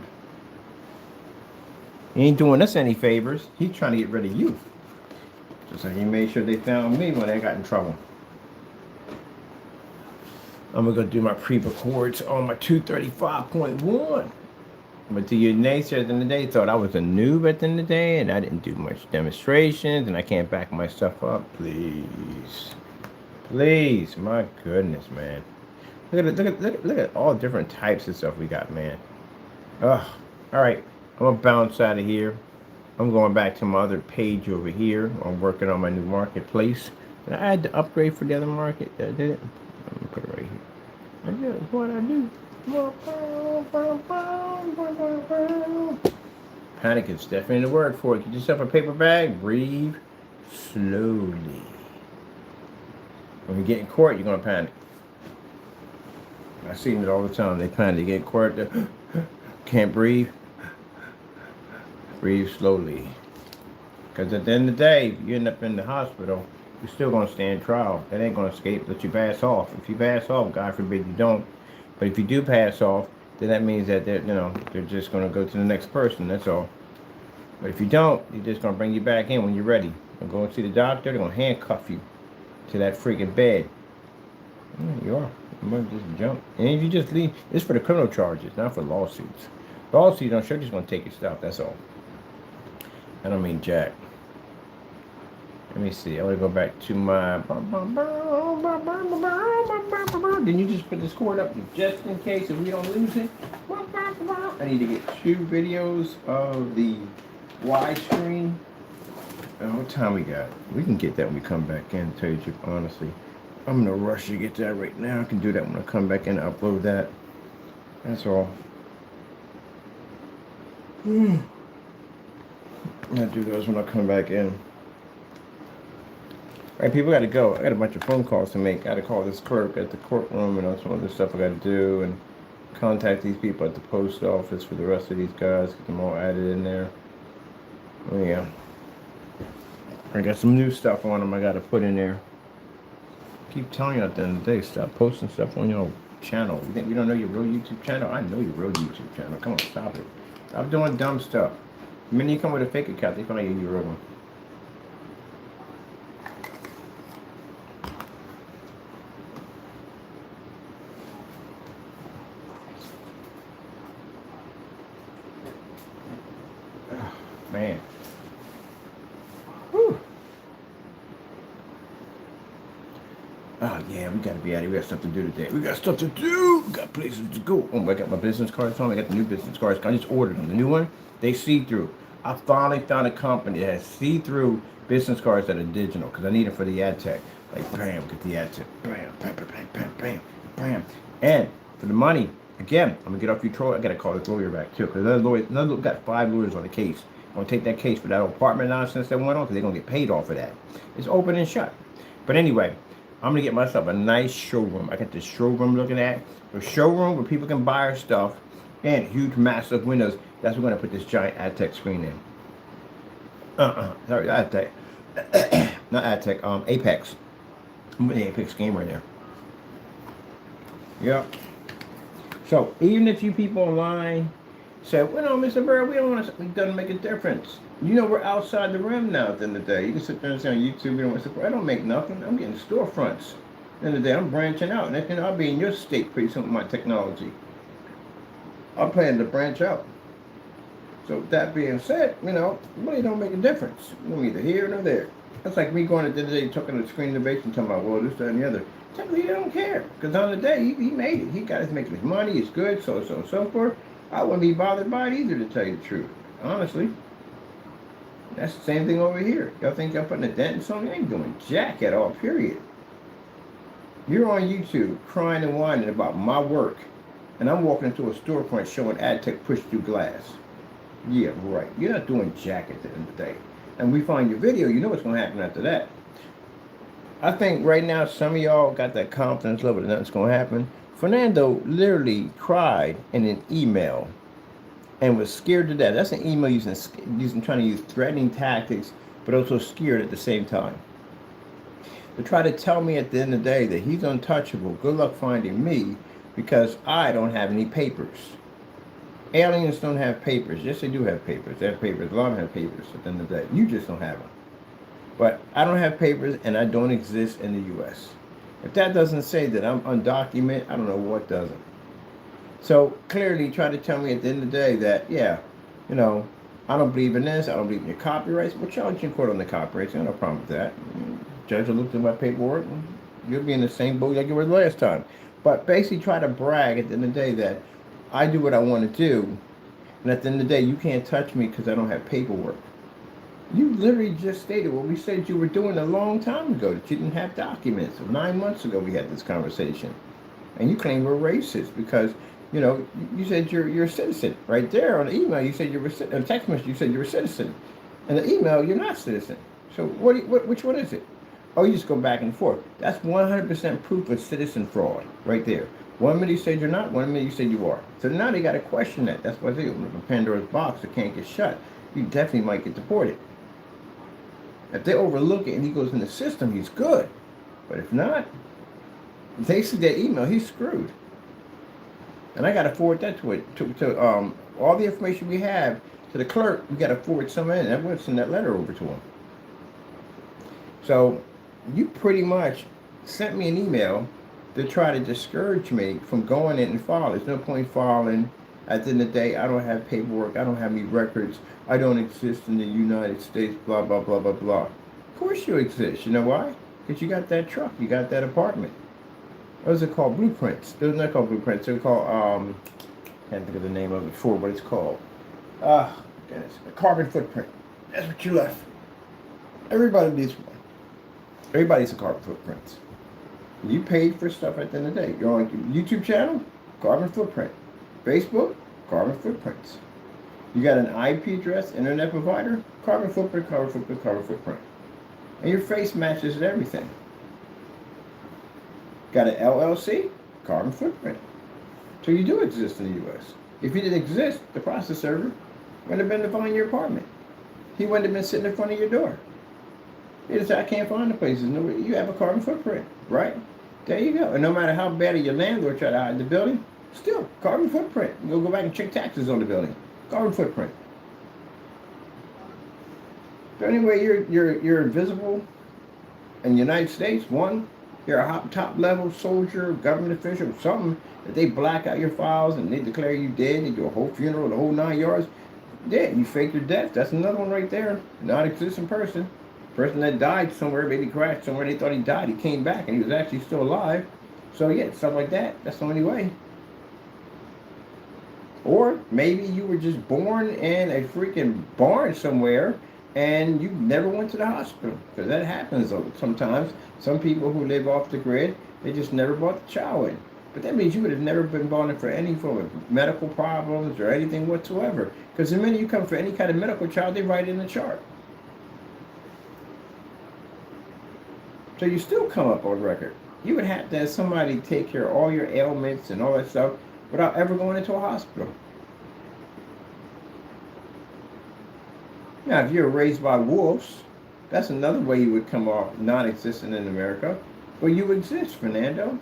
He ain't doing us any favors. He's trying to get rid of you. Just like he made sure they found me when I got in trouble. I'm going to do my pre-records on my 235.1. But to you naysayers at the end of the day thought I was a noob at the end of the day and I didn't do much demonstrations and I can't back my stuff up. Please. Please. My goodness, man. Look at all different types of stuff we got, man. Ugh. All right. I'm going to bounce out of here. I'm going back to my other page over here. I'm working on my new marketplace. And I had to upgrade for the other market. I did it. Let me put it right here. I did what I do. Panic is definitely the word for it. Get yourself a paper bag. Breathe slowly. When you get in court, you're going to panic. I see it all the time. They panic. They get in court. They can't breathe. Breathe slowly. Because at the end of the day, if you end up in the hospital, you're still going to stand trial. That ain't going to escape, let you pass off. If you pass off, God forbid you don't. But if you do pass off, then that means that they're just going to go to the next person. That's all. But if you don't, they're just going to bring you back in when you're ready. You'll go and see the doctor. They're going to handcuff you to that freaking bed. There you are. You might just jump. And if you just leave, it's for the criminal charges, not for lawsuits. Lawsuits, I'm sure just going to take your stuff. That's all. I don't mean jack. Let me see. I want to go back to my. Then you just put this cord up just in case if we don't lose it. I need to get 2 videos of the widescreen. What time we got? We can get that when we come back in, to tell you the truth, honestly. I'm in a rush to get that right now. I can do that when I come back in and upload that. That's all. I'll do those when I come back in. All right, people, got to go. I got a bunch of phone calls to make. I got to call this clerk at the courtroom and some other stuff I got to do, and contact these people at the post office for the rest of these guys, get them all added in there. Oh yeah. I got some new stuff on them I got to put in there. Keep telling you at the end of the day, stop posting stuff on your channel. You think we don't know your real YouTube channel? I know your real YouTube channel. Come on, stop it. Stop doing dumb stuff. The minute you come with a fake account, they find you your real one. Man. Whew. Oh yeah, we gotta be out of here. We got stuff to do today. We got stuff to do. We got places to go. Oh, I got my business cards on. I got the new business cards. I just ordered them. The new one, they see through. I finally found a company that has see-through business cards that are digital because I need them for the ad tech. Like bam, get the ad tech. Bam, bam, bam, bam, bam, bam. And for the money, again, I'm gonna get off your Trure. I gotta call this lawyer back too because another got 5 lawyers on the case. I'm going to take that case for that apartment nonsense that went on because they're going to get paid off of that. It's open and shut. But anyway, I'm going to get myself a nice showroom. I got this showroom looking at. A showroom where people can buy our stuff and huge, massive windows. That's where we're going to put this giant ad tech screen in. Sorry, ad tech. Not ad tech, Apex. I'm in the Apex game right there. Yep. So, even if you people online say, well, no, Mr. Bird, we don't want to, it doesn't make a difference. You know, we're outside the rim now at the end of the day. You can sit there and say on YouTube, you don't want to support. I don't make nothing. I'm getting storefronts. At the end of the day, I'm branching out. And you know, I'll be in your state pretty soon with my technology. I'm planning to branch out. So with that being said, you know, it really don't make a difference. I'm either here or there. That's like me going at the end of the day, talking to the screen debate and talking about, well, this, that, and the other. Technically, he don't care. Because on the day, he made it. He got his making his money. It's good, so forth. I wouldn't be bothered by it either, to tell you the truth. Honestly. That's the same thing over here. Y'all think y'all putting a dent in something? I ain't doing jack at all, period. You're on YouTube crying and whining about my work, and I'm walking into a storefront showing ad tech push through glass. Yeah, right. You're not doing jack at the end of the day. And we find your video, you know what's going to happen after that. I think right now some of y'all got that confidence level that nothing's going to happen. Fernando literally cried in an email and was scared to death. That's an email trying to use threatening tactics, but also scared at the same time. To try to tell me at the end of the day that he's untouchable, good luck finding me, because I don't have any papers. Aliens don't have papers. Yes, they do have papers. They have papers. A lot of them have papers at the end of the day. You just don't have them. But I don't have papers, and I don't exist in the U.S. If that doesn't say that I'm undocumented, I don't know what doesn't. So clearly try to tell me at the end of the day that, yeah, you know, I don't believe in this, I don't believe in your copyrights. Well, challenge you in court on the copyrights. I have no problem with that. Judge will look at my paperwork, and you'll be in the same boat like you were the last time. But basically try to brag at the end of the day that I do what I want to do, and at the end of the day, you can't touch me because I don't have paperwork. You literally just stated what we said you were doing a long time ago, that you didn't have documents. 9 months ago we had this conversation. And you claim we're racist because, you know, you said you're a citizen. Right there on the email, you said you're a citizen. On the text message, you said you're a citizen. In the email, you're not a citizen. So which one is it? Oh, you just go back and forth. That's 100% proof of citizen fraud right there. 1 minute you said you're not, 1 minute you said you are. So now they got to question that. That's why they open up a Pandora's box that can't get shut. You definitely might get deported. If they overlook it and he goes in the system, he's good. But if not, if they see that email, he's screwed. And I got to forward that to all the information we have to the clerk. We got to forward some in. I'm going to send that letter over to him. So you pretty much sent me an email to try to discourage me from going in and filing. There's no point filing. At the end of the day, I don't have paperwork. I don't have any records. I don't exist in the United States, blah, blah, blah, blah, blah. Of course you exist. You know why? Because you got that truck. You got that apartment. What is it called? Blueprints. They're not called blueprints. They're called, can't think of the name of it before, what it's called. Goodness, a carbon footprint. That's what you left. Everybody needs one. Everybody's a carbon footprint. You paid for stuff at the end of the day. You're on YouTube channel, carbon footprint. Facebook, carbon footprints. You got an IP address, internet provider, carbon footprint, carbon footprint, carbon footprint. And your face matches everything. Got an LLC, carbon footprint. So you do exist in the US. If you didn't exist, the process server wouldn't have been to find your apartment. He wouldn't have been sitting in front of your door. He just said, I can't find the places. No, you have a carbon footprint, right? There you go. And no matter how bad your landlord tried to hide the building, still, carbon footprint. You'll go back and check taxes on the building. Carbon footprint. So anyway, you're invisible in the United States. One, you're a top level soldier, government official, something that they black out your files and they declare you dead. They do a whole funeral, the whole 9 yards. Dead. You fake your death. That's another one right there. Non-existent person. Person that died somewhere, maybe crashed somewhere. They thought he died. He came back and he was actually still alive. So yeah, stuff like that. That's the only way. Or maybe you were just born in a freaking barn somewhere and you never went to the hospital. Because that happens sometimes. Some people who live off the grid, they just never brought the child in. But that means you would have never been born in for any form of medical problems or anything whatsoever. Because the minute you come for any kind of medical child, they write it in the chart. So you still come up on record. You would have to have somebody take care of all your ailments and all that stuff without ever going into a hospital. Now, if you're raised by wolves, that's another way you would come off non-existent in America. Well, you exist, Fernando.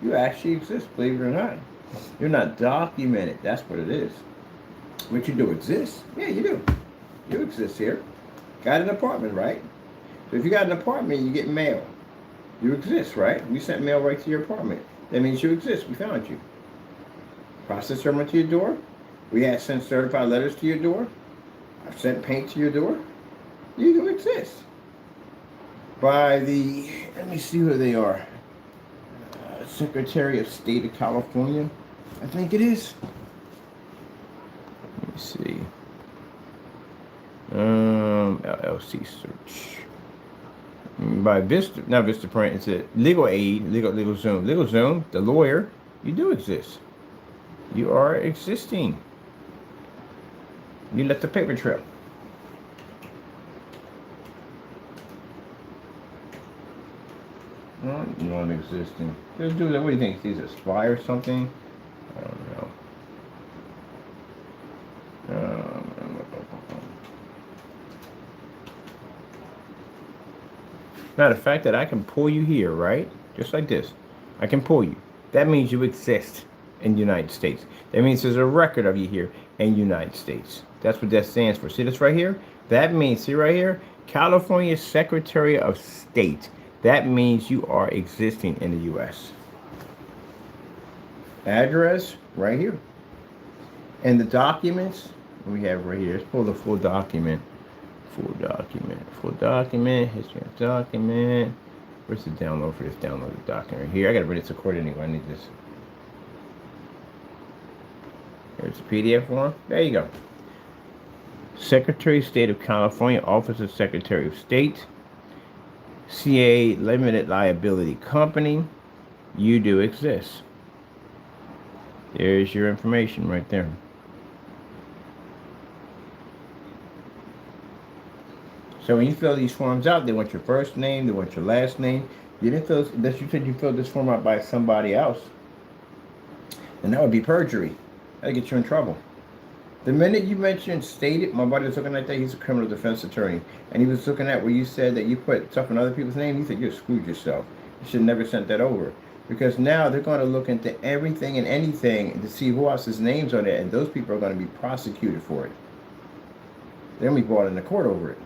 You actually exist, believe it or not. You're not documented. That's what it is. What you do exist. Yeah, you do. You exist here. Got an apartment, right? So if you got an apartment, you get mail. You exist, right? We sent mail right to your apartment. That means you exist. We found you. Process server to your door. We had sent certified letters to your door. I've sent paint to your door. You do exist. By the, let me see who they are. Secretary of State of California. I think it is. Let me see. LLC search. By Vista, not Vistaprint, it's a legal aid, legal Zoom. Legal Zoom, the lawyer, you do exist. You are existing. You left the paper trail. Non-existing. Just do that. What do you think? He's a spy or something? I don't know. Now, the fact that I can pull you here, right? Just like this. I can pull you. That means you exist in the United States. That means there's a record of you here in the United States. That's what that stands for. See this right here? That means, see right here? California Secretary of State. That means you are existing in the U.S. Address, right here. And the documents, we have right here. Let's pull the full document. Full document, history of document. Where's the download for this downloaded document? Here, I gotta read this recorded anyway. I need this. Here's the PDF form. There you go. Secretary of State of California, Office of Secretary of State, CA Limited Liability Company. You do exist. There's your information right there. So when you fill these forms out, they want your first name, they want your last name. You didn't fill this, you said you filled this form out by somebody else. And that would be perjury. That'd get you in trouble. The minute you mentioned stated, my buddy was looking at that, he's a criminal defense attorney. And he was looking at where you said that you put stuff in other people's name, he said you screwed yourself. You should never sent that over. Because now they're going to look into everything and anything to see who else's names on it, and those people are going to be prosecuted for it. They're going to be brought into court over it.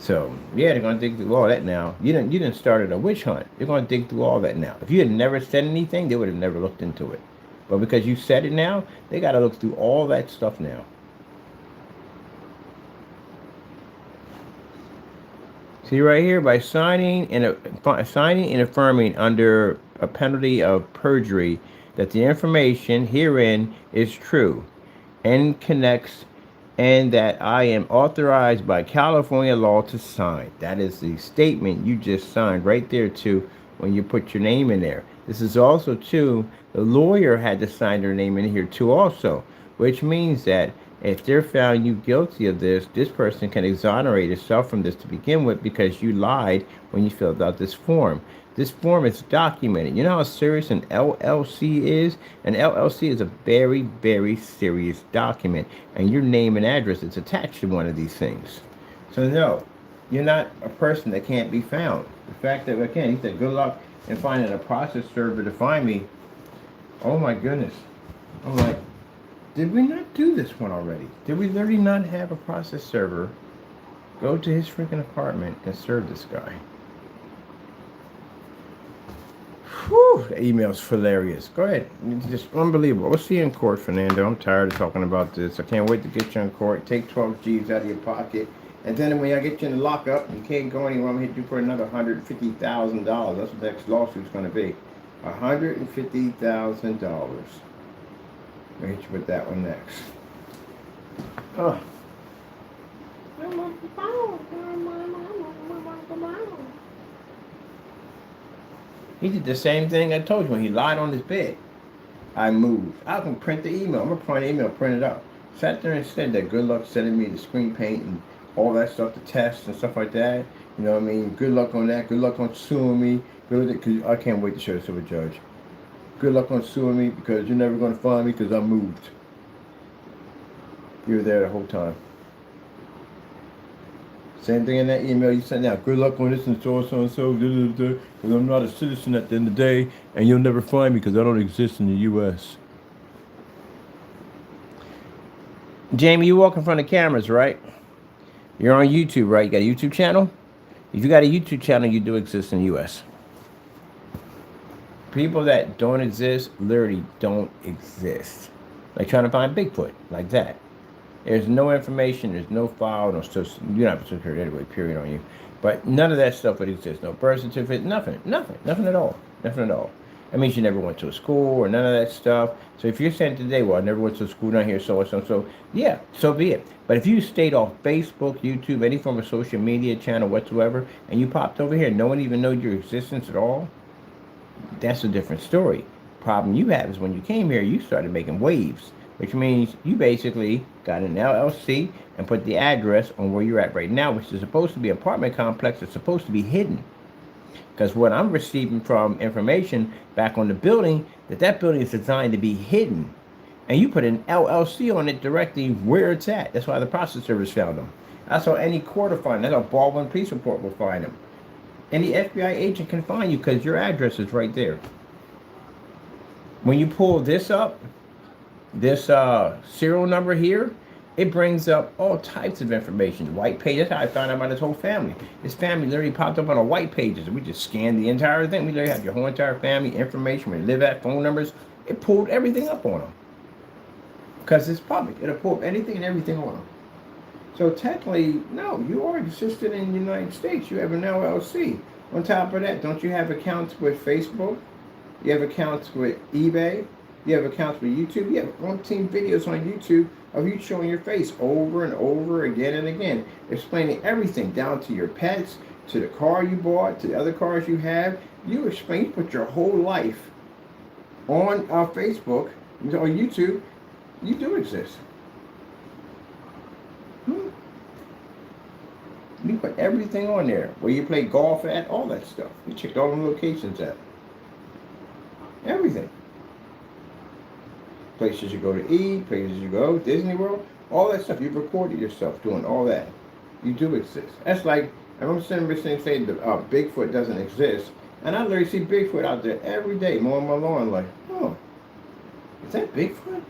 So yeah, they're gonna dig through all that now. You didn't started a witch hunt. They're gonna dig through all that now. If you had never said anything, they would have never looked into it. But because you said it now, they gotta look through all that stuff now. See right here, by signing and affirming under a penalty of perjury that the information herein is true and connects, and that I am authorized by California law to sign. That is the statement you just signed right there too when you put your name in there. This is also too, the lawyer had to sign their name in here too also, which means that if they're found you guilty of this, this person can exonerate itself from this to begin with because you lied when you filled out this form. This form is documented. You know how serious an LLC is? An LLC is a very, very serious document, and your name and address is attached to one of these things. So no, you're not a person that can't be found. The fact that, again, he said, good luck in finding a process server to find me. Oh my goodness. I'm like, did we not do this one already? Did we literally not have a process server go to his freaking apartment and serve this guy? Whew, the email's hilarious. Go ahead. It's just unbelievable. We'll see you in court, Fernando. I'm tired of talking about this. I can't wait to get you in court. Take 12 G's out of your pocket. And then when I get you in the lockup, you can't go anywhere. I'm going to hit you for another $150,000. That's what the next lawsuit's going to be. $150,000. I'll hit you with that one next. Oh. He did the same thing I told you when he lied on his bed. I moved. I can print the email. I'm going to print the email, print it out. Sat there and said that good luck sending me the screen paint and all that stuff, the tests and stuff like that. You know what I mean? Good luck on that. Good luck on suing me. Cause I can't wait to show this to a judge. Good luck on suing me because you're never going to find me because I moved. You were there the whole time. Same thing in that email you sent out. Good luck on this and so and so. Because I'm not a citizen at the end of the day, and you'll never find me because I don't exist in the U.S. Jamie, you walk in front of cameras, right? You're on YouTube, right? You got a YouTube channel? If you got a YouTube channel, you do exist in the U.S. People that don't exist literally don't exist. Like trying to find Bigfoot, like that. There's no information, there's no file, no social, you don't have a security anyway, period on you. But none of that stuff would exist. No birth certificate, nothing at all. Nothing at all. That means you never went to a school or none of that stuff. So if you're saying today, well, I never went to school down here, so and so, so yeah, so be it. But if you stayed off Facebook, YouTube, any form of social media channel whatsoever, and you popped over here, no one even knows your existence at all, that's a different story. Problem you have is when you came here, you started making waves, which means you basically got an LLC and put the address on where you're at right now, which is supposed to be an apartment complex. It's supposed to be hidden. Because what I'm receiving from information back on the building, that building is designed to be hidden. And you put an LLC on it directly where it's at. That's why the process service found them. That's how any court will find them. That's how Baldwin Police Report will find them. Any FBI agent can find you because your address is right there. When you pull this up, this serial number here, it brings up all types of information. White page, that's how I found out about his whole family. His family literally popped up on a white pages. We just scanned the entire thing. We literally have your whole entire family information, where they live at, phone numbers. It pulled everything up on them. Because it's public. It'll pull up anything and everything on them. So technically, no, you are existing in the United States. You have an LLC. On top of that, don't you have accounts with Facebook? You have accounts with eBay? You have accounts with YouTube? You have umpteen videos on YouTube of you showing your face over and over again and again, explaining everything down to your pets, to the car you bought, to the other cars you have. You explain, you put your whole life on Facebook or YouTube. You do exist. You put everything on there. Where you play golf at, all that stuff. You checked all the locations at. Everything. Places you go to eat, places you go, Disney World, all that stuff. You've recorded yourself doing all that. You do exist. That's like, I remember saying that Bigfoot doesn't exist. And I literally see Bigfoot out there every day mowing my lawn like, oh, is that Bigfoot?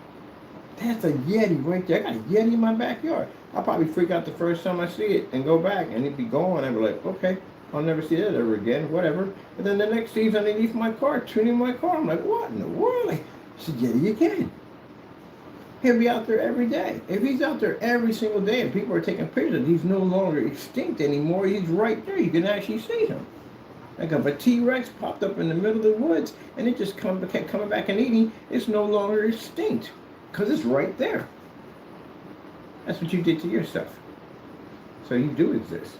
That's a Yeti right there. I got a Yeti in my backyard. I'll probably freak out the first time I see it and go back and it'd be gone. I'd be like, okay, I'll never see that ever again, whatever. And then the next day he's underneath my car, tuning my car. I'm like, what in the world? Like, I said, yeah, you can. He'll be out there every day. If he's out there every single day and people are taking pictures, he's no longer extinct anymore. He's right there. You can actually see him. Like if a T-Rex popped up in the middle of the woods and it just kept coming back and eating, it's no longer extinct because it's right there. That's what you did to yourself. So you do exist.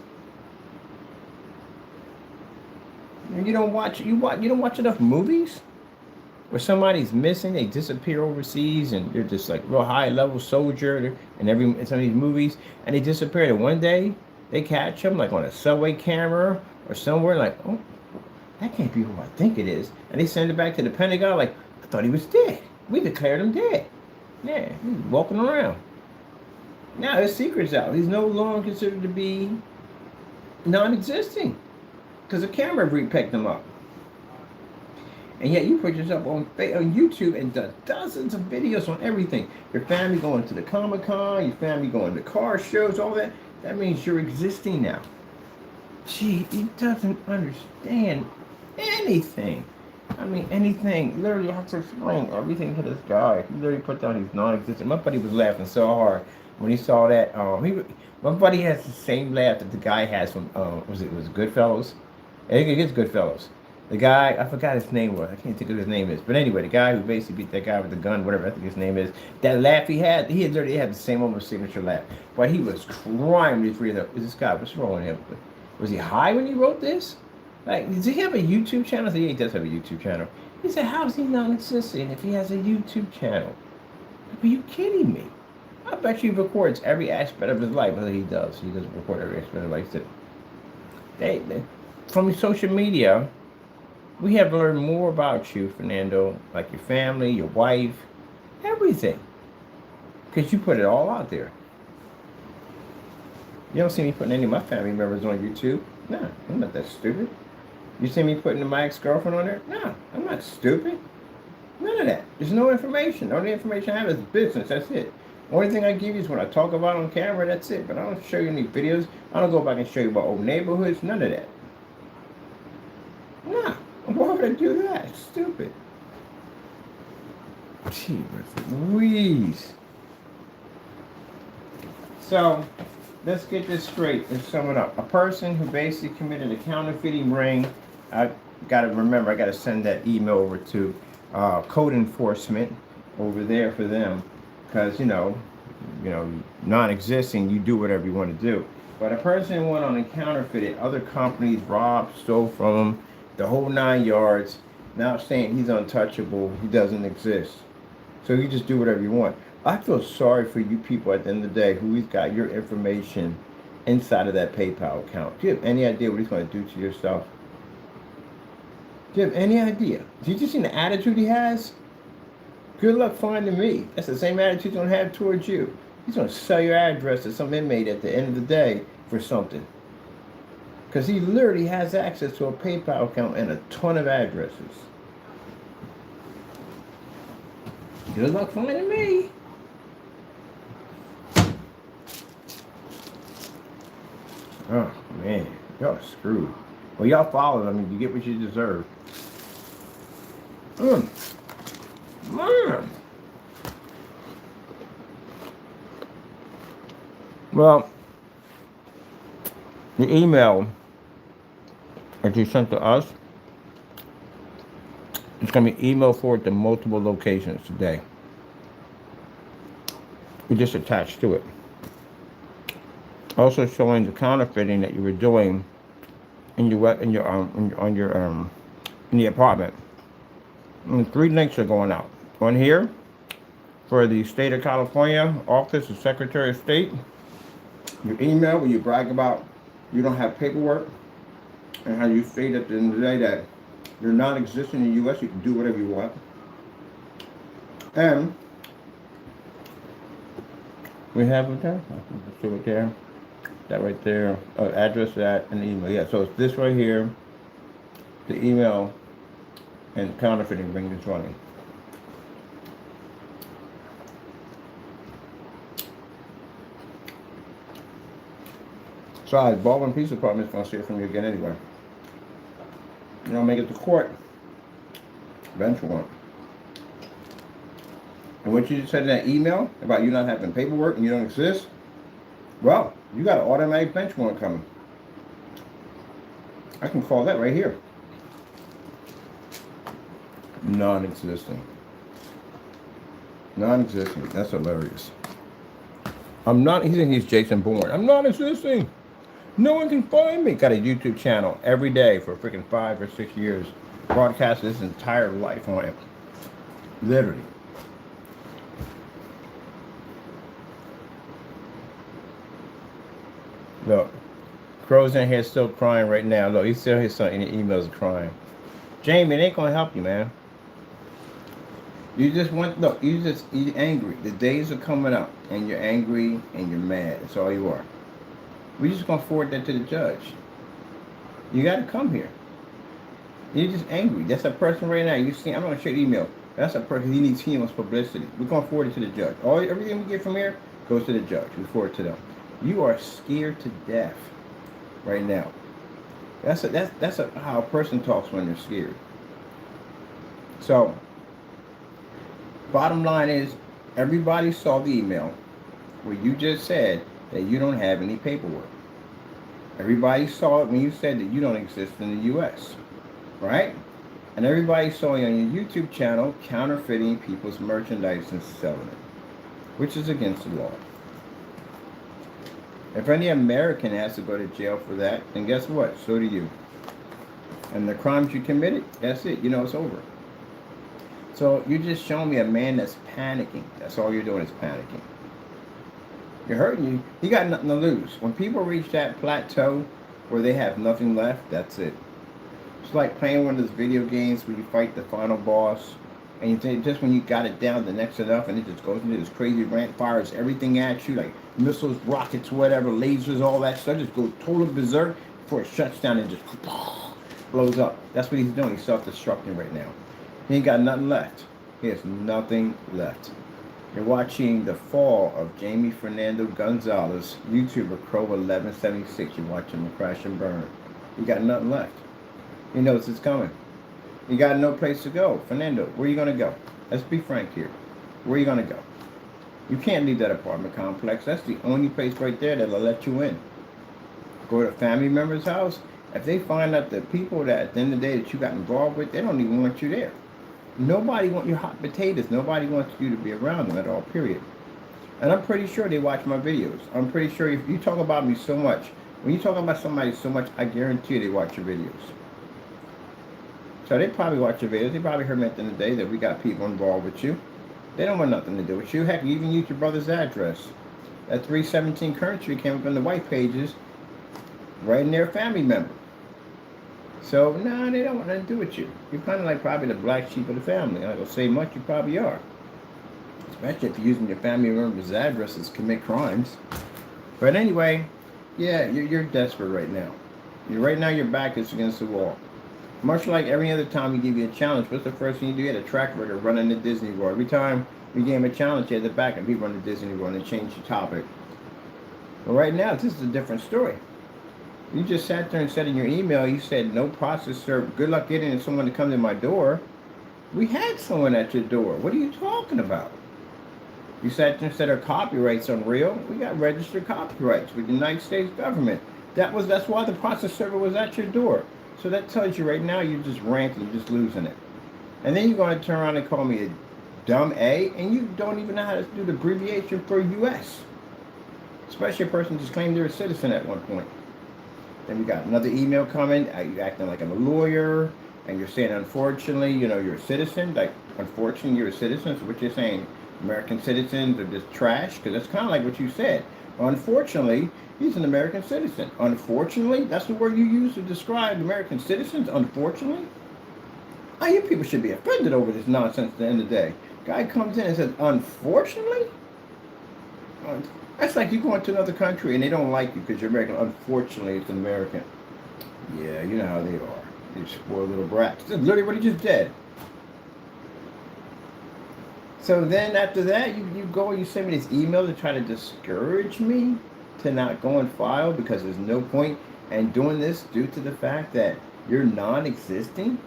And you don't watch enough movies where somebody's missing, they disappear overseas, and they're just like real high level soldier in some of these movies, and they disappear. And one day they catch them like on a subway camera or somewhere, like, oh, that can't be who I think it is, and they send it back to the Pentagon. Like, I thought he was dead. We declared him dead. Yeah, he's walking around. Now his secret's out. He's no longer considered to be non-existing because the camera picked him up. And yet you put yourself on YouTube and done dozens of videos on everything. Your family going to the Comic-Con, your family going to car shows, all that. That means you're existing now. Gee, he doesn't understand anything. I mean, anything. Literally, I have to explain everything to this guy. He literally put down he's non-existent. My buddy was laughing so hard when he saw that. My buddy has the same laugh that the guy has from, was it Goodfellas? I think it is Goodfellas. The guy, I forgot his name was. I can't think of his name is. But anyway, the guy who basically beat that guy with the gun, whatever I think his name is, that laugh he had literally had the same almost signature laugh. But he was crying when he freed up. Is this guy, what's wrong with him? Was he high when he wrote this? Like, does he have a YouTube channel? I said, yeah, he does have a YouTube channel. He said, how is he non-existent if he has a YouTube channel? Are you kidding me? I bet you he records every aspect of his life. Well, he does. He does record every aspect of his life. They, from social media, we have learned more about you, Fernando, like your family, your wife, everything. Because you put it all out there. You don't see me putting any of my family members on YouTube. No, I'm not that stupid. You see me putting my ex-girlfriend on there? No, I'm not stupid. None of that. There's no information. The only information I have is business. That's it. The only thing I give you is when I talk about on camera, that's it. But I don't show you any videos. I don't go back and show you about old neighborhoods. None of that. Nah. Why would I do that? It's stupid. Gee, Louise. So, let's get this straight and sum it up. A person who basically committed a counterfeiting ring. I got to remember, I got to send that email over to code enforcement over there for them. Because, you know, non-existing, you do whatever you want to do. But a person went on and counterfeited, other companies robbed, stole from them, the whole 9 yards, now saying he's untouchable, he doesn't exist. So you just do whatever you want. I feel sorry for you people at the end of the day who's got your information inside of that PayPal account. Do you have any idea what he's going to do to yourself? Do you have any idea? Did you just see the attitude he has? Good luck finding me. That's the same attitude he's going to have towards you. He's going to sell your address to some inmate at the end of the day for something. Because he literally has access to a PayPal account and a ton of addresses. Good luck finding me. Oh, man. Y'all screwed. Well, y'all followed him. You get what you deserve. Man. Well, the email that you sent to us, it's going to be emailed forward to multiple locations today. We just attached to it. Also showing the counterfeiting that you were doing in the apartment. And 3 links are going out. One here for the state of California Office of Secretary of State. Your email where you brag about you don't have paperwork and how you state at the end of the day that you're non-existent in the U.S. You can do whatever you want. And we have it there. Let's do it there. That right there. Address that and email. Yeah, so it's this right here. The email and counterfeiting ring is running. Besides, Baldwin Police Department is going to see it from you again anyway. You don't make it to court. Bench warrant. And what you just said in that email about you not having paperwork and you don't exist, well, you got an automatic bench warrant coming. I can call that right here. Non-existing. Non-existent. That's hilarious. I'm not, he's Jason Bourne. I'm non-existing. No one can find me. Got a YouTube channel every day for freaking 5 or 6 years. Broadcast his entire life on it. Literally. Look. Crow's in here still crying right now. Look, he's still his son in the emails crying. Jamie, it ain't gonna help you, man. You just want, look, you're angry. The days are coming up and you're angry and you're mad. That's all you are. We're just gonna forward that to the judge. You gotta come here. You're just angry. That's a person right now. You see, I'm gonna share the email. That's a person, he needs publicity. We're gonna forward it to the judge. Everything we get from here goes to the judge. We forward it to them. You are scared to death right now. That's how a person talks when they're scared. So, bottom line is, everybody saw the email where you just said that you don't have any paperwork. Everybody saw it when you said that you don't exist in the U.S., right? And everybody saw you on your YouTube channel counterfeiting people's merchandise and selling it, which is against the law. If any American has to go to jail for that, then guess what? So do you. And the crimes you committed, that's it. You know it's over. So you're just showing me a man that's panicking. That's all you're doing is panicking. You're hurting you. You got nothing to lose. When people reach that plateau where they have nothing left, that's it. It's like playing one of those video games where you fight the final boss, and you think just when you got it down to next enough, and it just goes into this crazy rant, fires everything at you, like missiles, rockets, whatever, lasers, all that stuff, just goes total berserk before it shuts down and just blows up. That's what he's doing. He's self-destructing right now. He ain't got nothing left. He has nothing left. You're watching the fall of Jamie Fernando Gonzalez, YouTuber Crow 1176. You're watching him crash and burn. You got nothing left. He knows it's coming. You got no place to go. Fernando, where are you going to go? Let's be frank here. Where are you going to go? You can't leave that apartment complex. That's the only place right there that'll let you in. Go to a family member's house. If they find out the people that at the end of the day that you got involved with, they don't even want you there. Nobody wants your hot potatoes. Nobody wants you to be around them at all, period. And I'm pretty sure they watch my videos. I'm pretty sure if you talk about me so much, when you talk about somebody so much, I guarantee you they watch your videos. So they probably watch your videos. They probably heard me at the end of the day that we got people involved with you. They don't want nothing to do with you. Heck, you even use your brother's address. That 317 Current Street came up in the white pages, right in their family member. So, no, they don't want nothing to do with you. You're kind of like probably the black sheep of the family. I don't say much, you probably are. Especially if you're using your family member's addresses to commit crimes. But anyway, yeah, you're desperate right now. Right now your back is against the wall. Much like every other time we give you a challenge, what's the first thing you do? You had a track record running the Disney World. Every time we gave him a challenge, you had the back and people run the Disney World and they change the topic. But right now, this is a different story. You just sat there and said in your email, you said, no process served. Good luck getting someone to come to my door. We had someone at your door. What are you talking about? You sat there and said our copyright's unreal. We got registered copyrights with the United States government. That's why the process server was at your door. So that tells you right now you're just ranting, you're just losing it. And then you're going to turn around and call me a dumb A, and you don't even know how to do the abbreviation for U.S. Especially a person just claimed they're a citizen at one point. Then we got another email coming. You're acting like I'm a lawyer, and you're saying, unfortunately, you're a citizen. Like, unfortunately, you're a citizen. So what you're saying, American citizens are just trash? Because that's kind of like what you said. Unfortunately, he's an American citizen. Unfortunately, that's the word you use to describe American citizens. Unfortunately, you people should be offended over this nonsense at the end of the day. Guy comes in and says, unfortunately? That's like you going to another country and they don't like you because you're American. Unfortunately, it's an American. Yeah, you know how they are. You spoiled little brats. That's literally what he just did. So then after that, you go and you send me this email to try to discourage me to not go and file because there's no point in doing this due to the fact that you're non-existing?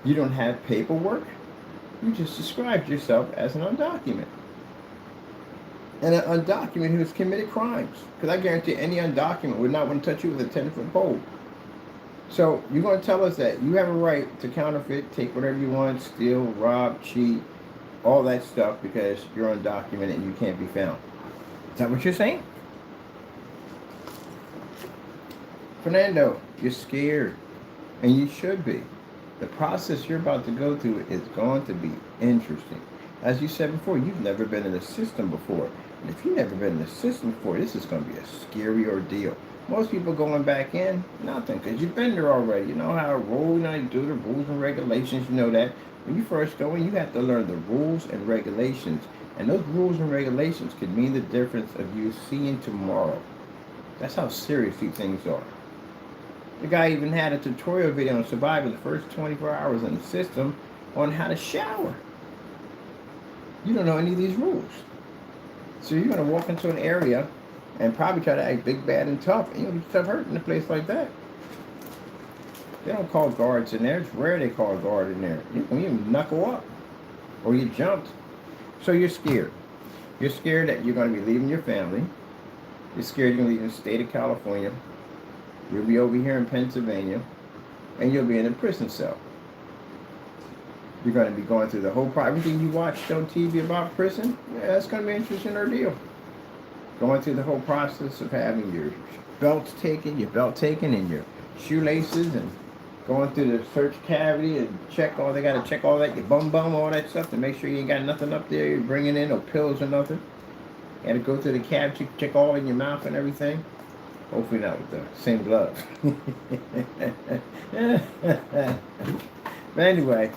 You don't have paperwork? You just described yourself as an undocumented. And an undocumented who has committed crimes. Because I guarantee any undocumented would not want to touch you with a 10-foot pole. So you're going to tell us that you have a right to counterfeit, take whatever you want, steal, rob, cheat, all that stuff because you're undocumented and you can't be found. Is that what you're saying? Fernando, you're scared. And you should be. The process you're about to go through is going to be interesting. As you said before, you've never been in the system before. And if you've never been in the system before, this is going to be a scary ordeal. Most people going back in, nothing, because you've been there already. You know how it rolls, you know, you do the rules and regulations, you know that. When you first go in, you have to learn the rules and regulations. And those rules and regulations can mean the difference of you seeing tomorrow. That's how serious these things are. The guy even had a tutorial video on surviving the first 24 hours in the system on how to shower. You don't know any of these rules. So you're going to walk into an area and probably try to act big, bad, and tough. And you'll be tough hurt in a place like that. They don't call guards in there. It's rare they call a guard in there. You knuckle up. Or you jumped. So you're scared. You're scared that you're going to be leaving your family. You're scared you're going to leave the state of California. You'll be over here in Pennsylvania. And you'll be in a prison cell. You're going to be going through the whole everything you watched on TV about prison. Yeah, that's going to be an interesting ordeal. Going through the whole process of having your belts taken, your belt taken, and your shoelaces, and going through the search cavity and check all. They got to check all that, your bum, all that stuff to make sure you ain't got nothing up there you're bringing in, no pills or nothing. You got to go through the cavity, check all in your mouth and everything. Hopefully not with the same gloves. But anyway.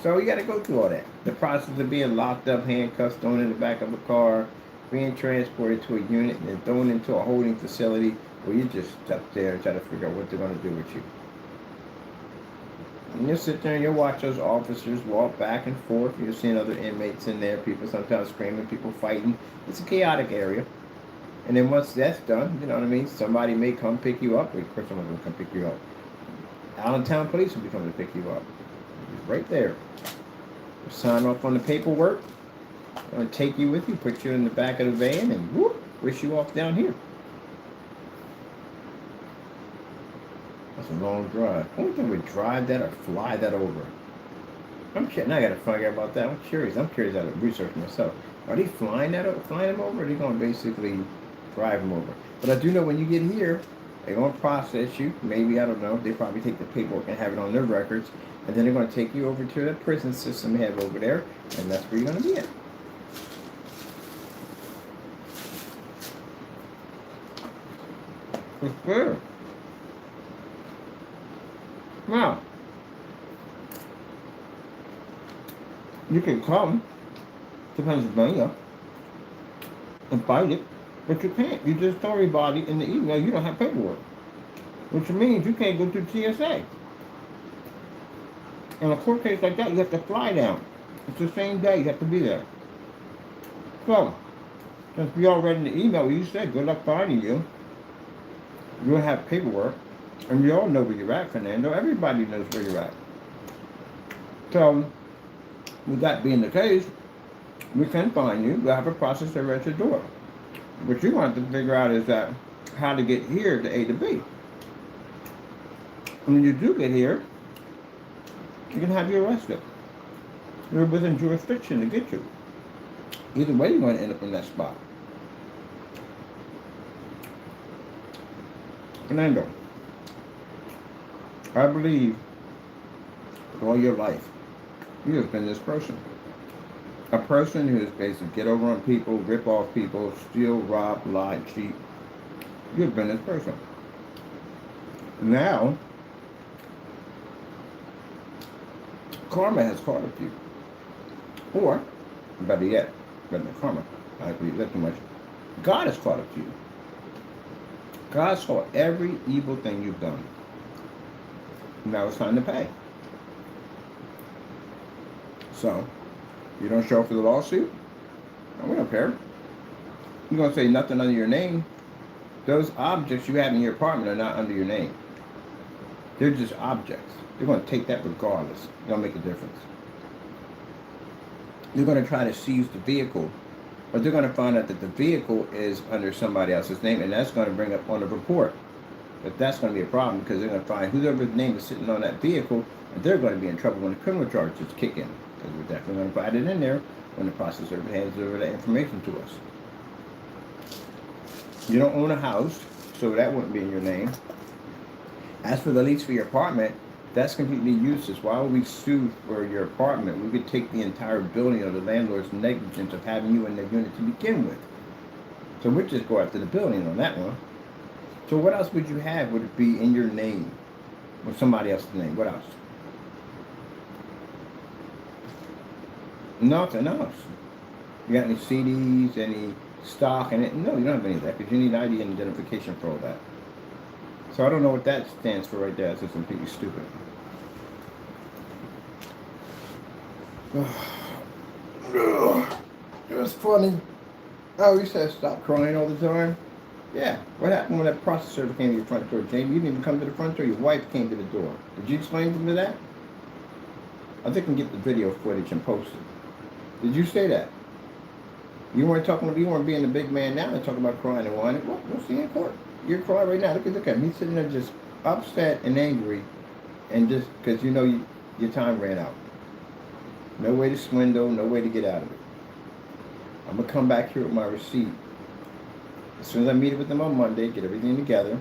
So you got to go through all that. The process of being locked up, handcuffed, thrown in the back of a car, being transported to a unit, and then thrown into a holding facility where you just stuck there and try to figure out what they're going to do with you. And you'll sit there and you'll watch those officers walk back and forth. You're seeing other inmates in there, people sometimes screaming, people fighting. It's a chaotic area. And then once that's done, you know what I mean, somebody may come pick you up. Of course, someone's going to come pick you up. Allentown police will be coming to pick you up. Right there. Sign off on the paperwork. I'm going to take you with you, put you in the back of the van, and whoop, wish you off down here. That's a long drive. I wonder if they would drive that or fly that over. I'm curious. Now I got to find out about that. I'm curious. I'm curious how to research myself. Are they flying them over, or are they going to basically drive them over? But I do know when you get here, they're going to process you. Maybe, I don't know. They probably take the paperwork and have it on their records. And then they're going to take you over to the prison system they have over there. And that's where you're going to be at. For sure. Now, you can come to Pennsylvania and fight it. But you can't. You just told everybody in the email you don't have paperwork. Which means you can't go through TSA. In a court case like that, you have to fly down. It's the same day you have to be there. So, since we all read in the email, you said good luck finding you. You don't have paperwork. And we all know where you're at, Fernando. Everybody knows where you're at. So, with that being the case, we can find you. We'll have a process to at your door. What you want to figure out is that how to get here to A to B. And when you do get here, you can have you arrested. You're within jurisdiction to get you. Either way, you're going to end up in that spot. Fernando, I believe with all your life, you have been this person. A person who is basically get over on people, rip off people, steal, rob, lie, cheat. You've been this person. Now, karma has caught up to you. Or, better yet, better than karma, I agree with that too much. God has caught up to you. God saw every evil thing you've done. Now it's time to pay. So, you don't show up for the lawsuit? We don't care. You're going to say nothing under your name. Those objects you have in your apartment are not under your name. They're just objects. They're going to take that regardless. It don't make a difference. They're going to try to seize the vehicle, but they're going to find out that the vehicle is under somebody else's name, and that's going to bring up on the report. But that's going to be a problem because they're going to find whoever's name is sitting on that vehicle, and they're going to be in trouble when the criminal charges kick in. Because we're definitely going to find it in there when the process server hands over that information to us. You don't own a house, so that wouldn't be in your name. As for the lease for your apartment, that's completely useless. Why would we sue for your apartment? We could take the entire building of the landlord's negligence of having you in the unit to begin with. So we'd just go after the building on that one. So what else would you have? Would it be in your name? Or somebody else's name? What else? Nothing else. You got any CDs, any stock in it? No, you don't have any of that because you need ID and identification for all that. So I don't know what that stands for right there. It's just completely stupid. It was funny. Oh, you said stop crying all the time? Yeah. What happened when that process server came to your front door, Jamie? You didn't even come to the front door. Your wife came to the door. Did you explain to them that? I think I can get the video footage and post it. Did you say that? You weren't being the big man now and talking about crying and whining. Well, we'll see in court. You're crying right now. Look at me. He's sitting there just upset and angry, and just because you know your time ran out. No way to swindle. No way to get out of it. I'm gonna come back here with my receipt as soon as I meet with them on Monday. Get everything together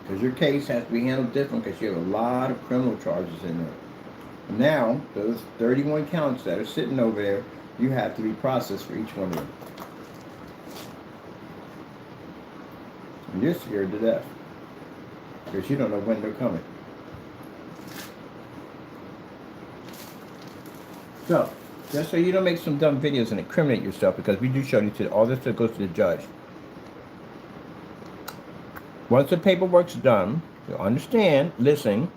because your case has to be handled different because you have a lot of criminal charges in there. Now those 31 counts that are sitting over there, you have to be processed for each one of them. And you're scared to death because you don't know when they're coming. So, just so you don't make some dumb videos and incriminate yourself, because we do show you to all this that goes to the judge. Once the paperwork's done, you understand, listen,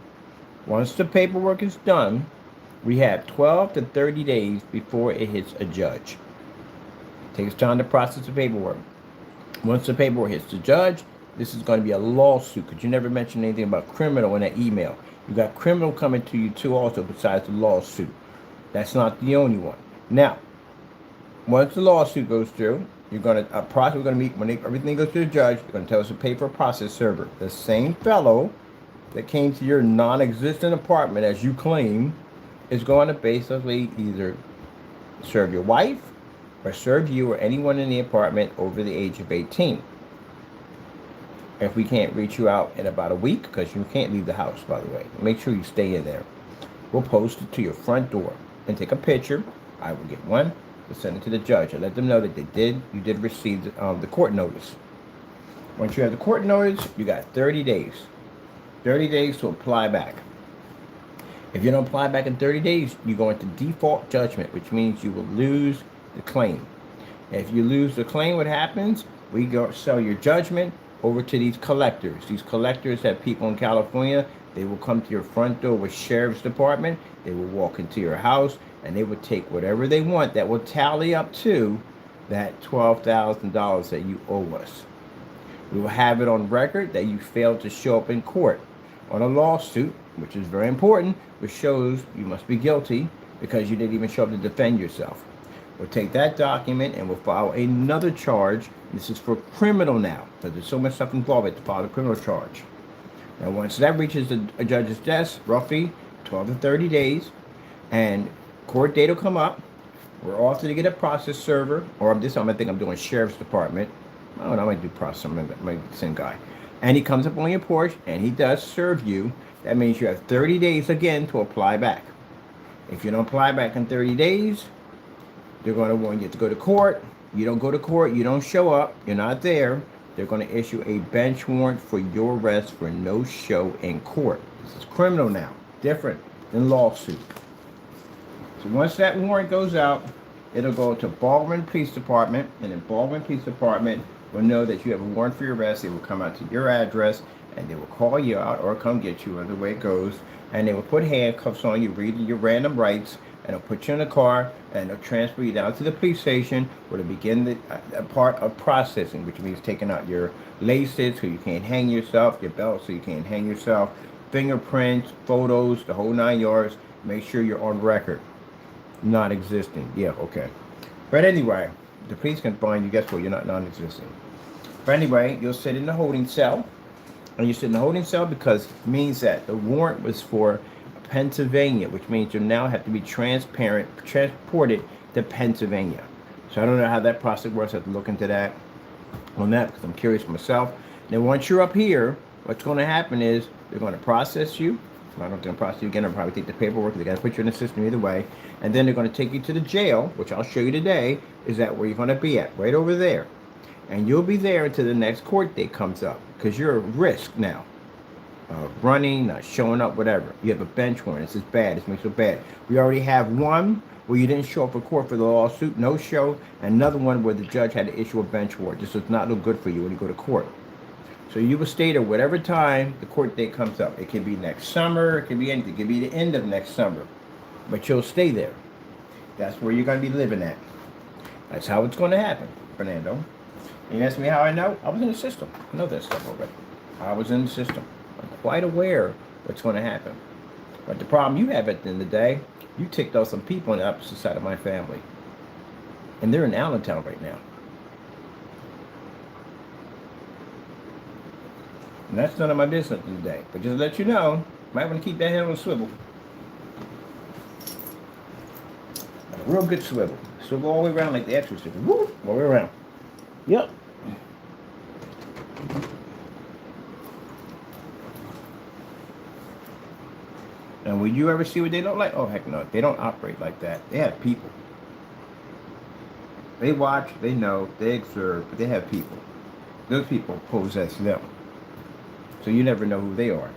once the paperwork is done, we have 12 to 30 days before it hits a judge. It takes time to process the paperwork. Once the paperwork hits the judge, this is going to be a lawsuit because you never mentioned anything about criminal in that email. You got criminal coming to you too also besides the lawsuit. That's not the only one. Now, once the lawsuit goes through, we're going to meet when everything goes to the judge. You're going to tell us to pay for a process server. The same fellow that came to your non-existent apartment as you claim is going to basically either serve your wife or serve you or anyone in the apartment over the age of 18. If we can't reach you out in about a week, because you can't leave the house, by the way, make sure you stay in there. We'll post it to your front door and take a picture. I will get one to send it to the judge and let them know that you did receive the court notice. Once you have the court notice, you got 30 days. 30 days to apply back. If you don't apply back in 30 days, you go into default judgment, which means you will lose the claim. If you lose the claim, what happens? We go sell your judgment over to these collectors. These collectors have people in California. They will come to your front door with sheriff's department. They will walk into your house and they will take whatever they want that will tally up to that $12,000 that you owe us. We will have it on record that you failed to show up in court on a lawsuit, which is very important, which shows you must be guilty because you didn't even show up to defend yourself. We'll take that document and we'll file another charge. This is for criminal now, because there's so much stuff involved with to file a criminal charge. Now, once that reaches a judge's desk, roughly 12 to 30 days, and court date will come up. We're off to get a process server, or this time I think I'm doing sheriff's department. Oh, no, I might do process, I might be the same guy. And he comes up on your porch, and he does serve you. That means you have 30 days again to apply back. If you don't apply back in 30 days, they're going to want you to go to court. You don't go to court, you don't show up, you're not there. They're going to issue a bench warrant for your arrest for no show in court. This is criminal now, different than lawsuit. So once that warrant goes out, it'll go to Baldwin Police Department, and then Baldwin Police Department will know that you have a warrant for your arrest. They will come out to your address, and they will call you out or come get you, either way it goes, and they will put handcuffs on you, read your random rights, and they'll put you in a car, and they'll transfer you down to the police station where they begin the a part of processing, which means taking out your laces so you can't hang yourself, your belt so you can't hang yourself, fingerprints, photos, the whole 9 yards. Make sure you're on record. Not existing. Yeah, okay. But anyway, the police can find you. Guess what? You're not non-existent. But anyway, you'll sit in the holding cell. And you sit in the holding cell because it means that the warrant was for Pennsylvania, which means you now have to be transported to Pennsylvania. So I don't know how that process works. I have to look into that on that because I'm curious myself. Then once you're up here, what's going to happen is they're going to process you. I don't think they'll process you again. They'll probably take the paperwork. They're going to put you in the system either way. And then they're going to take you to the jail, which I'll show you today. Is that where you're going to be at? Right over there. And you'll be there until the next court date comes up because you're at risk now. Running, not showing up, whatever. You have a bench warrant. This is bad. This makes it bad. We already have one where you didn't show up for court for the lawsuit, no show. And another one where the judge had to issue a bench warrant. This does not look good for you when you go to court. So you will stay there whatever time the court date comes up. It can be next summer. It can be anything. It can be the end of next summer. But you'll stay there. That's where you're going to be living at. That's how it's going to happen, Fernando. You ask me how I know? I was in the system. I know that stuff already. I was in the system. I'm quite aware what's going to happen. But the problem you have at the end of the day, you ticked off some people on the opposite side of my family. And they're in Allentown right now. And that's none of my business today. But just to let you know, you might want to keep that head on a swivel. A real good swivel. Swivel all the way around like the exorcist. Woo! All the way around. Yep. And will you ever see what they look like? Oh, heck no. They don't operate like that. They have people. They watch, they know, they observe, but they have people. Those people possess them. So you never know who they are.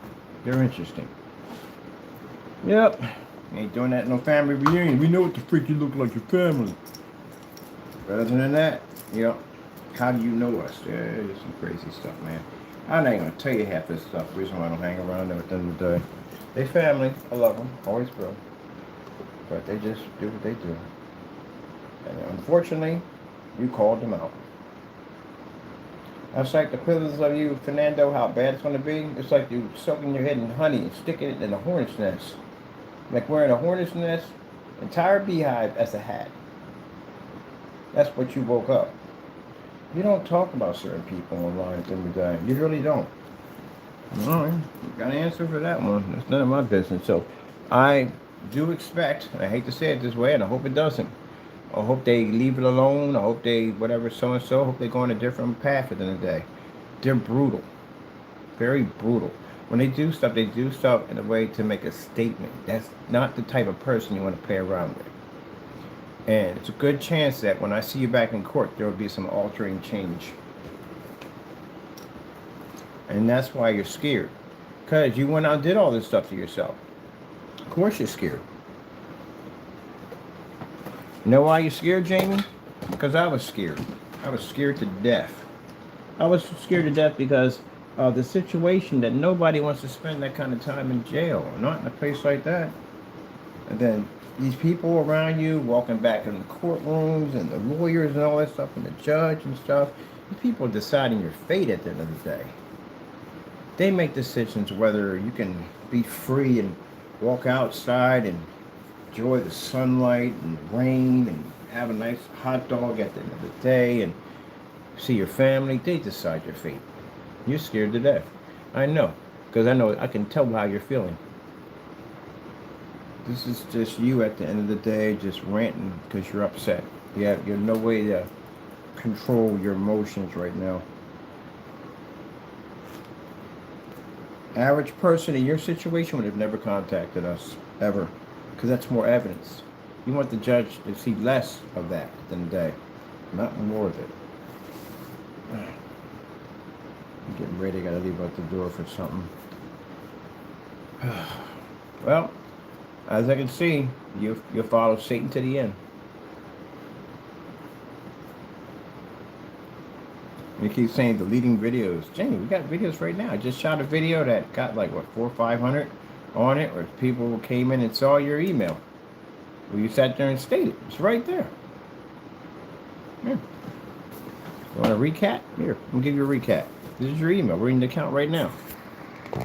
They're interesting. Yep. Ain't doing that in no family reunion. We know what the freak you look like your family. But other than that, yep. How do you know us? Yeah, there's some crazy stuff, man. I'm not even gonna tell you half this stuff. The reason why I don't hang around them at the end of the day. They family. I love them. Always will. But they just do what they do. And unfortunately, you called them out. That's like the equivalent of you, Fernando, how bad it's going to be. It's like you soaking your head in honey and sticking it in a hornet's nest. Like wearing a hornet's nest, entire beehive as a hat. That's what you woke up. You don't talk about certain people online at the end of the day. You really don't. All right, you got an answer for that one. That's none of my business. So I do expect, and I hate to say it this way, and I hope it doesn't. I hope they leave it alone. I hope they, whatever, so-and-so. I hope they go on a different path at the end of the day. They're brutal. Very brutal. When they do stuff in a way to make a statement. That's not the type of person you want to play around with. And it's a good chance that when I see you back in court, there will be some altering change. And that's why you're scared. Because you went out and did all this stuff to yourself. Of course you're scared. You know why you're scared, Jamie? Because I was scared. I was scared to death. I was scared to death because of the situation that nobody wants to spend that kind of time in jail. Not in a place like that. And then these people around you walking back in the courtrooms and the lawyers and all that stuff and the judge and stuff. These people are deciding your fate at the end of the day. They make decisions whether you can be free and walk outside and enjoy the sunlight and the rain and have a nice hot dog at the end of the day and see your family. They decide your fate. You're scared to death. I know, because I can tell how you're feeling. This is just you at the end of the day just ranting because you're upset. You're no way to control your emotions right now. Average person in your situation would have never contacted us, ever. Because that's more evidence. You want the judge to see less of that than the day. Not more of it. I'm getting ready. I gotta leave out the door for something. Well, as I can see, you follow Satan to the end. You keep saying deleting videos. Jamie, we got videos right now. I just shot a video that got like, what, 400 or 500 on it, where people came in and saw your email. Well, you sat there and stated. It's right there. Here. You want a recap? Here, I'm gonna give you a recap. This is your email. We're in the account right now.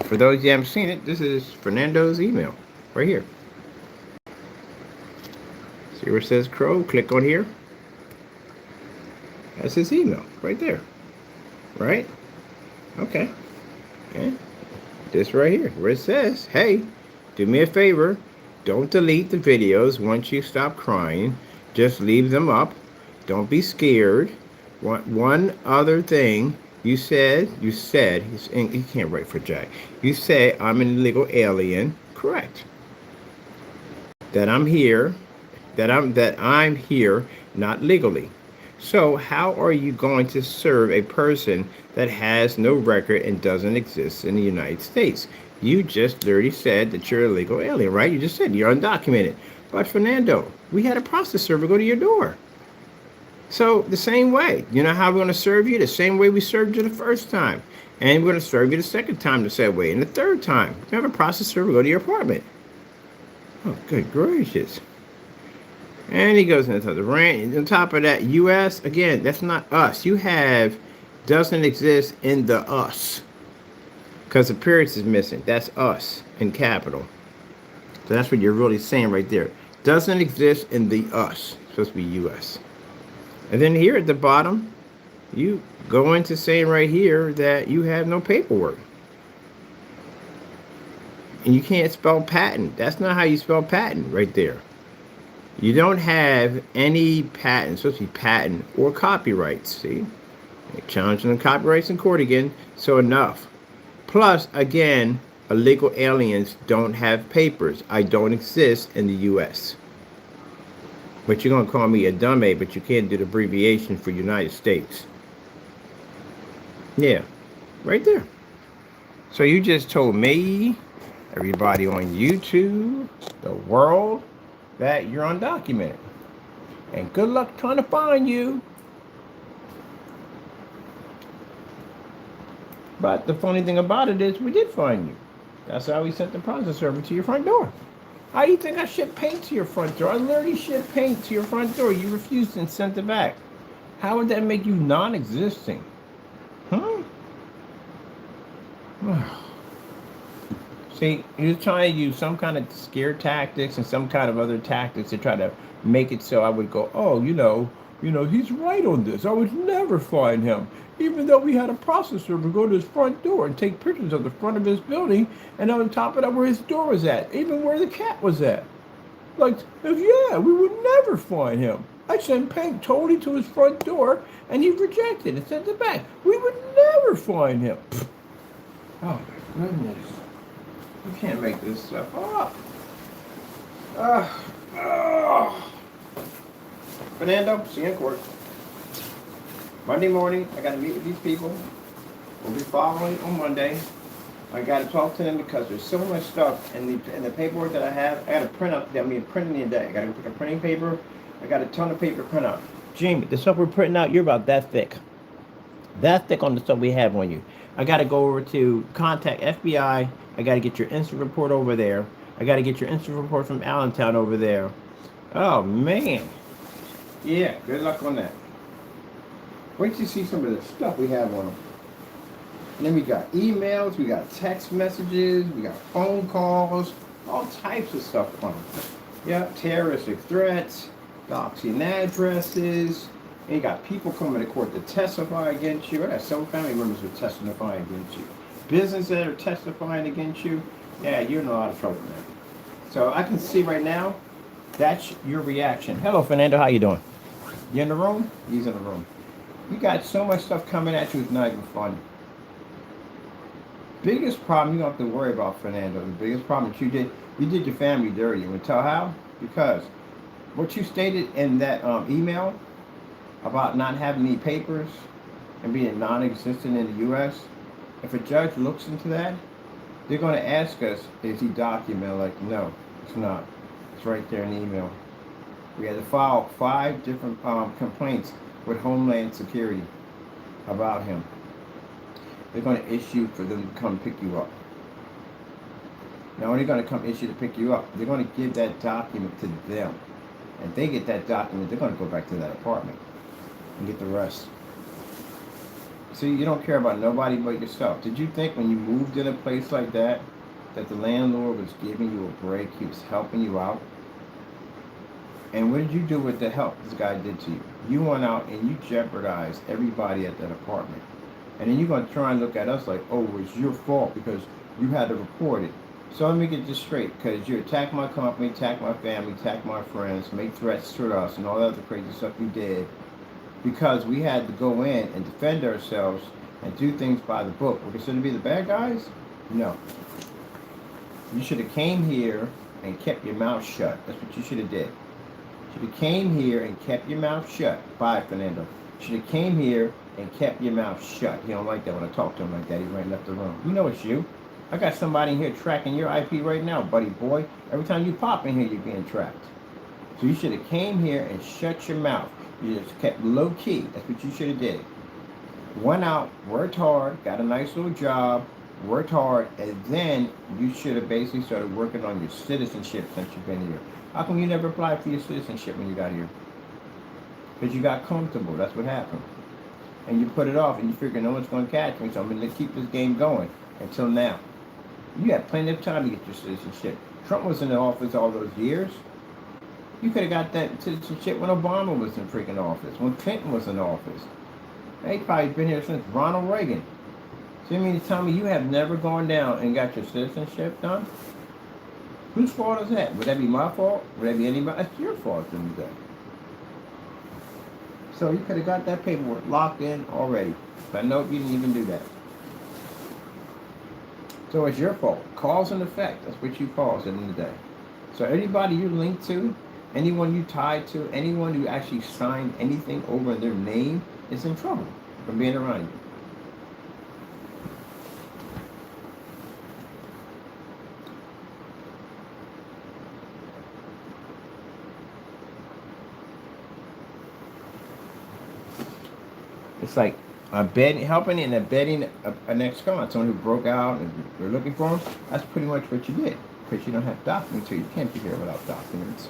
For those you haven't seen it, this is Fernando's email. Right here. See where it says Crow? Click on here. That's his email. Right there. Right? Okay. Okay. This right here, where it says, hey, do me a favor. Don't delete the videos once you stop crying. Just leave them up. Don't be scared. One other thing. You said, he can't write for Jack. You say I'm an illegal alien. Correct. That I'm here, that I'm here not legally. So how are you going to serve a person that has no record and doesn't exist in the United States? You just literally said that you're a legal alien, right? You just said you're undocumented. But Fernando, we had a process server go to your door. So the same way, you know how we're going to serve you? The same way we served you the first time. And we're going to serve you the second time the same way. And the third time, we have a process server go to your apartment. Oh, good gracious. And he goes into the rant. And on top of that, U.S., again, that's not us. You have doesn't exist in the us. Because the periods is missing. That's us in capital. So that's what you're really saying right there. Doesn't exist in the us. It's supposed to be U.S. And then here at the bottom, you go into saying right here that you have no paperwork. And you can't spell patent. That's not how you spell patent right there. You don't have any patent. It's supposed to be patent or copyrights. See? They're challenging the copyrights in court again. So enough. Plus, again, illegal aliens don't have papers. I don't exist in the U.S. But you're going to call me a dumbass, but you can't do the abbreviation for United States. Yeah, right there. So you just told me, everybody on YouTube, the world, that you're undocumented. And good luck trying to find you. But the funny thing about it is we did find you. That's how we sent the process server to your front door. How do you think I shipped paint to your front door? I literally shipped paint to your front door. You refused and sent it back. How would that make you non-existing? Huh? See, you're trying to use some kind of scare tactics and some kind of other tactics to try to make it so I would go, oh, you know, he's right on this. I would never find him. Even though we had a process server go to his front door and take pictures of the front of his building and on top of that where his door was at, even where the cat was at. Like, yeah, we would never find him. I sent paint totally to his front door and he rejected and sent it back. We would never find him. Oh my goodness. You can't make this stuff up. Fernando, see you in court. Monday morning, I got to meet with these people. We'll be following on Monday. I got to talk to them because there's so much stuff in the paperwork that I have. I got to print out. I mean, printing the day. I got to pick a printing paper. I got a ton of paper to print out. Jamie, the stuff we're printing out, you're about that thick. That thick on the stuff we have on you. I got to go over to contact FBI. I got to get your instant report over there. I got to get your instant report from Allentown over there. Oh, man. Yeah, good luck on that. Wait till you see some of the stuff we have on them. And then we got emails, we got text messages, we got phone calls, all types of stuff on them. Yeah, terroristic threats, doxing addresses, and you got people coming to court to testify against you. I got some family members who are testifying against you. Businesses that are testifying against you. Yeah, you're in a lot of trouble, man. So I can see right now, that's your reaction. Hello, Fernando, how you doing? You in the room? He's in the room. You got so much stuff coming at you, it's not even fun. Biggest problem you don't have to worry about, Fernando. The biggest problem that you did your family dirty. You want to tell how? Because what you stated in that email about not having any papers and being non-existent in the U.S., if a judge looks into that, they're going to ask us, is he documented? Like, no, it's not. It's right there in the email. We had to file 5 different complaints with Homeland Security about him. They're going to issue for them to come pick you up. Now, when they're going to come issue to pick you up, they're going to give that document to them. and they get that document, they're going to go back to that apartment and get the rest. See, you don't care about nobody but yourself. Did you think when you moved in a place like that the landlord was giving you a break? He was helping you out? And what did you do with the help this guy did to you? You went out and you jeopardized everybody at that apartment. And then you're going to try and look at us like, oh, it's your fault because you had to report it. So let me get this straight, because you attacked my company, attacked my family, attacked my friends, made threats to us, and all that other crazy stuff you did, because we had to go in and defend ourselves and do things by the book. We're considered to be the bad guys? No. You should have came here and kept your mouth shut. That's what you should have did. You should have came here and kept your mouth shut. Bye, Fernando. You should have came here and kept your mouth shut. He don't like that when I talk to him like that. He ran and left the room. You know it's you. I got somebody in here tracking your IP right now, buddy boy. Every time you pop in here, you're being tracked. So you should have came here and shut your mouth. You just kept low key. That's what you should have did. Went out, worked hard, got a nice little job, worked hard, and then you should have basically started working on your citizenship since you've been here. How come you never applied for your citizenship when you got here? Because you got comfortable. That's what happened. And you put it off, and you figure no one's going to catch me, so I'm going to keep this game going until now. You had plenty of time to get your citizenship. Trump was in the office all those years. You could have got that citizenship when Obama was in freaking office, when Clinton was in office. They probably been here since Ronald Reagan. So you mean to tell me you have never gone down and got your citizenship done? Whose fault is that? Would that be my fault? Would that be anybody? That's your fault at the end of the day. So you could have got that paperwork locked in already. But nope, you didn't even do that. So it's your fault. Cause and effect. That's what you cause at the end of the day. So anybody you're linked to, anyone you tied to, anyone who actually signed anything over their name is in trouble from being around you. It's like helping and abetting an ex-con, someone who broke out and we're looking for them. That's pretty much what you did, because you don't have documents, so you can't be here without documents.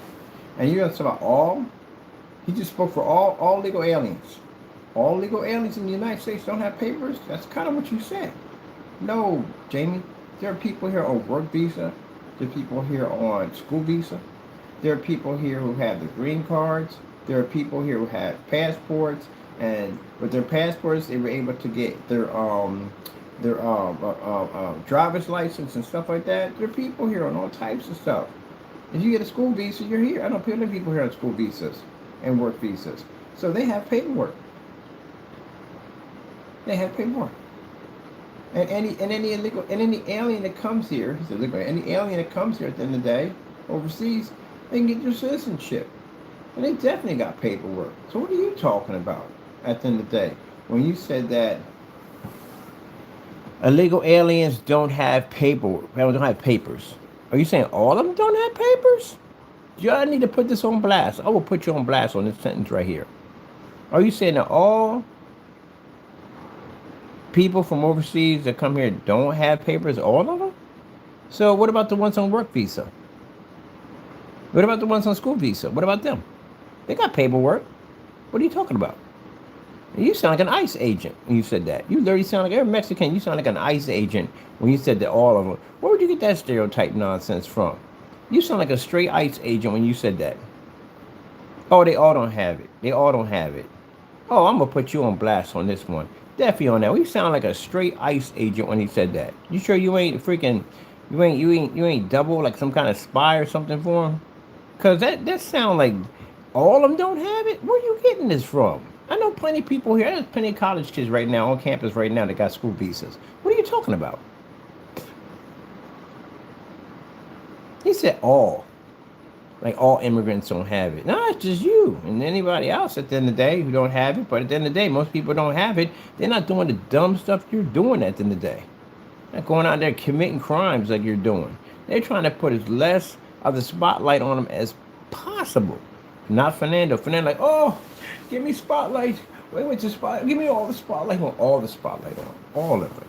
And you're talking about all. He just spoke for all legal aliens. All legal aliens in the United States don't have papers. That's kind of what you said. No, Jamie. There are people here on work visa. There are people here on school visa. There are people here who have the green cards. There are people here who have passports. And with their passports, they were able to get their driver's license and stuff like that. There are people here on all types of stuff. If you get a school visa, you're here. I know plenty of people here on school visas and work visas. So they have paperwork. They have paperwork. And any alien that comes here, any alien that comes here at the end of the day, overseas, they can get your citizenship. And they definitely got paperwork. So what are you talking about at the end of the day? When you said that illegal aliens don't have paperwork, don't have papers. Are you saying all of them don't have papers? Y'all need to put this on blast. I will put you on blast on this sentence right here. Are you saying that all people from overseas that come here don't have papers, all of them? So what about the ones on work visa? What about the ones on school visa? What about them? They got paperwork. What are you talking about? You sound like an ICE agent when you said that. You literally sound like every Mexican. You sound like an ICE agent when you said that all of them. Where would you get that stereotype nonsense from? You sound like a straight ICE agent when you said that. Oh, they all don't have it. They all don't have it. Oh, I'm gonna put you on blast on this one. Definitely on that. Well, you sound like a straight ICE agent when he said that. You sure you ain't freaking, you ain't double like some kind of spy or something for him? Cause that sound like all of them don't have it. Where are you getting this from? I know plenty of people here. There's plenty of college kids right now on campus right now that got school visas. What are you talking about? He said all. Like all immigrants don't have it. No, it's just you and anybody else at the end of the day who don't have it. But at the end of the day, most people don't have it. They're not doing the dumb stuff you're doing at the end of the day. They're not going out there committing crimes like you're doing. They're trying to put as less of the spotlight on them as possible. Not Fernando. Fernando like, oh, give me spotlight. Wait, the spotlight. Give me all the spotlight. You want all the spotlight on. All of it.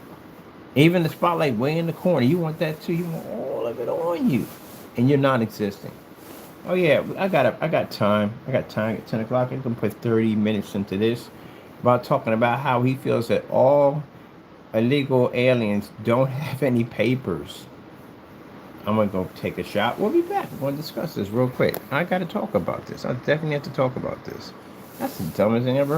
Even the spotlight way in the corner. You want that too. You want all of it on you. And you're non-existent. Oh yeah, I got time. I got time at 10 o'clock. I can put 30 minutes into this about talking about how he feels that all illegal aliens don't have any papers. I'm gonna go take a shot. We'll be back. We're gonna discuss this real quick. I gotta talk about this. I definitely have to talk about this. That's the dumbest thing I ever heard.